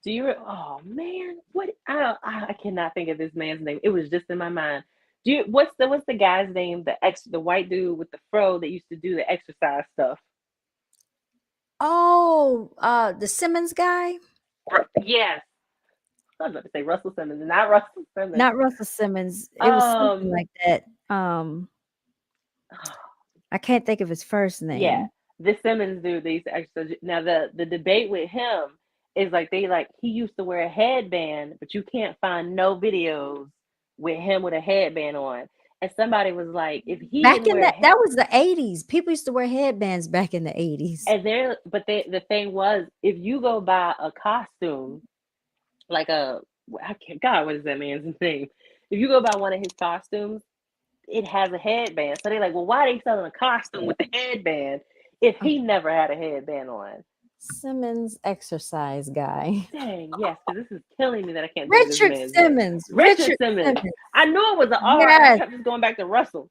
Do you? Oh man, what? I cannot think of this man's name. It was just in my mind. Do you? What's the guy's name? The white dude with the fro that used to do the exercise stuff. Oh, the Simmons guy. Yes, I was about to say Russell Simmons, not Russell Simmons. Not Russell Simmons. It was something like that. I can't think of his first name. Yeah, the Simmons dude. They used to exercise. Now the debate with him is like he used to wear a headband, but you can't find no videos with him with a headband on. And somebody was like, if he back didn't in wear that was the 80s. People used to wear headbands back in the 80s. And the thing was, if you go buy a costume, like God, what is that man's name? If you go buy one of his costumes, it has a headband. So they're like, well, why are they selling a costume with a headband if he never had a headband on? Simmons exercise guy. Dang, yes, because this is killing me that I can't Richard think of this man's Simmons. name. Richard Simmons. I knew it was an R. Yes. And I kept just going back to Russell.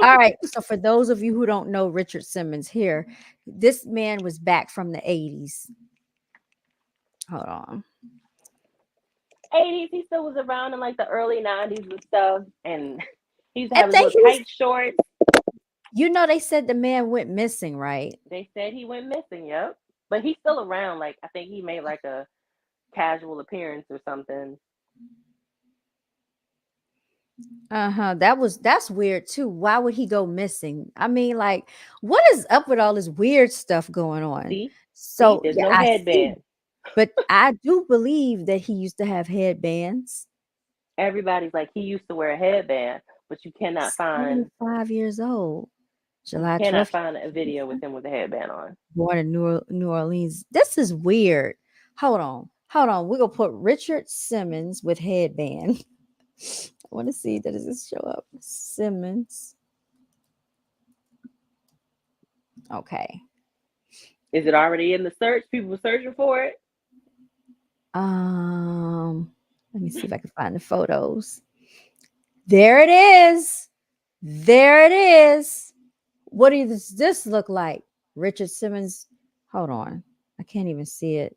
All right. So for those of you who don't know Richard Simmons here, this man was back from the 80s. Hold on. 80s, he still was around in like the early 90s and stuff. And he's having little tight shorts. You know, they said the man went missing, right? They said he went missing, yep. But he's still around. Like, I think he made like a casual appearance or something. That's weird too. Why would he go missing? I mean, like, what is up with all this weird stuff going on? So there's no headband. But I do believe that he used to have headbands. Everybody's like, he used to wear a headband, but you cannot find 5 years old. July 12th. You cannot find a video with him with a headband on. Born in New Orleans. This is weird. Hold on. We're gonna put Richard Simmons with headband. I want to see, does this show up? Simmons. Okay. Is it already in the search? People were searching for it. Let me see if I can find the photos. There it is. What does this look like? Richard Simmons. Hold on. I can't even see it.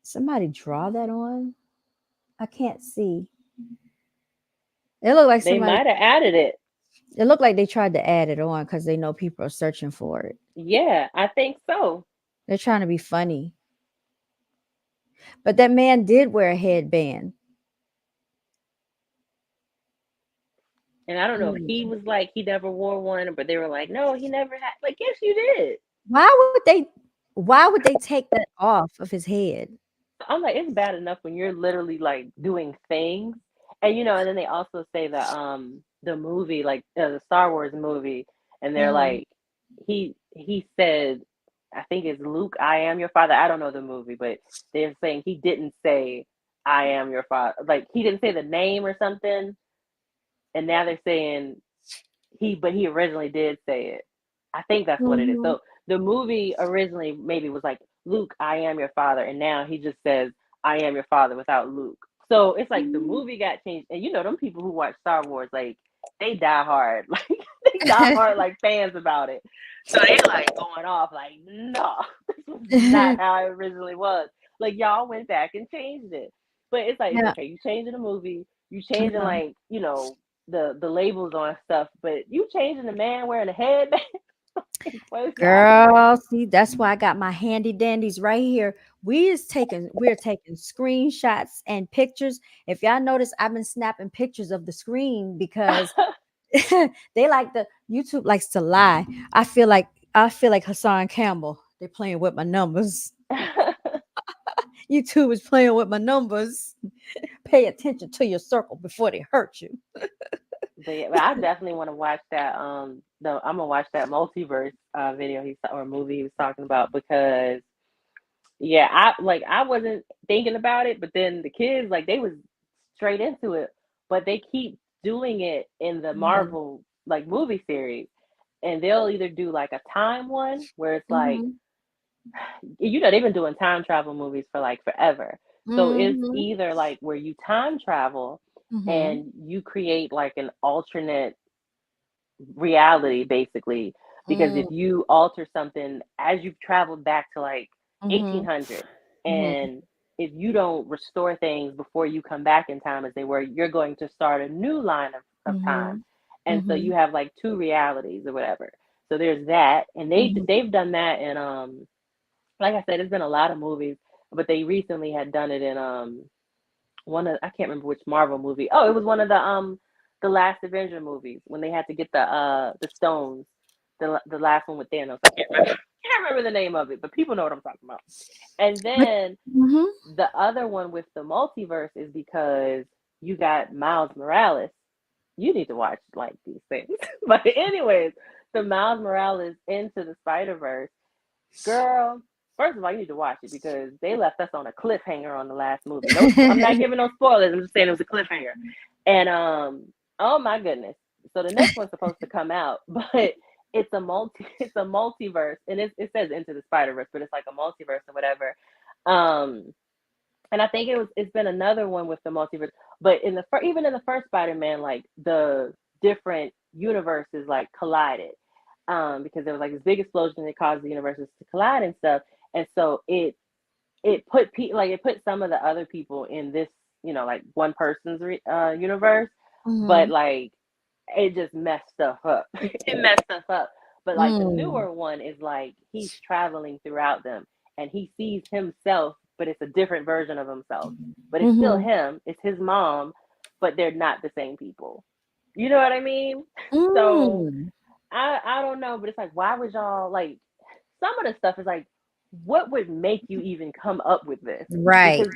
Somebody draw that on? I can't see. It looked like they might have added it. It looked like they tried to add it on because they know people are searching for it. Yeah, I think so. They're trying to be funny. But that man did wear a headband. And I don't know if he was like, he never wore one, but they were like, no, he never had. Like, yes, you did. Why would they take that off of his head? I'm like, it's bad enough when you're literally like doing things. And and then they also say that the movie, like the Star Wars movie, and they're like, he said, I think it's Luke, I am your father. I don't know the movie, but they're saying he didn't say I am your father. Like, he didn't say the name or something. and now they're saying but he originally did say it. I think that's what it is. Mhm. So the movie originally maybe was like, Luke, I am your father, and now he just says, I am your father without Luke. So it's like the Mhm. movie got changed, and them people who watch Star Wars, like they die hard, like they die hard like fans about it. So they like going off like, no, this was not how it originally was. Like y'all went back and changed it, but it's like it's Yeah. okay. You changing the movie, you changing Yeah. like the labels on stuff, but you changing the man wearing a headband. What's happening? Girl, see, that's why I got my handy dandies right here. We're taking screenshots and pictures. If y'all notice, I've been snapping pictures of the screen because they like the YouTube likes to lie. I feel like Hassan Campbell. They're playing with my numbers. YouTube is playing with my numbers. Pay attention to your circle before they hurt you. But yeah, but I definitely want to watch that. I'm gonna watch that multiverse video or movie he was talking about because yeah, I wasn't thinking about it, but then the kids like they was straight into it, but they keep doing it in the Mhm. Marvel like movie series, and they'll either do like a time one where it's like Mhm. they've been doing time travel movies for like forever. So it's Mhm. either like where you time travel Mhm. and you create like an alternate reality basically, because if Mhm. you alter something as you've traveled back to like Mhm. 1800, Mhm. and if you don't restore things before you come back in time as they were, you're going to start a new line of time. Mhm. And so you Mhm. have like two realities or whatever. So there's that, and Mhm. they've done that in like I said, it's been a lot of movies, but they recently had done it in one of I can't remember which Marvel movie. Oh, it was one of the last Avenger movies when they had to get the stones. The last one with Thanos. I can't remember the name of it, but people know what I'm talking about. And But then mhm. the other one with the multiverse is because you got Miles Morales. You need to watch like these things. But anyways, the Miles Morales into the Spider Verse. Girl, first of all, you need to watch it because they left us on a cliffhanger on the last movie. No, I'm not giving no spoilers. I'm just saying it was a cliffhanger. And oh my goodness. So the next one's supposed to come out, but it's a multiverse, and it says into the Spider Verse, but it's like a multiverse or whatever. Um, and I think it's been another one with the multiverse, but even in the first Spider-Man, like the different universes like collided, because there was like this big explosion that caused the universes to collide and stuff, and so it put some of the other people in this like one person's universe, but Mhm. like it just messed stuff up. It messed stuff up. But like the Mm. newer one is like he's traveling throughout them and he sees himself, but it's a different version of himself. But it's still Mhm. him, it's his mom, but they're not the same people. You know what I mean? So Mm. I don't know, but it's like why would y'all like some of the stuff is like what would make you even come up with this? Right. Because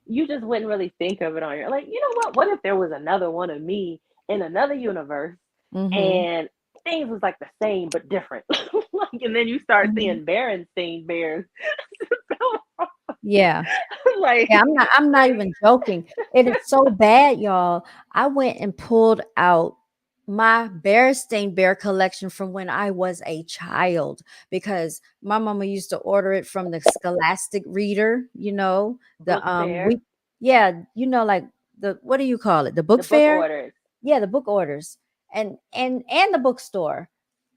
you just wouldn't really think of it on your like, you know what? What if there was another one of me in another universe Mhm. and things was like the same but different? Like, and then you start Mhm. seeing Berenstain Bears. Yeah. Like, Yeah, I'm not even joking. It is so bad, y'all. I went and pulled out my Bearstein Bear collection from when I was a child because my mama used to order it from the Scholastic Reader, book fair, we yeah, like the what do you call it? The book the book fair? orders. Yeah, the book orders and the bookstore.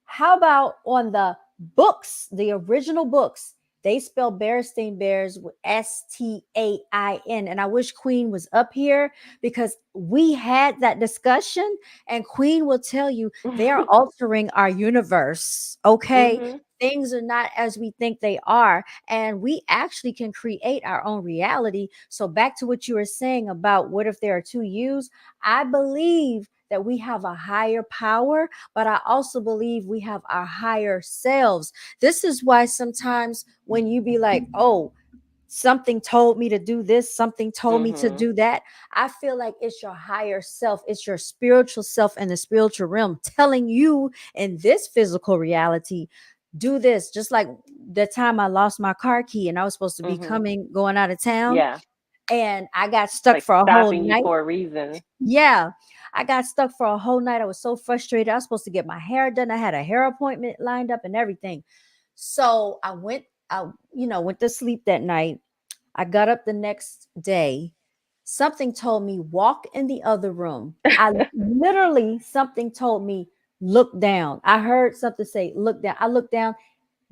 How about on the books, the original books? They spell Bearstein Bears with Stain. And I wish Queen was up here because we had that discussion, and Queen will tell you they are altering our universe. Okay. Mm-hmm. Things are not as we think they are, and we actually can create our own reality. So, back to what you were saying about what if there are two yous, I believe that we have a higher power, but I also believe we have our higher selves. This is why sometimes when you be like, oh, something told me to do this, something told me to Mm-hmm. do that, I feel like it's your higher self, it's your spiritual self in the spiritual realm telling you in this physical reality, do this. Just like the time I lost my car key and I was supposed to be Mm-hmm. going out of town Yeah. and I got stuck Like for a whole stopping you night. for a reason. Yeah. I got stuck for a whole night. I was so frustrated. I was supposed to get my hair done. I had a hair appointment lined up and everything. So I went to sleep that night. I got up the next day. Something told me walk in the other room. I literally, something told me look down. I heard something say look down. I looked down.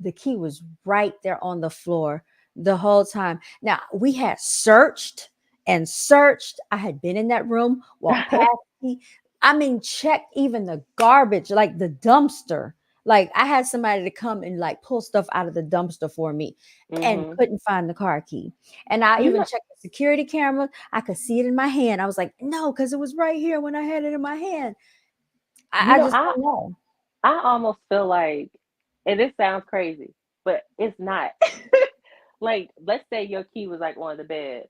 The key was right there on the floor the whole time. Now we had searched and searched. I had been in that room, walked past the, I mean, checked even the garbage, like the dumpster. Like I had somebody to come and like pull stuff out of the dumpster for me and Hmm. couldn't find the car key. And I You even know, checked the security camera. I could see it in my hand. I was like, no, because it was right here when I had it in my hand. you I know, just I don't know. I almost feel like, and this sounds crazy, but it's not. Like, let's say your key was like on the bed.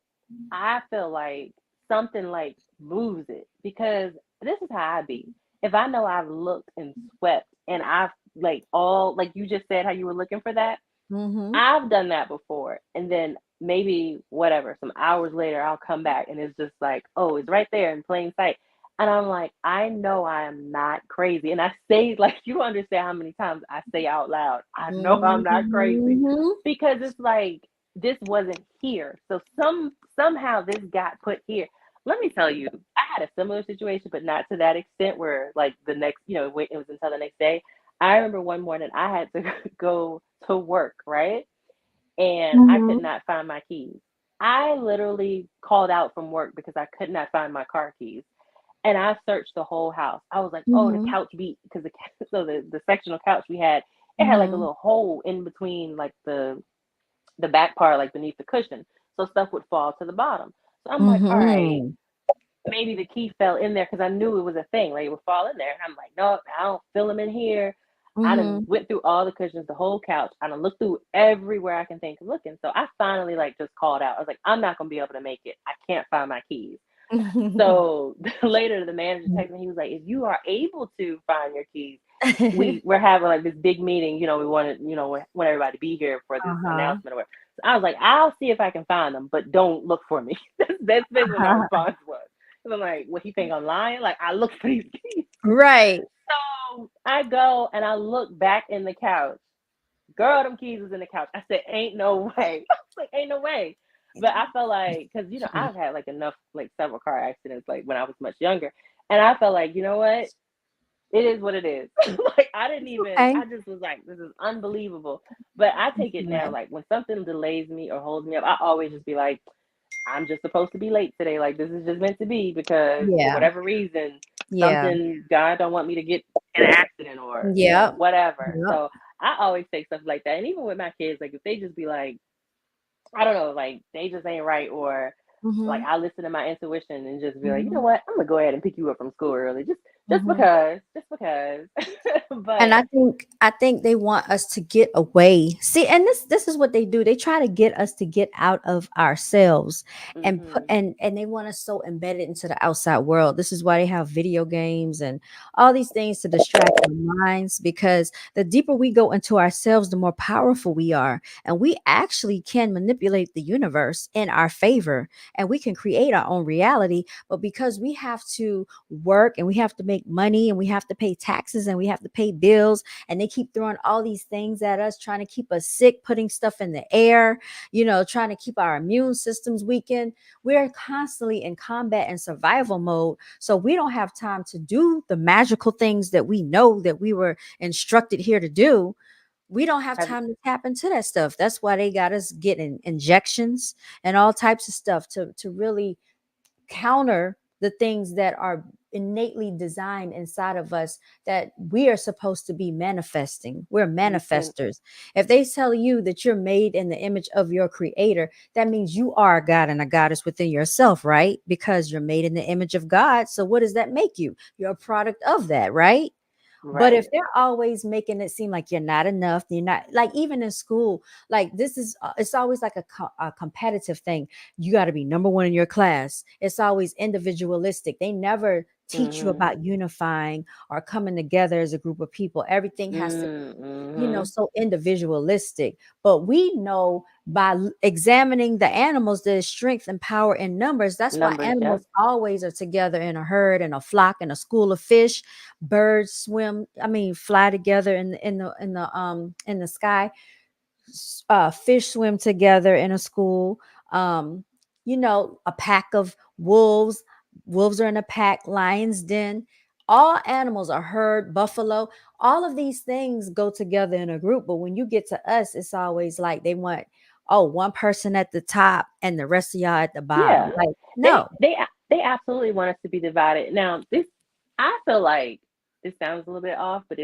I feel like something like moves it because this is how I be. If I know I've looked and swept and I've like all like you just said how you were looking for that, Mm-hmm. I've done that before. And then maybe whatever, some hours later, I'll come back and it's just like, oh, it's right there in plain sight. And I'm like, I know I am not crazy. And I say, like, you don't understand how many times I say out loud, I know I'm not crazy. Mm-hmm. Because it's like, this wasn't here. So somehow this got put here. Let me tell you, I had a similar situation, but not to that extent where like the next, it was until the next day. I remember one morning I had to go to work, right? And I could Mm-hmm. not find my keys. I literally called out from work because I could not find my car keys. And I searched the whole house. I was like, oh, the Mhm, couch beat because the sectional couch we had, it had like a mhm, little hole in between like the back part, like beneath the cushion. So stuff would fall to the bottom. So I'm like, all right, mhm, maybe the key fell in there because I knew it was a thing, like it would fall in there. And I'm like, no, I don't feel them in here. I done mhm, went through all the cushions, the whole couch. I done looked through everywhere I can think of looking. So I finally like just called out. I was like, I'm not gonna be able to make it. I can't find my keys. So later the manager texted me. He was like, if you are able to find your keys, we're having like this big meeting. We wanted, want everybody to be here for this Uh-huh. announcement or whatever. So I was like, I'll see if I can find them, but don't look for me. That's basically what my response was. Because I'm like, what he think I'm lying? Like I look for these keys. Right. So I go and I look back in the couch. Girl, them keys was in the couch. I said, ain't no way. I was like, ain't no way. But I felt like, because, I've had like enough, like several car accidents, like when I was much younger. And I felt like, you know what? It is what it is. Like, Okay. I just was like, this is unbelievable. But I take it now, Right. like when something delays me or holds me up, I always just be like, I'm just supposed to be late today. Like, this is just meant to be because for Yeah. whatever reason, Yeah. something, God don't want me to get in an accident or, Yep. whatever. Yep. So I always say stuff like that. And even with my kids, like if they just be like, I don't know, like they just ain't right, or like Mhm, I listen to my intuition and just be like, you know mhm, what, I'm gonna go ahead and pick you up from school early, just mhm. because, just because. And But I think they want us to get away. See, and this is what they do. They try to get us to get out of ourselves and put hmm and they want us so embedded into the outside world. This is why they have video games and all these things to distract our minds, because the deeper we go into ourselves, the more powerful we are. And we actually can manipulate the universe in our favor, and we can create our own reality. But because we have to work and we have to make money and we have to pay taxes and we have to pay bills, and they keep throwing all these things at us, trying to keep us sick, putting stuff in the air, trying to keep our immune systems weakened. We're constantly in combat and survival mode, so we don't have time to do the magical things that we know that we were instructed here to do. We don't have have time to tap into that stuff. That's why they got us getting injections and all types of stuff to really counter the things that are innately designed inside of us, that we are supposed to be manifesting. We're you can manifestors. If they tell you that you're made in the image of your creator, that means you are a god and a goddess within yourself, right? Because you're made in the image of God. So what does that make you? You're a product of that, right? But if right. they're always making it seem like you're not enough, you're not, like even in school, like this is, it's always like a competitive thing. You got to be number one in your class. It's always individualistic. They never teach you Mhm. about unifying or coming together as a group of people. Everything has to, Mhm. so individualistic. But we know by examining the animals, there's strength and power in numbers. That's why Numbers, yep. animals always are together in a herd, in a flock, in a school of fish. Birds swim, I mean, fly together in the sky. Fish swim together in a school. um a pack of wolves are in a pack, lions den. All animals are herd, buffalo. All of these things go together in a group, but when you get to us, it's always like they want, oh, one person at the top and the rest of y'all at the bottom. Yeah. Like, They no. they they absolutely want us to be divided. Now, this I feel like this sounds a little bit off, but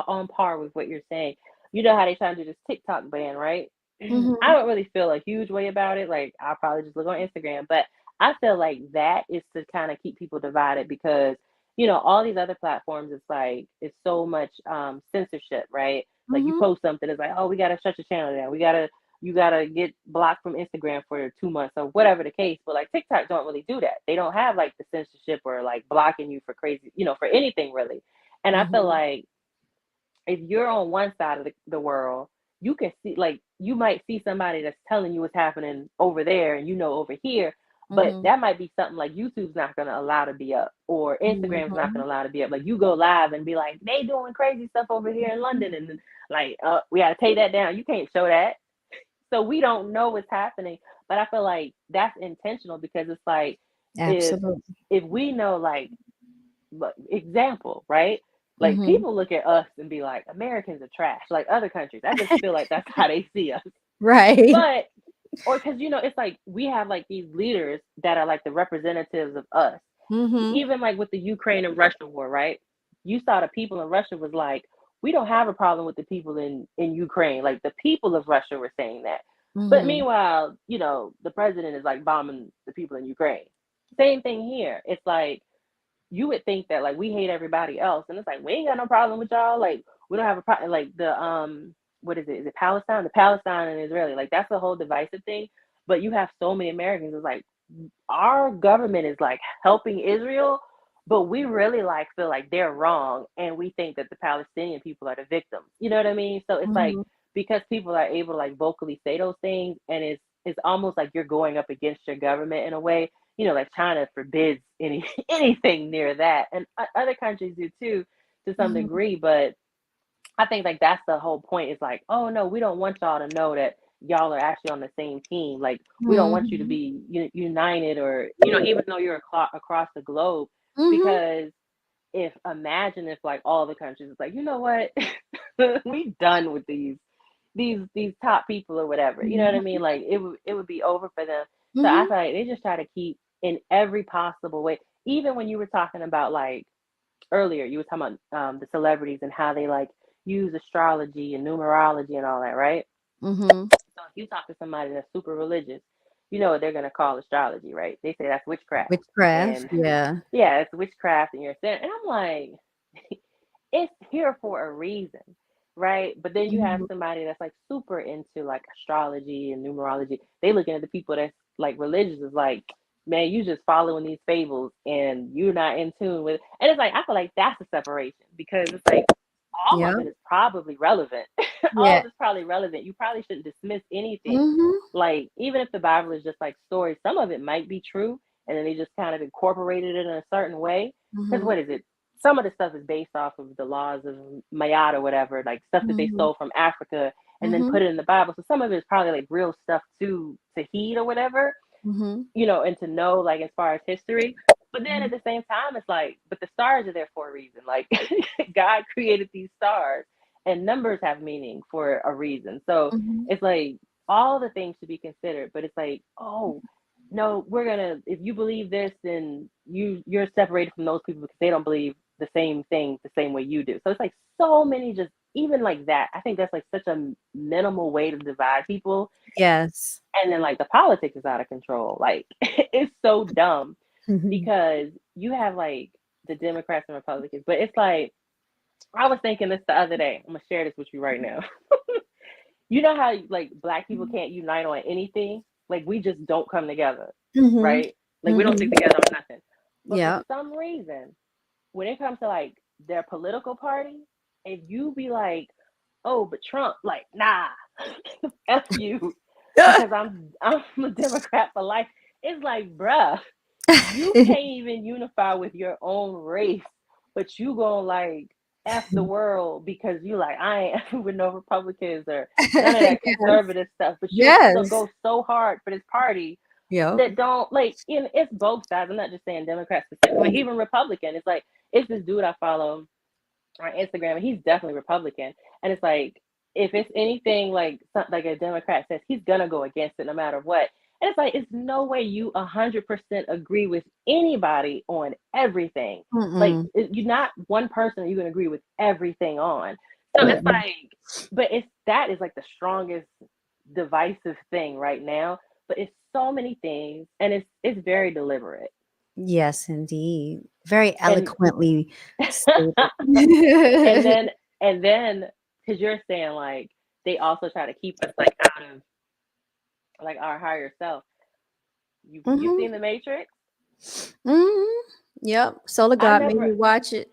on par with what you're saying. You know how they trying to do this TikTok ban, right? I Hmm. don't really feel a huge way about it. Like I'll probably just look on Instagram, but I feel like that is to kind of keep people divided because all these other platforms, it's so much censorship, right? Like you Hmm. post something, it's like, oh, we gotta shut your channel down. You gotta get blocked from Instagram for 2 months or whatever the case. But like TikTok don't really do that. They don't have like the censorship or like blocking you for crazy, for anything really. And I feel Hmm. like if you're on one side of the world, you can see, like, you might see somebody that's telling you what's happening over there and over here, but Hmm. that might be something like YouTube's not going to allow to be up or Instagram's not going Hmm. to allow to be up. Like, you go live and be like, they doing crazy stuff over here in London, and then, like, we got to take that down. You can't show that. So we don't know what's happening. But I feel like that's intentional because it's like, if Absolutely. if we know, like, example, right? Like Hmm. people look at us and be like, Americans are trash, like other countries. I just feel like that's how they see us. Right. But or because it's like we have like these leaders that are like the representatives of us. Hmm. Even like with the Ukraine and Russia war, right? You saw the people in Russia was like, we don't have a problem with the people in Ukraine. Like the people of Russia were saying that. But Hmm. meanwhile, the president is like bombing the people in Ukraine. Same thing here. It's like you would think that like we hate everybody else, and it's like we ain't got no problem with y'all. Like we don't have a problem. Like the what is it? Is it Palestine? The Palestine and Israeli. Like that's the whole divisive thing. But you have so many Americans. It's like our government is like helping Israel, but we really like feel like they're wrong, and we think that the Palestinian people are the victims. You know what I mean? So it's like Hmm. because people are able to like vocally say those things, and it's almost like you're going up against your government in a way. Like China forbids anything near that, and other countries do too, to some Hmm. degree. But I think like that's the whole point. Is like, oh no, we don't want y'all to know that y'all are actually on the same team. Like we don't want you to Hmm. be united, or even though you're across the globe, Hmm. because if imagine if like all the countries is like, you know what, we done with these top people or whatever. You know what I Mhm, mean? Like it would be over for them. So I mhm, feel like they just try to keep in every possible way. Even when you were talking about like earlier, you were talking about the celebrities and how they like use astrology and numerology and all that, right? mhm. So if you talk to somebody that's super religious, you know what they're gonna call astrology, right? They say that's witchcraft. Witchcraft, And yeah. yeah, it's witchcraft and you're saying, and I'm like, it's here for a reason, right? But then you have Mhm, somebody that's like super into like astrology and numerology. They looking at the people that's like religious is like, man, you just following these fables and you're not in tune with it. And it's like I feel like that's a separation because it's like all yeah, of it is probably relevant. All yeah. of it's probably relevant. You probably shouldn't dismiss anything. Mhm, Like even if the Bible is just like stories, some of it might be true, and then they just kind of incorporated it in a certain way. Because mhm, what is it? Some of the stuff is based off of the laws of Mayat or whatever, like stuff that they mhm, stole from Africa and then mhm, put it in the Bible. So some of it is probably like real stuff to heed or whatever, mhm, and to know like as far as history. But then at mhm, the same time, it's like, but the stars are there for a reason. Like God created these stars, and numbers have meaning for a reason. So mhm. it's like all the things should be considered. But it's like, oh no, we're gonna. If you believe this, then you're separated from those people because they don't believe the same thing the same way you do. So it's like so many just even like that. I think that's like such a minimal way to divide people, Yes. and then like the politics is out of control. Like it's so dumb Mhm, because you have like the Democrats and Republicans, but it's like I was thinking this the other day. I'm gonna share this with you right now. You know how like black people can't unite on anything? Like we just don't come together, mhm, right? Like we don't stick mhm, together on nothing. But for Yeah. some reason, when it comes to like their political party, if you be like, oh, but Trump, like, nah, F you, because I'm a Democrat for life. It's like, bruh, you can't even unify with your own race, but you gonna like F the world because you like I ain't effing with no Republicans or none of that Yes. conservative stuff, but you'll still Yes. go so hard for this party Yep. that don't like in it's both sides. I'm not just saying Democrats specific, but even Republican. It's like it's this dude I follow on Instagram, and he's definitely Republican. And it's like if it's anything like like a Democrat says, he's gonna go against it no matter what. And it's like it's no way you 100% agree with anybody on everything. Like Mm-mm. you're not one person you can agree with everything on. So it's Mm-mm. like, but it's that is like the strongest divisive thing right now. But it's so many things, and it's very deliberate. Yes, indeed. Very And eloquently stated. and then and then because you're saying like they also try to keep us like out of like our higher self. You've Hmm. seen the Matrix? Hmm. Yep. Solar I God made never me watch it.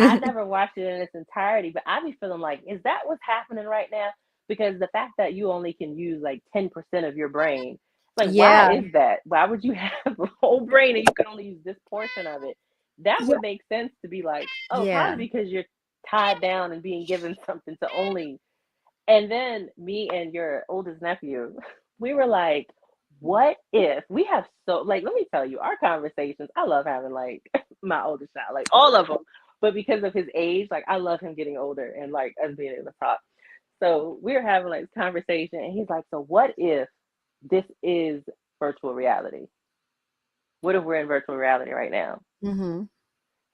I never watched it in its entirety, but I be feeling like, is that what's happening right now? Because the fact that you only can use like 10% of your brain, like why Yeah. is that? Why would you have a whole brain and you can only use this portion of it? That Yeah. would make sense to be like, oh, Yeah. probably because you're tied down and being given something to only. And then me and your oldest nephew, we were like, what if we have so like let me tell you, our conversations, I love having like my oldest child, like all of them. But because of his age, like I love him getting older and like us being able to talk. So we were having like this conversation and he's like, so what if this is virtual reality? What if we're in virtual reality right now? Hmm.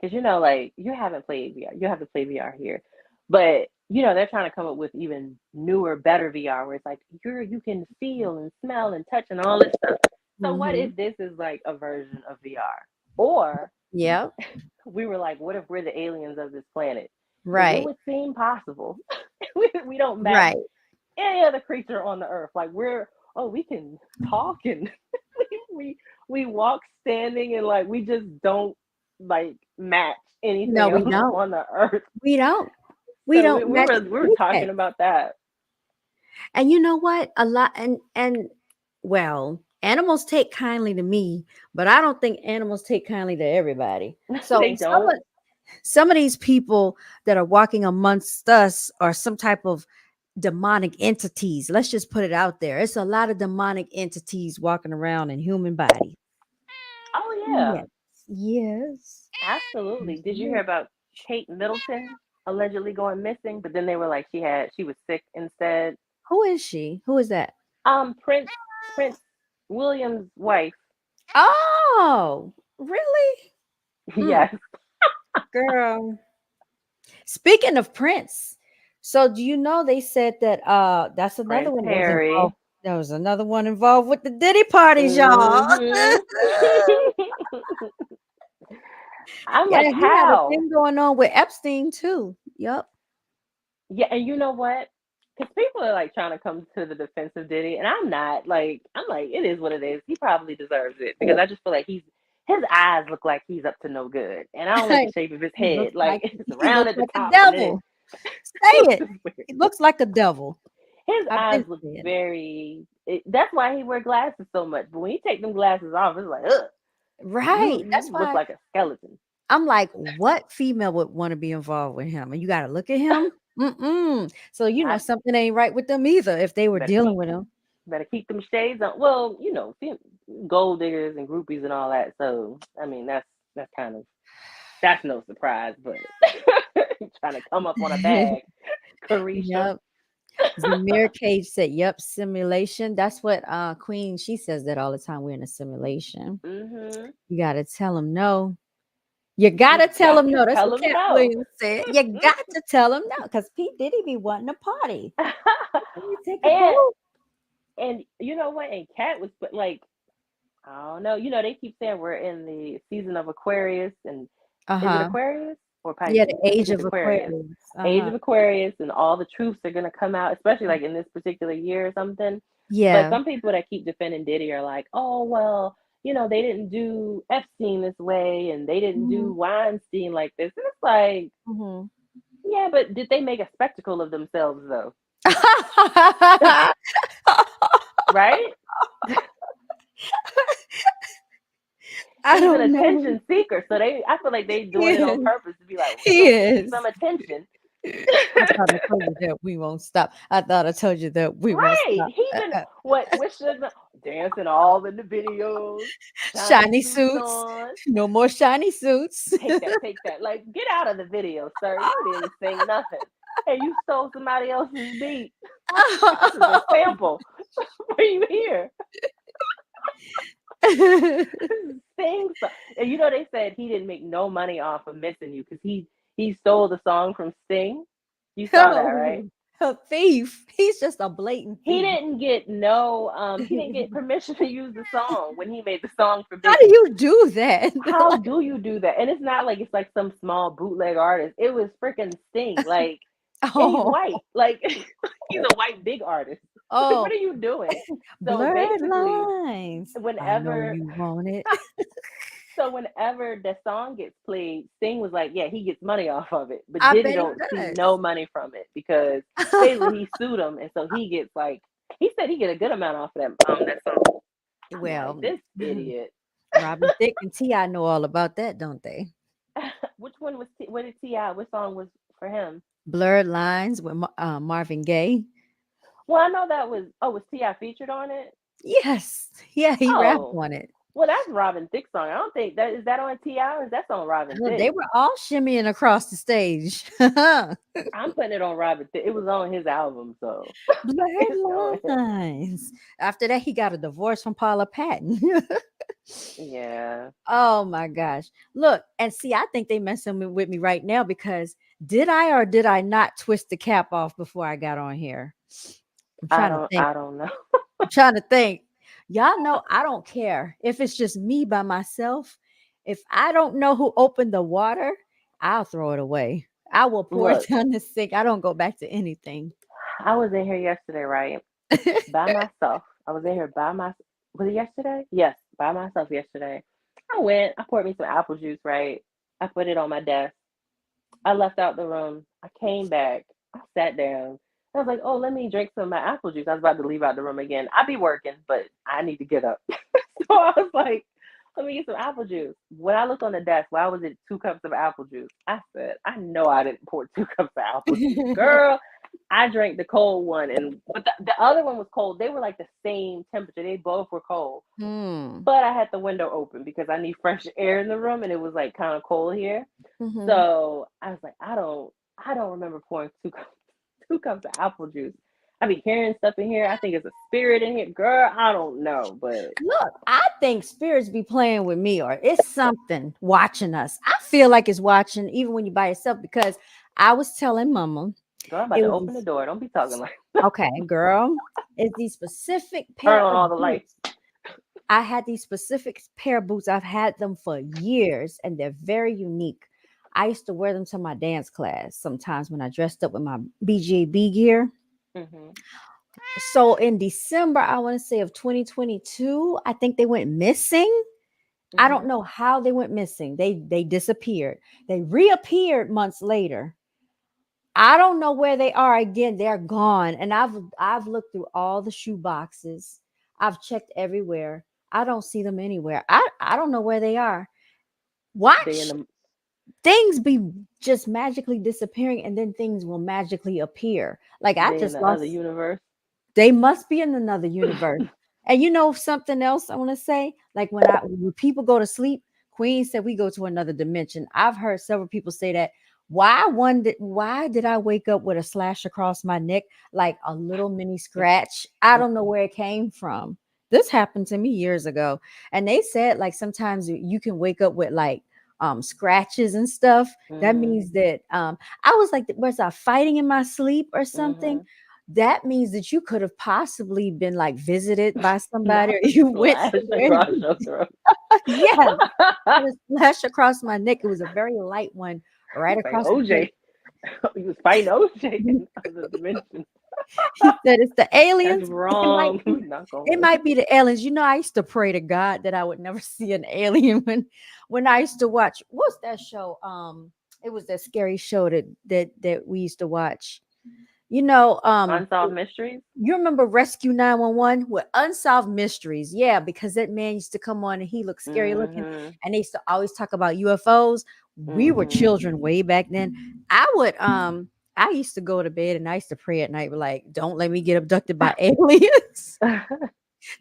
Because like you haven't played VR, you have to play VR here, but they're trying to come up with even newer, better VR where it's like you can feel and smell and touch and all this stuff. So what Hmm. if this is like a version of VR? Or Yep. we were like, what if we're the aliens of this planet? Because it Right. would seem possible. We don't match Right. any other creature on the earth. Like we can talk and we we walk standing and like we just don't like match No, anything we else don't. on the earth. We don't. We So don't we match were talking anything. about that. And you know what? A lot and well, animals take kindly to me, but I don't think animals take kindly to everybody. So They don't. some of these people that are walking amongst us are some type of demonic entities. Let's just put it out there. It's a lot of demonic entities walking around in human bodies. Oh yeah, Yes. Yes. absolutely. Did you hear Yes. about Kate Middleton allegedly going missing? But then they were like she was sick instead. Who is she? Who is that? Prince William's wife. Oh, really? Mm, Yes, girl. Speaking of Prince, so do you know they said that that's another Prince one that was involved. Harry. There was another one involved with the Diddy parties, y'all. Hmm I'm Yeah, like, he had a how? thing going on with Epstein too. Yep. Yeah, and you know what? Because people are like trying to come to the defense of Diddy, and I'm not. Like, I'm like, it is what it is. He probably deserves it because I just feel like his eyes look like he's up to no good, and I don't like the shape of his He looks head. Like like it's he round looks at the like a top, and then devil. Say it's it. just weird. He looks like a devil. His I've eyes been look saying it. very. That's why he wear glasses so much. But when you take them glasses off, it's like, ugh, Right. That's you look why like a skeleton. I'm like, what female would want to be involved with him? And you got to look at him. Mm-mm. So I something ain't right with them either if they were better dealing keep with him. them shades on. Well, gold diggers and groupies and all that. So I mean, that's kind of that's no surprise. But trying to come up on a bag, Carisha. Yep. Zamir Cage said, "Yep, simulation." That's what Queen, she says that all the time. We're in a simulation. Mm-hmm. You got to tell them no. You got You to tell got them to no. That's tell what them Cat no. Williams said. You got to tell them no because Pete Diddy be wanting a party. Let me take a and pool. and you know what? And Cat was but like I don't know. They keep saying we're in the season of Aquarius, and is it Uh-huh. Aquarius or Yeah, Pisces? the I think age it's of Aquarius. Aquarius. Age Uh-huh. of Aquarius, and all the truths are gonna come out, especially like in this particular year or something. But Yeah. some people that keep defending Diddy are like, oh well, they didn't do Epstein this way and they didn't do Mhm. Weinstein like this. And it's like, Mhm. yeah, but did they make a spectacle of themselves though? Right? I He's an don't know. attention seeker. So I feel like they He doing it on is. purpose to be like, we He gonna get you is. some attention. I thought I told you that we won't stop. I thought I told you that we won't Right. stop. He been what should dancing all in the videos, shiny Shiny suits suits. on. No more shiny suits. Take that, take that. Like, get out of the video, sir. You didn't sing nothing. Hey, you stole somebody else's beat. This is a sample. Why are you here? Sing so. And they said he didn't make no money off of Missing You because he stole the song from Sting. You saw that, right? Oh, a thief. He's just a blatant He thief. didn't get he didn't get permission to use the song when he made the song for How do Biggie. you do that? How do you do that? And it's not like it's like some small bootleg artist. It was freaking Sting. Like, and he's Oh, white. Like, he's a white big artist. Like, what oh, are you doing? So blurred basically, lines. I know whenever you want it. whenever the song gets played, Sting was like, yeah, he gets money off of it. But I Diddy bet he don't see no does. money from it because basically he sued him, and so he gets like he said he get a good amount off of that song. I'm like, Well, this idiot. Robin Thicke and T.I. know all about that, don't they? Which one was what did T.I.? Which song was for him? Blurred lines with Marvin Gaye. Well, I know that was T.I. featured on it? Yes. Yeah, he rapped Oh, on it. well, that's Robin Thicke's song. I don't think that on T.I. or is that on Robin They Thicke? were all shimmying across the stage. I'm putting it on Robin Thicke. It was on his album, so it's on Blurred him. lines. After that, he got a divorce from Paula Patton. Yeah. Oh my gosh. Look, and see, I think they messing with me right now because did I or did I not twist the cap off before I got on here? I'm I trying to don't think. I don't know. I'm trying to think. Y'all know I don't care if it's just me by myself. If I don't know who opened the water, I'll throw it away. I will pour it Look, down the sink. I don't go back to anything. I was in here yesterday, right? By myself. I was in here by myself. Was it yesterday? Yes, by myself yesterday. I went, I poured me some apple juice, right? I put it on my desk. I left out the room. I came back. I sat down. I was like, oh, let me drink some of my apple juice. I was about to leave out the room again. I be working, but I need to get up. So I was like, let me get some apple juice. When I looked on the desk, why was it 2 cups of apple juice? I said, I know I didn't pour 2 cups of apple juice. Girl, I drank the cold one, but the other one was cold. They were like the same temperature. They both were cold. Hmm. But I had the window open because I need fresh air in the room and it was like kind of cold here. Mm-hmm. So I was like, I don't remember pouring 2 cups of apple juice. I be hearing stuff in here. I think it's a spirit in here. Girl, I don't know, but Look, I think spirits be playing with me, or it's something watching us. I feel like it's watching even when you're by yourself because I was telling Mama girl, I'm about it to was open the these, door. Don't be talking like okay, girl. It's these specific turn pair on all of the lights. boots. I had these specific pair of boots. I've had them for years, and they're very unique. I used to wear them to my dance class sometimes when I dressed up with my BGB gear. Mm-hmm. So in December, I want to say of 2022, I think they went missing. I Mm-hmm. don't know how they went missing. They disappeared. They reappeared months later. I don't know where they are again. They're gone. And I've looked through all the shoe boxes. I've checked everywhere. I don't see them anywhere. I don't know where they are. They in Watch the things be just magically disappearing and then things will magically appear. Like I they in just the other lost. universe. They must be in another universe. And you know something else I want to say? Like when people go to sleep, Queen said we go to another dimension. I've heard several people say that. Why did I wake up with a slash across my neck like a little mini scratch? I don't know where it came from. This happened to me years ago. And they said like sometimes you can wake up with like scratches and stuff. That Mm-hmm. means that I was like, was I fighting in my sleep or something? Mm-hmm. That means that you could have possibly been like visited by somebody Not or the you went slash somewhere. across your throat. Yes, had a slash across my neck. It was a very light one right Like across the place. OJ. You was fighting OJ in other dimensions. He said it's the That's aliens. It might wrong. be, Not it going. might be the aliens. I used to pray to God that I would never see an alien when I used to watch what's that show? It was that scary show that we used to watch. You know, Unsolved mysteries. you remember Rescue 911 with Unsolved Mysteries? Yeah, because that man used to come on and he looked scary looking, Mhm. and they used to always talk about UFOs. We were Mhm. children way back then. I used to go to bed and I used to pray at night, like, don't let me get abducted by aliens.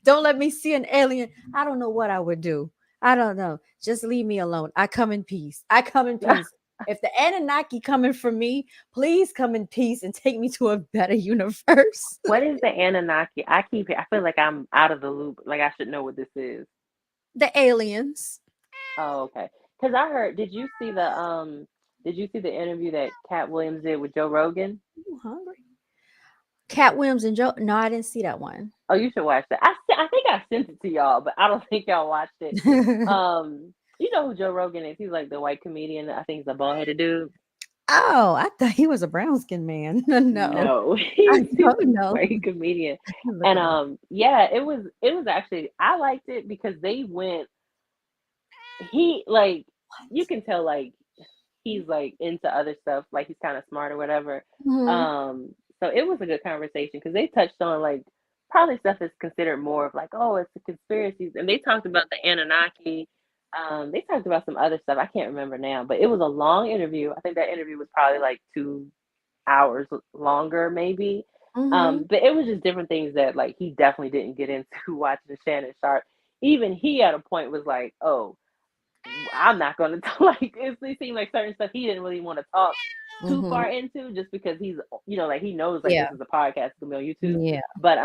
Don't let me see an alien. I don't know what I would do. I don't know. Just leave me alone. I come in peace. I come in peace. If the Anunnaki coming for me, please come in peace and take me to a better universe. What is the Anunnaki? I feel like I'm out of the loop. Like I should know what this is. The aliens. Oh, okay. Because I heard. Did you see the interview that Cat Williams did with Joe Rogan? You hungry? Cat Williams and Joe. No, I didn't see that one. Oh, you should watch that. I think I sent it to y'all, but I don't think y'all watched it. You know who Joe Rogan is? He's like the white comedian. I think he's a bald headed dude. Oh, I thought he was a brown skinned man. No, No, I he's don't a know. white comedian. Look And it up. yeah, it was actually I liked it because they went he like you can tell like he's like into other stuff, like he's kind of smart or whatever. Mhm. So it was a good conversation because they touched on like probably stuff that's considered more of like, oh, it's the conspiracies, and they talked about the Anunnaki. They talked about some other stuff I can't remember now, but it was a long interview. I think that interview was probably like 2 hours longer, maybe. Mhm. But it was just different things that like he definitely didn't get into watching Shannon Sharp. Even he at a point was like, "Oh, I'm not going to like." It seemed like certain stuff he didn't really want to talk too Mhm. far into, just because he's like he knows like Yeah. this is a podcast, it's gonna be on YouTube. Yeah. But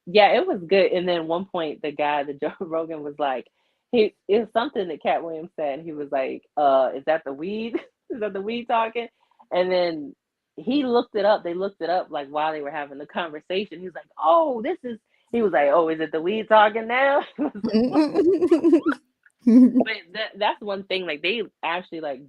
yeah, it was good. And then one point, the guy, the Joe Rogan was like, it's something that Cat Williams said. And he was like, "Is that the weed? Is that the weed talking?" And then he looked it up. They looked it up like while they were having the conversation. He was like, "Oh, this is." He was like, "Oh, is it the weed talking now?" He was like, "What?" But that's one thing. Like they actually like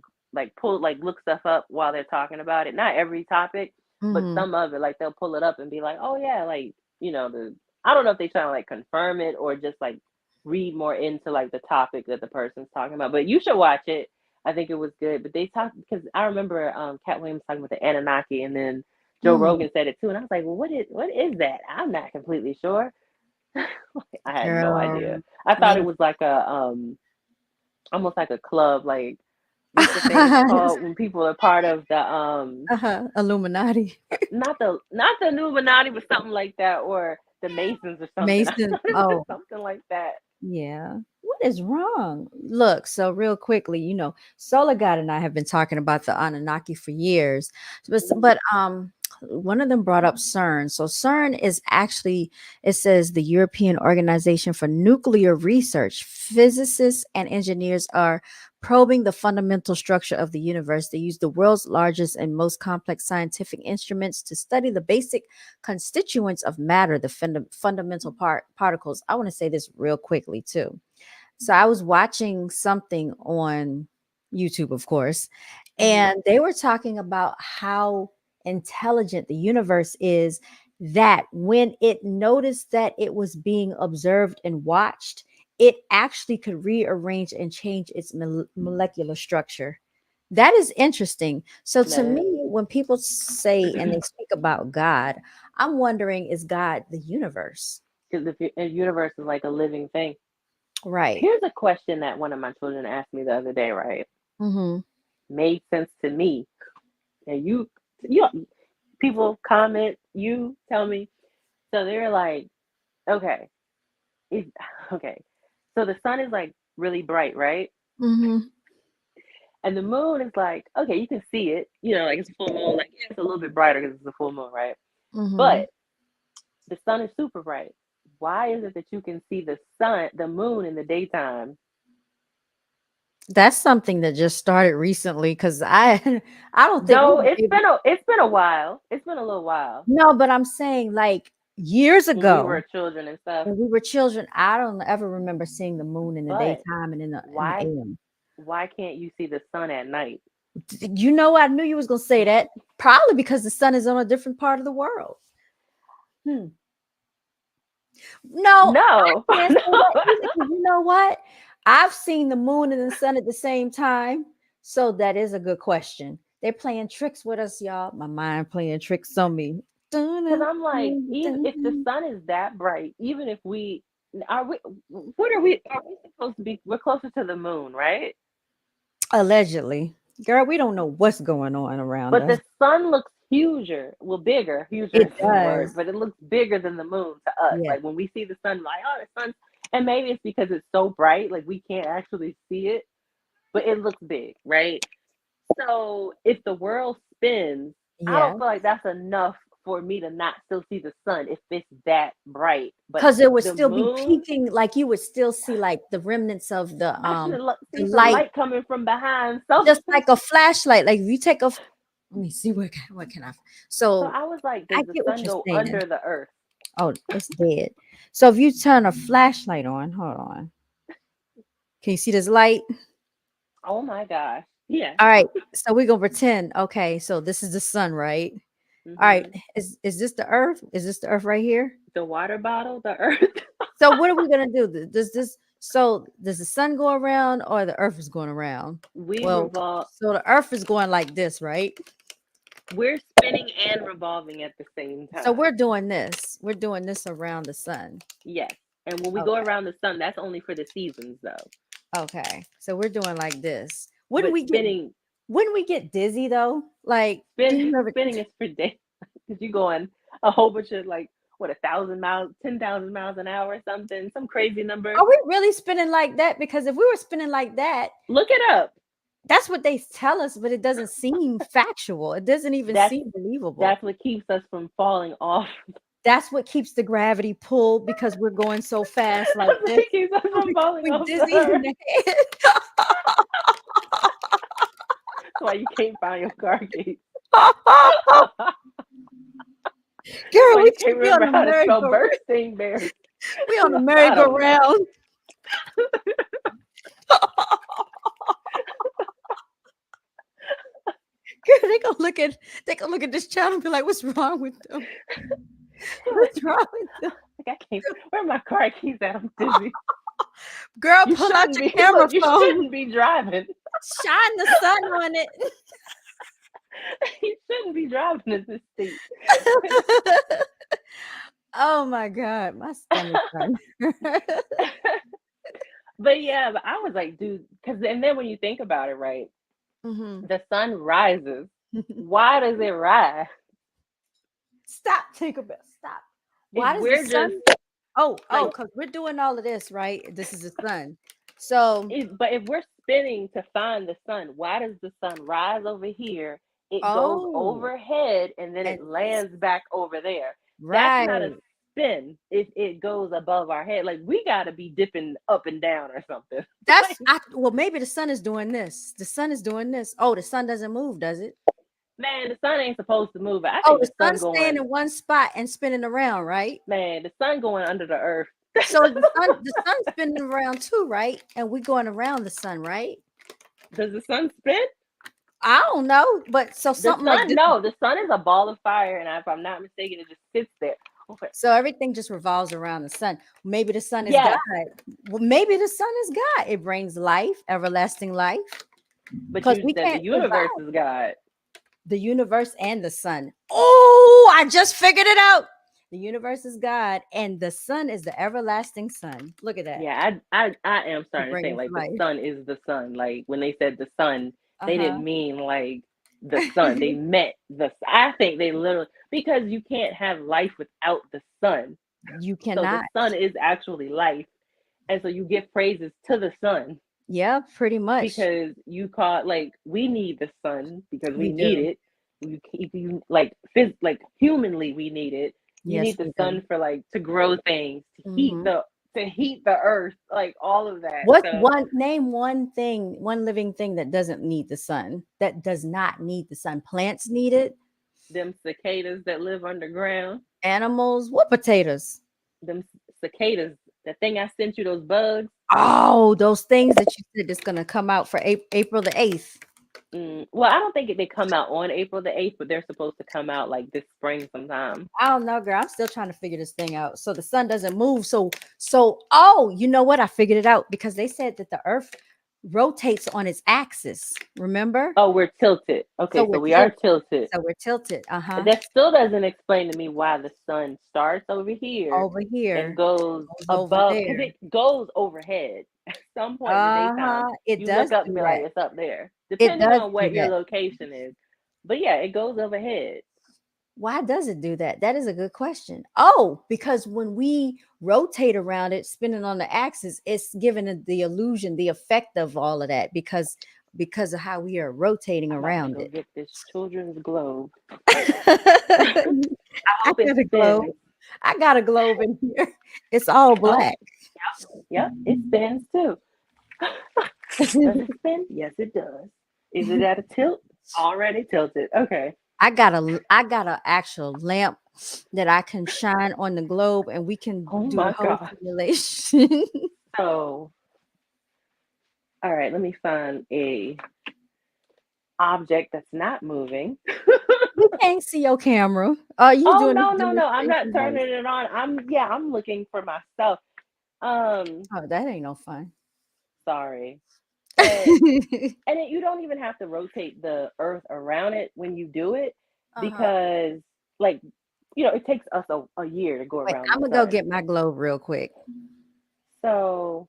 pull like look stuff up while they're talking about it. Not every topic, but Mhm. some of it. Like they'll pull it up and be like, "Oh yeah, like the." I don't know if they trying to like confirm it or just like read more into like the topic that the person's talking about. But you should watch it. I think it was good. But they talked because I remember Cat Williams talking about the Anunnaki, and then Joe Mhm. Rogan said it too, and I was like, "Well, what is that?" I'm not completely sure. I had no idea. Girl. I thought Yeah. it was like a almost like a club, like what's the thing called when people are part of the Illuminati. not the Illuminati, but something like that, or the Masons or something. I Mason. thought it was Oh, something like that. yeah. What is wrong? Look, so real quickly, Solar God and I have been talking about the Anunnaki for years. But one of them brought up CERN. So CERN is actually, it says, the European Organization for Nuclear Research. Physicists and engineers are probing the fundamental structure of the universe. They use the world's largest and most complex scientific instruments to study the basic constituents of matter, the fundamental particles. I want to say this real quickly too. So I was watching something on YouTube, of course, Hmm. and they were talking about how intelligent the universe is, that when it noticed that it was being observed and watched, it actually could rearrange and change its molecular structure. That is interesting. So to That me, when people say and they speak about God, I'm wondering, is God the universe? because the universe is like a living thing. Right. Here's a question that one of my children asked me the other day. Right, Mm-hmm. made sense to me, and you people comment, you tell me. So they're like, okay, is okay. So the sun is like really bright, right? Mm-hmm. And the moon is like, okay, you can see it, like it's a full moon. Like, yeah, it's a little bit brighter because it's a full moon, right? Mm-hmm. But the sun is super bright. Why is it that you can see the moon in the daytime? That's something that just started recently because I I don't think we No, were it's able. been a while. It's been a little while No, but I'm saying like years when we ago were children and stuff. when we were children, I don't ever remember seeing the moon in the But daytime and in the why AM. why can't you see the sun at night? You know, I knew you was gonna say that. Probably because the sun is on a different part of the world. Hmm. No, I No, can't say that no. either. 'Cause you know what? I've seen the moon and the sun at the same time. So that is a good question. They're playing tricks with us, y'all. My mind playing tricks on me. Dun, Because dun, I'm like, dun, even dun, if the dun. sun is that bright, even if we are we, what are we? Are we supposed to be? We're closer to the moon, right? Allegedly. Girl, we don't know what's going on around But us. the sun looks huger, well, bigger. Huger It is the word, does. but it looks bigger than the moon to us. Yeah. Like when we see the sun, like, oh, the sun, and maybe it's because it's so bright, like we can't actually see it, but it looks big, right? So if the world spins, I Yeah. don't feel like that's enough for me to not still see the sun if it's that bright. But Because it would the still be moon, peeking, like you would still see like the remnants of I should the see some light, light coming from behind something. just like a flashlight. Like if you take a let me see what can I So so I was like, I does the get what sun you're go saying. under the earth? Oh, it's dead. So if you turn a flashlight on, hold on. Can you see this light? Oh my gosh. Yeah. All right. So we're gonna pretend. Okay, so this is the sun, right? All right. Hmm. Is this the earth? Is this the earth right here? The water bottle, the earth. So what are we gonna do? Does the sun go around or the earth is going around? We Well, revolve. so the earth is going like this, right? We're spinning and revolving at the same So time. we're doing this. We're doing this around the sun. Yes. And when we go Okay. around the sun, that's only for the seasons though. Okay. So we're doing like this. But spinning, Wouldn't we get dizzy though? Like, do you ever spinning is for days. Because you going a whole bunch of like what 1,000 miles, 10,000 miles an hour, or something, some crazy number. are we really spinning like that? Because if we were spinning like that, Look it up. that's what they tell us, but it doesn't seem factual. It doesn't even That's seem believable. that's what keeps us from falling off. That's what keeps the gravity pull because we're going so fast like That's this. what keeps us from falling We off the dizzy in earth. the head. That's why you can't find your car keys. Girl, Why we you can't should be on remember the how to spell merry-go-round. bursting bears. We on the I don't know. merry-go-round. Girl, they gonna look at this channel and be like, "What's wrong with them? What's wrong with them?" Like I can't. Where are my car keys at? I'm dizzy. Girl, You pull out shouldn't your be. camera Look, you phone, shouldn't be driving. shine the sun on it. You shouldn't be driving in this state. Oh my god, my stomach hurt. But yeah, but I was like, dude, because and then when you think about it, right, Mhm. the sun rises. Why does it rise? Stop, Tinkerbell. Stop. If Why does the we're just sun? Oh, like, because we're doing all of this, right? This is the sun. So, but if we're spinning to find the sun, why does the sun rise over here? It goes oh, overhead and then and it lands back over there. That's not a right. spin if it goes above our head. Like we got to be dipping up and down or something. That's well, maybe the sun is doing this. The sun is doing this. Oh, the sun doesn't move, does it? Man, the sun ain't supposed to move. I Oh, think the the sun sun's staying going, in one spot and spinning around, right? man, the sun going under the earth. So the sun's spinning around too, right? And we're going around the sun, right? Does the sun spin? I don't know, but so The something like sun, this. no, the sun is a ball of fire, and if I'm not mistaken, it just sits there. Okay. So everything just revolves around the sun. Maybe the sun is God. Yes, Well, maybe the sun is God. It brings life, everlasting life, but because you we said the can't universe survive is God. the universe and the sun. Oh, I just figured it out. The universe is God, and the sun is the everlasting sun. Look at that. Yeah, I am It starting to think brings like the life. sun is the sun. Like when they said the sun, they Uh-huh. didn't mean like the sun. They meant I think they literally because you can't have life without the sun. You So the cannot. sun is actually life, and so you give praises to the sun Yeah, pretty much. because you call like we need the sun because we We need do. it. You like like humanly we need it. You Yes, need the we do. sun for like to grow things, Mhm. to heat the earth, like all of that. What's So one name one thing, one living thing that doesn't need the sun? That does not need the sun. Plants need it. them cicadas that live underground, Animals, what potatoes? them cicadas, the thing I sent you, those bugs. Oh, those things that you said that's gonna come out for April the 8th. Well, I don't think they come out on April the 8th, but they're supposed to come out like this spring sometime. I don't know, girl. I'm still trying to figure this thing out. So the sun doesn't move. So oh, you know what? I figured it out because they said that the earth rotates on its axis. Remember? Oh, we're tilted. So Okay, we're so we are tilted. tilted. So we're tilted. Uh-huh. That still doesn't explain to me why the sun starts over here Over and here. goes Goes over above, because there. it goes overhead at some point in the daytime. Uh-huh. It You look does up and do be like, that. it's up there, It depending does on do what your that. location is. But yeah, it goes overhead. Why does it do that? That is a good question. Oh, because when we rotate around it, spinning on the axis, it's giving it the illusion, the effect of all of that because of how we are rotating I'm about to around go it. get this children's globe. I I hope it got a globe. spins. I got a globe in here. It's all Oh, black. yep, it spins too. Does it spin? Yes, it does. Is it at a tilt? Already tilted. Okay. I got a actual lamp that I can shine on the globe and we can Oh do the my whole God. simulation. So, all right, let me find a object that's not moving. We can't see your camera. Are you Oh doing this no, no, no. I'm not demonstration? turning it on. I'm looking for myself. Oh, that ain't no fun. Sorry. But you don't even have to rotate the earth around it when you do it, Uh-huh. because like it takes us a year to go Wait, around the I'm gonna go sun. get my globe real quick. So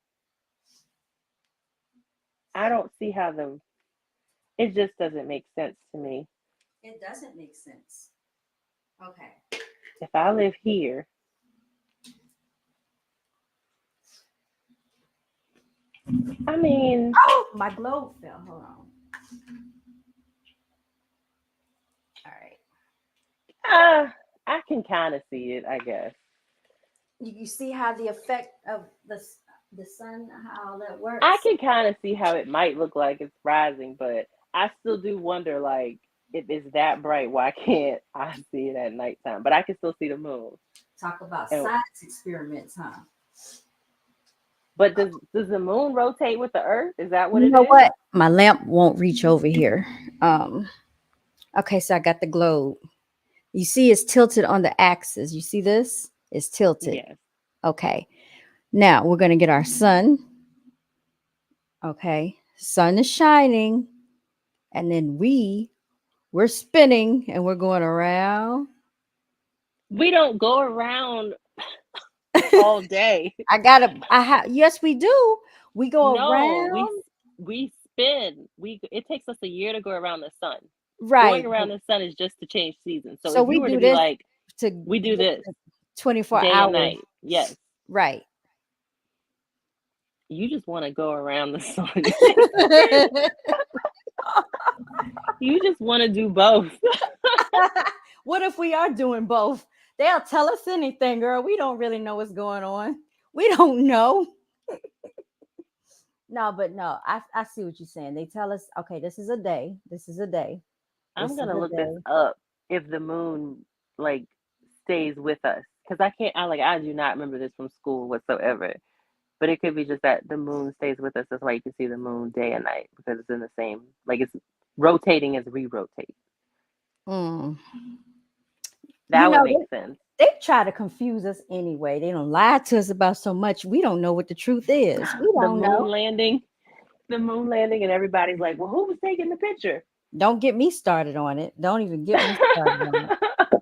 I don't see how it just doesn't make sense to me. It doesn't make sense. Okay. If I live here, I mean, Oh, my globe fell. Hold on. All right. I can kind of see it, I guess. You see how the effect of the sun, how that I works? can kind of see how it might look like it's rising, but I still do wonder, like, if it's that bright, why can't I see it at nighttime? But I can still see the moon. Talk about And science experiments, huh? but does the moon rotate with the Earth? Is that what You it know is? what? My lamp won't reach over here. Um, okay, so I got the globe. You see it's tilted on the axis. You see this? It's tilted. Yes. Okay. Now we're gonna get our sun. Okay. Sun is shining. And then we're spinning and we're going around. We don't go around all day. Yes, we do. We go No, around. we spin. It takes us a year to go around the sun. Going Right. around the sun is just to change seasons. So So if we you were to do be this like, to we do get this to 24 day and hours. night, yes, Right. you just want to go around the sun. You just want to do both. What if we are doing both? They'll tell us anything, girl. We don't really know what's going on. We don't know. No, but no, I see what you're saying. They tell us, okay, this is a day. This is a day. I'm This is gonna a look this day. up if the moon like stays with us, because I can't. I do not remember this from school whatsoever. But it could be just that the moon stays with us. That's why you can see the moon day and night, because it's in the same, like, it's rotating as we rotate. Mm. You That would know, make sense. they try to confuse us anyway. They don't lie to us about so much. We don't know what the truth is. We The don't know. moon landing, and everybody's like, "Well, who was taking the picture? Don't get me started on it. Don't even get me started on it.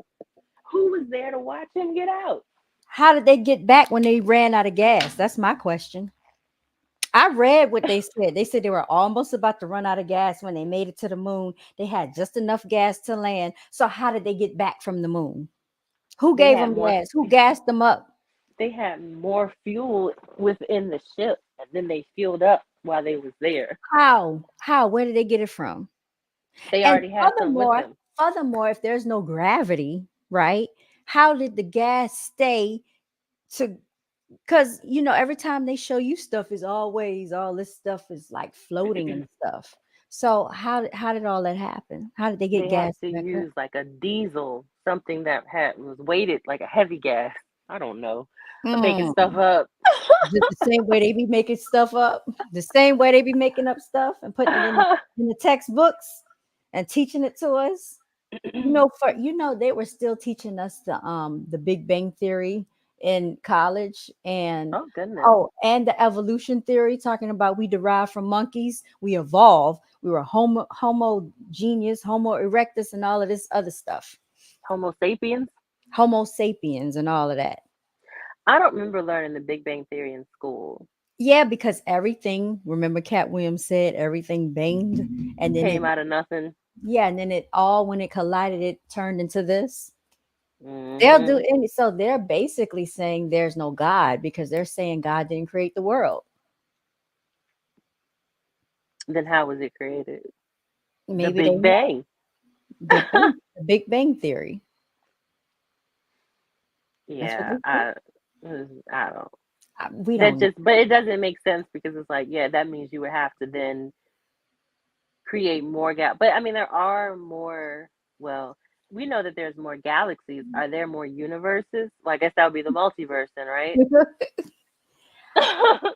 Who was there to watch him get out?" How did they get back when they ran out of gas? That's my question. I read what they said. They said they were almost about to run out of gas when they made it to the moon. They had just enough gas to land. So how did they get back from the moon? Who They gave had them more. gas? Who gassed them up? They had more fuel within the ship, and then they fueled up while they was there. How? How? Where did they get it from? They And already had some with them. furthermore, if there's no gravity, right? How did the gas stay to because every time they show you stuff is always all this stuff is like floating and stuff. So how did all that happen? How did they get They had gas to back up? use like a diesel, something that was weighted like a heavy gas. I don't know. I'm making Mm. stuff up. Just the same way they be making stuff up, the same way they be making up stuff and putting it in the textbooks and teaching it to us. They were still teaching us the Big Bang Theory in college, and Oh goodness. and the evolution theory, talking about we derived from monkeys, we evolved, we were homo genius, homo erectus, and all of this other stuff, Homo sapiens. homo sapiens and all of that. I don't remember learning the Big Bang Theory in school. Yeah, because everything, remember Cat Williams said everything banged, and then Came out of nothing. and then it all, when it collided, it turned into this. They'll do Hmm. any, so they're basically saying there's no God because they're saying God didn't create the world. Then how was it created? The Maybe they Big know Bang. the Big Bang Theory. That's what Yeah, they say. I don't. We That don't know. just, but it doesn't make sense because it's like, yeah, that means you would have to then create more But I mean, there are more. Well, we know that there's more galaxies. Are there more universes? Well, I guess that would be the multiverse, then, right?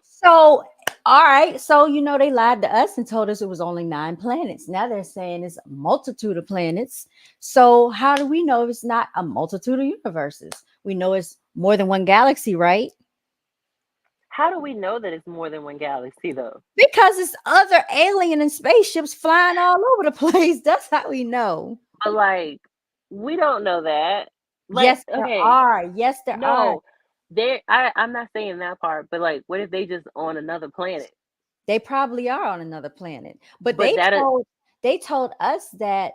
So, all right. So, they lied to us and told us it was only 9 planets. Now they're saying it's a multitude of planets. So, how do we know if it's not a multitude of universes? We know it's more than one galaxy, right? How do we know that it's more than one galaxy, though? Because it's other alien and spaceships flying all over the place. That's how we know. But like, we don't know that. Like, Yes, there okay, are. Yes, there are. no, I'm not saying that part, but like, what if they just on another planet? They probably are on another planet. But But that is, they told us that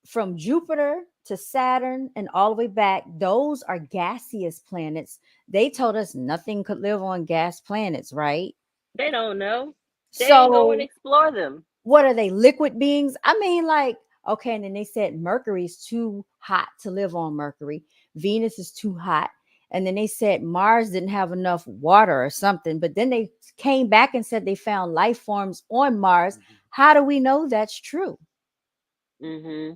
from Jupiter to Saturn and all the way back, those are gaseous planets. They told us nothing could live on gas planets, right? they don't know. They ain't go and So explore them. what are they, liquid beings? I mean, like, okay, and then they said Mercury's too hot to live on Mercury. Venus is too hot. And then they said Mars didn't have enough water or something. But then they came back and said they found life forms on Mars. How do we know that's true? Hmm.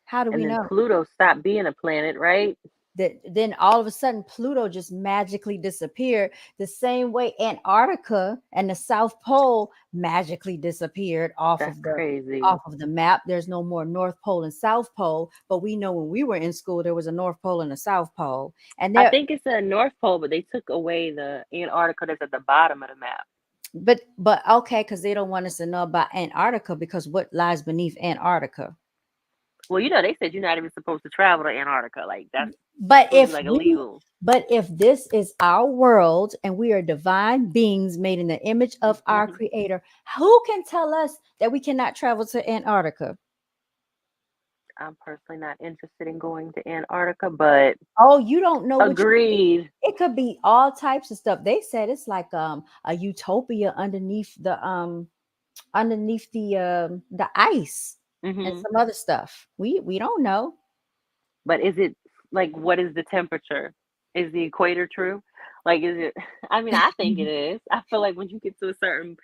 How do we And then know Pluto stopped being a planet, right? that then all of a sudden Pluto just magically disappeared, the same way Antarctica and the South Pole magically disappeared That's crazy. off of the map. There's no more North Pole and South Pole, but we know when we were in school there was a North Pole and a South Pole. And I there think it's the North Pole, but they took away the Antarctica that's at the bottom of the map. but okay, because they don't want us to know about Antarctica, because what lies beneath Antarctica? Well, they said you're not even supposed to travel to Antarctica. Like that's But supposed to be if like we illegal. but if this is our world and we are divine beings made in the image of our creator, who can tell us that we cannot travel to Antarctica? I'm personally not interested in going to Antarctica, but Oh, you don't know what agreed. it could be, all types of stuff. They said it's like a utopia underneath the ice and Hmm. some other stuff. We don't know. But is it like what is the temperature? Is the equator true? Like, is it? I mean, I think it is. I feel like when you get to a certain,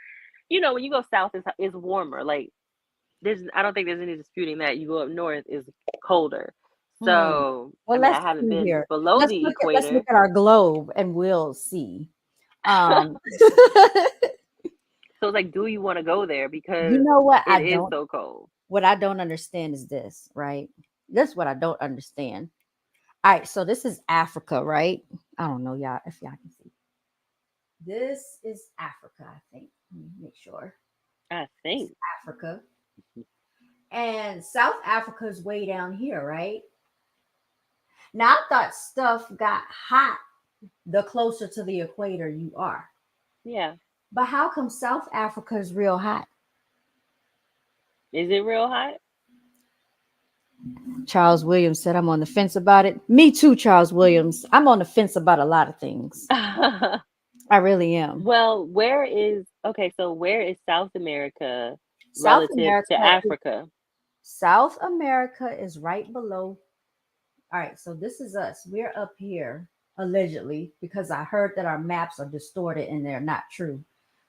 when you go south, is warmer. Like, I don't think there's any disputing that. You go up north is colder. Hmm. So, I Well, mean, I let's haven't see been here. below the Let's look equator. at our globe and we'll see. Um, So it's like, do you want to go there you because know what it is so cold? I don't understand is this, right? This is what I don't understand. All right, so this is Africa, right? I don't know, y'all, if y'all can see. This is Africa, I think. Let me make sure. I This is think. Africa. And South Africa is way down here, right? Now, I thought stuff got hot the closer to the equator you are. Yeah. But how come South Africa is real hot? Is it real hot? Charles Williams said, I'm on the fence about it. Me too, Charles Williams. I'm on the fence about a lot of things. I really am. Well, where is South America South relative America to is, Africa? South America is right below. All right, so this is us. We're up here allegedly, because I heard that our maps are distorted and they're not true.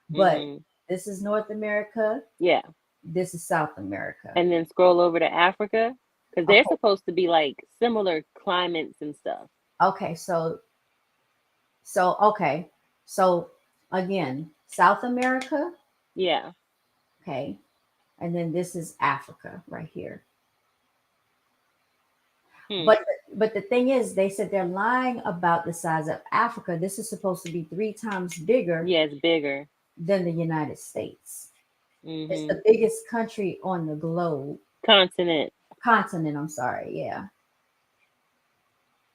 But Hmm. this is North America. Yeah. This is South America. And then scroll over to Africa because they're Okay. supposed to be like similar climates and stuff. Okay, so So okay. So again, South America, Yeah. okay, and then this is Africa right here. Hmm. But the thing is, they said they're lying about the size of Africa. This is supposed to be 3 times bigger Yeah, it's bigger. than the United States. It's Mm-hmm. the biggest country on the globe, Continent. continent. I'm sorry. Yeah.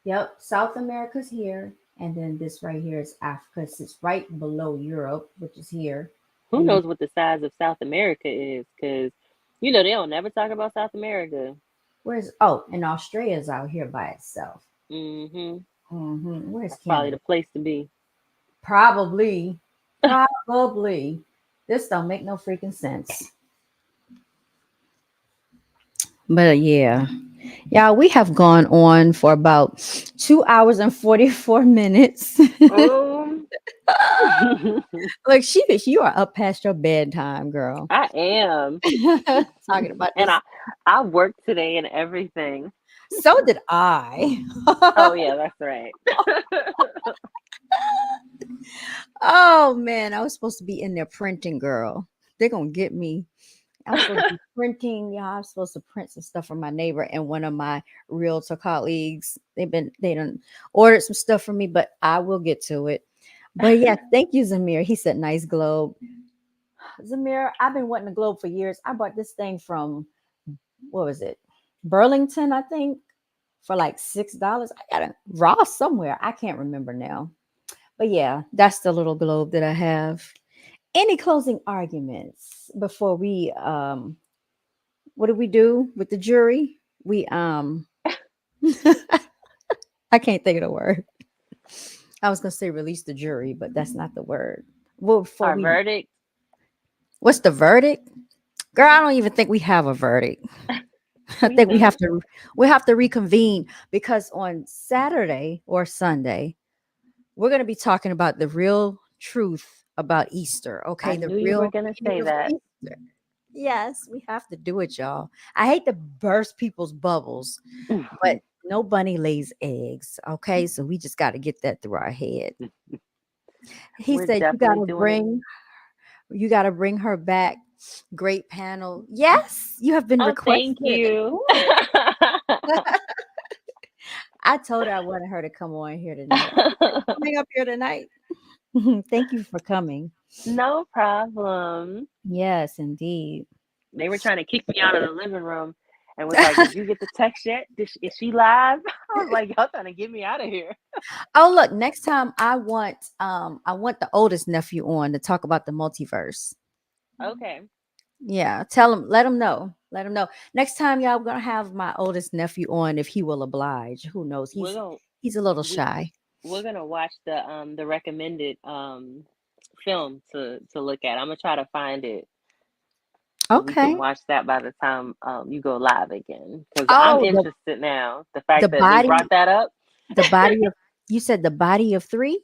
Yep. South America's here, and then this right here is Africa. It's right below Europe, which is here, Who and then knows what the size of South America is? Because, you know, they don't never talk about South America. where's and Australia's out here by itself. Mm-hmm. Where's That's probably Canada? the place to be. Probably, probably. This don't make no freaking sense. But yeah, yeah, we have gone on for about 2 hours and 44 minutes. Um, Like you are up past your bedtime, girl. I am. Talking about And this. I worked today and everything. So did I. Oh yeah, that's right. Oh man, I was supposed to be in there printing, girl. They're gonna get me. I'm supposed to be printing. Yeah, I'm supposed to print some stuff for my neighbor and one of my realtor colleagues. They done ordered some stuff for me, but I will get to it. But yeah, thank you, Zamir. He said nice globe. Zamir, I've been wanting a globe for years. I bought this thing from what was it? Burlington, I think, for like $6. I got a Ross somewhere. I can't remember now. But yeah, that's the little globe that I have. Any closing arguments before we what do we do with the jury? We I can't think of the word. I was gonna say release the jury, but that's not the word. Well, before Our we verdict. what's the verdict? Girl, I don't even think we have a verdict. I We think don't. we have to reconvene because on Saturday or Sunday, we're gonna be talking about the real truth about Easter. I Okay, the knew you were real gonna meaning say of that. Easter. Yes, we have to do it, y'all. I hate to burst people's bubbles, but no bunny lays eggs. Okay, so we just got to get that through our head. He We're said definitely doing it. you got to bring her back. Great panel. Yes, you have been Oh, thank requested. you. I told her I wanted her to come on here tonight. Coming up here tonight. Thank you for coming. No problem. Yes, indeed. They were trying to kick me out of the living room and was like, "Did you get the text yet? Is she live?" I was like, "Y'all trying to get me out of here." Oh, look, next time I want the oldest nephew on to talk about the multiverse. Okay. Yeah, tell him, let him know. Let him know. Next time y'all gonna have my oldest nephew on if he will oblige. Who knows? We're gonna He's a little we shy. we're gonna watch the recommended film to look at. I'm gonna try to find it so we Okay. can watch that by the time you go live again. Because I'm Oh, interested now. The the fact that they body brought that up. the body of you said the body of three?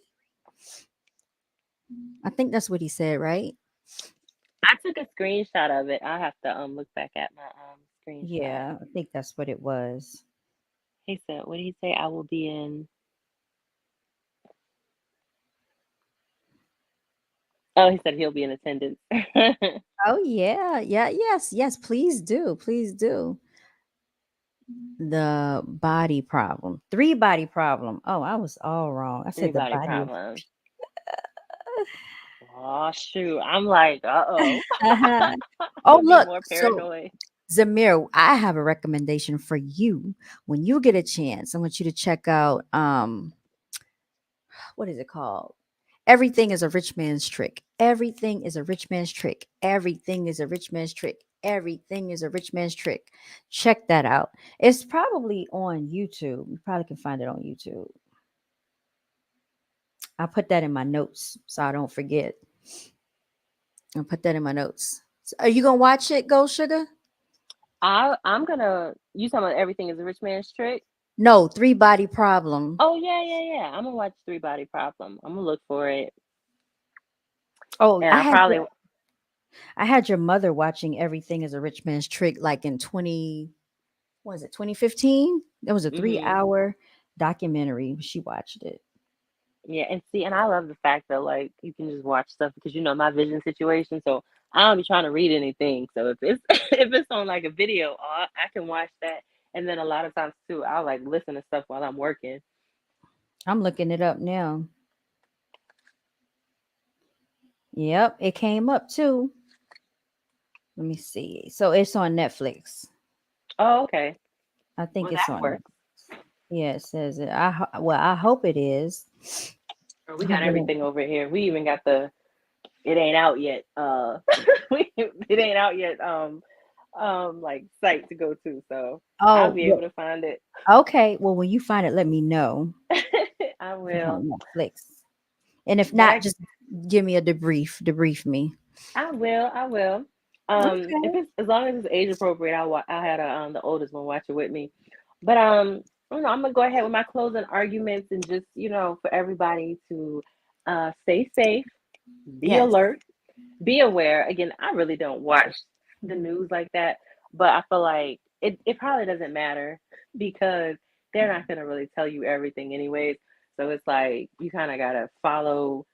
I think that's what he said, right? I took a screenshot of it. I have to look back at my screenshot. Yeah, I think that's what it was. He said, "What did he say? I will be in." Oh, he said he'll be in attendance. Oh yeah, yeah, yes, yes, please do. Please do. The body problem. Three body problem. Oh, I was all wrong. I Three said the body body of problem. Oh shoot! I'm like, uh-oh. uh-huh. I'm Oh, gonna be look. more So paranoid. Zamir, I have a recommendation for you. When you get a chance, I want you to check out what is it called? Everything is a rich man's trick. Everything is a rich man's trick. Everything is a rich man's trick. Everything is a rich man's trick. Check that out. It's probably on YouTube. You probably can find it on YouTube. I'll put that in my notes so I don't forget. I'll put that in my notes. So are you gonna watch it, Gold Sugar? I'm gonna. You talking about everything is a rich man's trick? No, three body problem. Oh yeah, yeah, yeah. I'm gonna watch Three Body Problem. I'm gonna look for it, Oh, and I probably. I had your mother watching Everything is a Rich Man's Trick like in 20 was it 2015? There was a Hmm. 3 hour documentary. She watched it. Yeah, and see, and I love the fact that like you can just watch stuff because you know my vision situation. So I don't be trying to read anything. So if it's if it's on like a video, I can watch that. And then a lot of times too, I'll like listen to stuff while I'm working. I'm looking it up now. Yep, it came up too. Let me see. So it's on Netflix. Oh, okay. I think Well, it's that on works. Netflix. Yeah, it says it. Well, I hope it is. Or we I've got been everything over here. We even got the it ain't out yet. It ain't out yet. Like site to go to. So I'll oh be able well, to find it. okay. Well, when you find it, let me know I if it's will. on Netflix. And if But not, just give me a debrief. Debrief me. I will. I will. If Okay. it's as long as it's age appropriate, I had the oldest one watch it with me. But I'm gonna go ahead with my closing arguments and just for everybody to stay safe, be Yes. alert, be aware. Again, I really don't watch the news like that, but I feel like it probably doesn't matter because they're not gonna really tell you everything anyways. So it's like you kind of gotta follow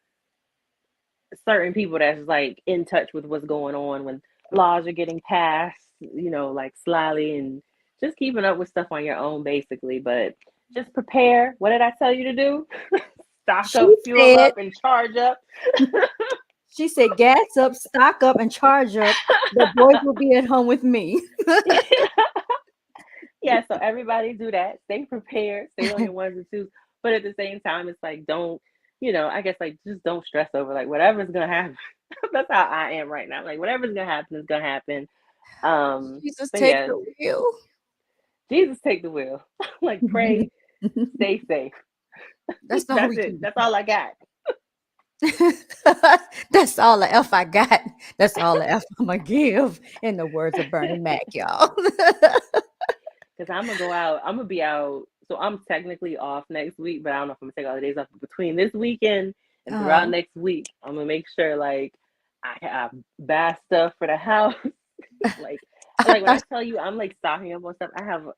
certain people that's like in touch with what's going on when laws are getting passed, like slyly and just keeping up with stuff on your own basically. But just prepare. What did I tell you to do? Stock She up, fuel said. up, and charge up. She said, "Gas up, stock up, and charge up. The boys will be at home with me." Yeah, so everybody do that. Stay prepared, stay on your ones and twos. But at the same time, it's like don't, I guess like just don't stress over like whatever's gonna happen. That's how I am right now. Like whatever's gonna happen is gonna happen. Jesus, But take yeah, the wheel. Jesus take the wheel. Like pray, stay safe. That's all That's we it. can. That's all I got. That's all the F I got. That's all the F I'm gonna give. In the words of Bernie Mac, y'all. Because I'm gonna go out. I'm gonna be out. So I'm technically off next week, but I don't know if I'm gonna take all the days off. But between this weekend and throughout uh, next week, I'm gonna make sure like I have bath stuff for the house. like I like when I thought, tell you I'm like stocking up on stuff, I have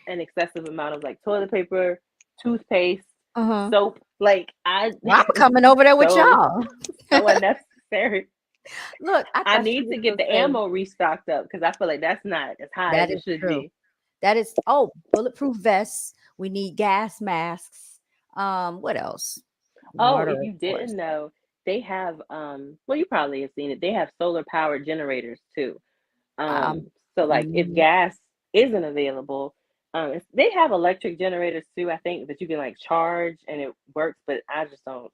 an excessive amount of like toilet paper, toothpaste, uh-huh. soap. Like I Well, I'm it's coming over there with so y'all. so unnecessary. Look, I I thought you need were to get gonna the say ammo restocked up because I feel like that's not as high as that it is should true. be. That is bulletproof vests. We need gas masks. What else? Oh, Water, if of you course. didn't know, they have well you probably have seen it. They have solar powered generators too. Um, So like if mhm, gas isn't available, they have electric generators too, I think, that you can like charge and it works, but I just don't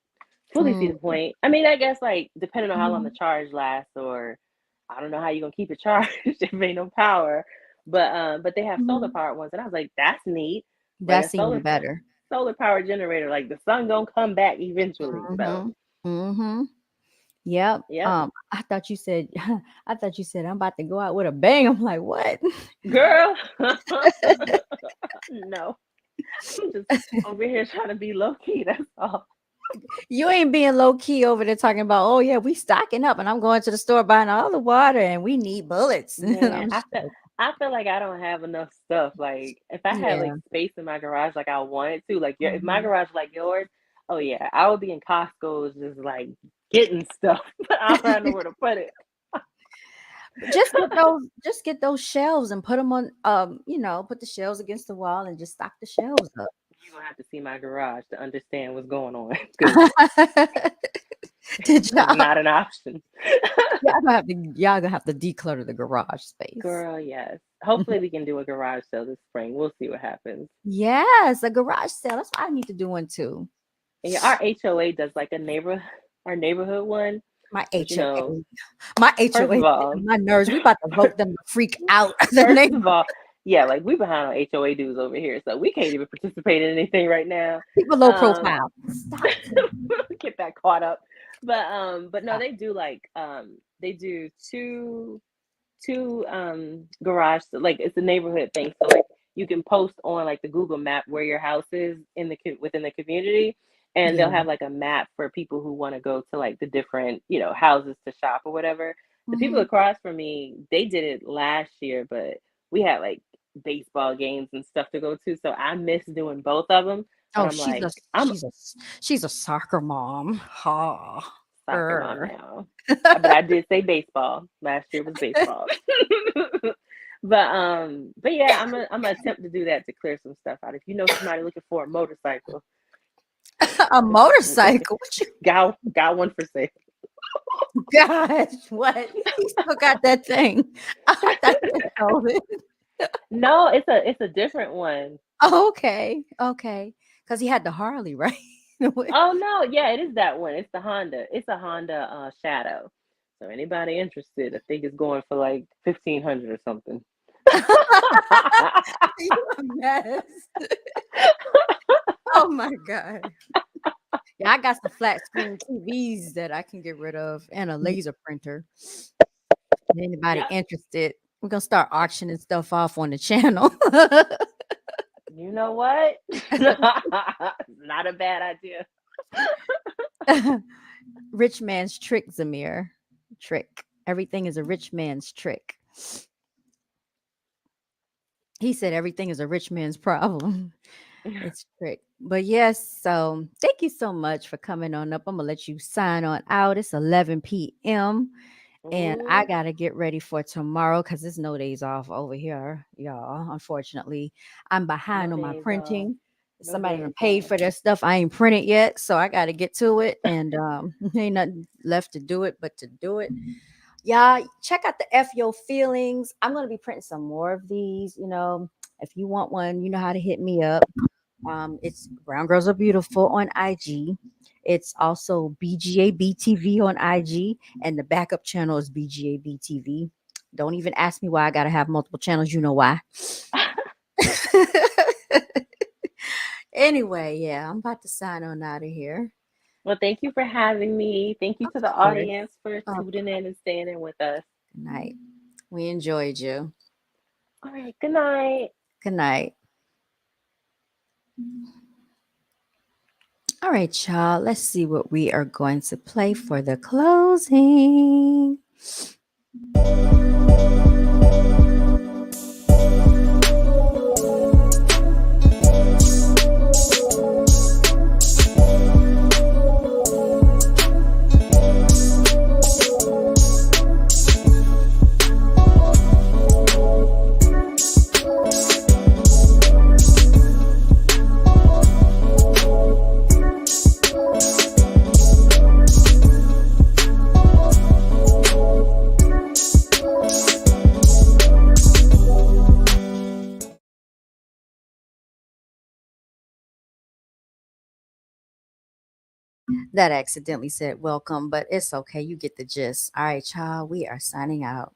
fully see mm, the point. I mean, I guess like depending on how long the mhm, charge lasts or I don't know how you're gonna keep it charged if ain't no power. But they have solar mhm. powered ones and I was like, that's neat. Like a That's even solar better. solar power generator. Like the sun gonna come back eventually. So Mhm, mhm. Yep. yep, I thought you said, I thought you said I'm about to go out with a bang. I'm like, what? girl. No, I'm just over here trying to be low key. That's all. You ain't being low key over there talking about, oh yeah, we stocking up, and I'm going to the store buying all the water, and we need bullets. Man, I'm just like, I feel like I don't have enough stuff. Like if I had like yeah. space in my garage, like I wanted to, like if my Mhm. garage like yours, oh yeah, I would be in Costco's just like getting stuff, but I don't know where to put it. But just get those shelves and put them on. Put the shelves against the wall and just stock the shelves up. You're gonna have to see my garage to understand what's going on because Did it's y'all? not an option. Y'all gonna have to declutter the garage space. Girl, yes. Hopefully we can do a garage sale this spring. We'll see what happens. Yes, a garage sale. That's what I need to do one too. And yeah, our HOA does like our neighborhood one, My but HOA. My first HOA of is all, getting on my nerves. We about to vote them to freak out the first neighbor. of all, yeah, like we behind on HOA dues over here, so we can't even participate in anything right now. People low Um, profile. Stop it. get that caught up. But no, Stop. they do two garage like it's a neighborhood thing. So like you can post on like the Google map where your house is in the within the community and they'll Yeah. have like a map for people who want to go to like the different, houses to shop or whatever. The people Hmm. across from me, they did it last year, but we had like baseball games and stuff to go to. So I miss doing both of them. But Oh, I'm like, I'm she's a soccer mom. Ha. soccer mom Er. now. But I did say baseball. Last year was baseball. But yeah, I'm gonna attempt to do that to clear some stuff out. If you know somebody looking for a motorcycle, A motorcycle. What you got one for sale. gosh, what? He still got that thing. I thought you sold it. No, it's a different one. Oh, okay. Okay. Because he had the Harley, right? Oh no, yeah, it is that one. It's the Honda. It's a Honda Shadow. So anybody interested, I think it's going for like 1,500 or something. You a mess. Oh my God. Yeah, I got some flat screen TVs that I can get rid of and a laser printer. Anybody interested? We're gonna start auctioning stuff off on the channel. You know what? Not a bad idea. Rich man's trick, Zamir. Trick. Everything is a rich man's trick. He said everything is a rich man's problem. It's trick. But yes, so thank you so much for coming on up. I'm gonna let you sign on out. It's 11 p.m. and I Ooh, gotta get ready for tomorrow because there's no days off over here, y'all. Unfortunately, I'm behind no on my days off. printing. No Somebody done days paid off. for their stuff. I ain't printed yet, so I gotta get to it. And ain't nothing left to do it but to do it. Yeah, check out the F Your Feelings. I'm gonna be printing some more of these. If you want one, you know how to hit me up. It's Brown Girls Are Beautiful on IG. It's also BGABTV on IG, and the backup channel is BGABTV. Don't even ask me why I gotta have multiple channels. You know why. Anyway, yeah, I'm about to sign on out of here. Well, thank you for having me. Thank you Of to the course. audience for tuning in and staying in with us. Good night. We enjoyed you. All right, good night. Good night. All right, y'all. Let's see what we are going to play for the closing. That accidentally said welcome, but it's okay. You get the gist. All right, y'all. We are signing out.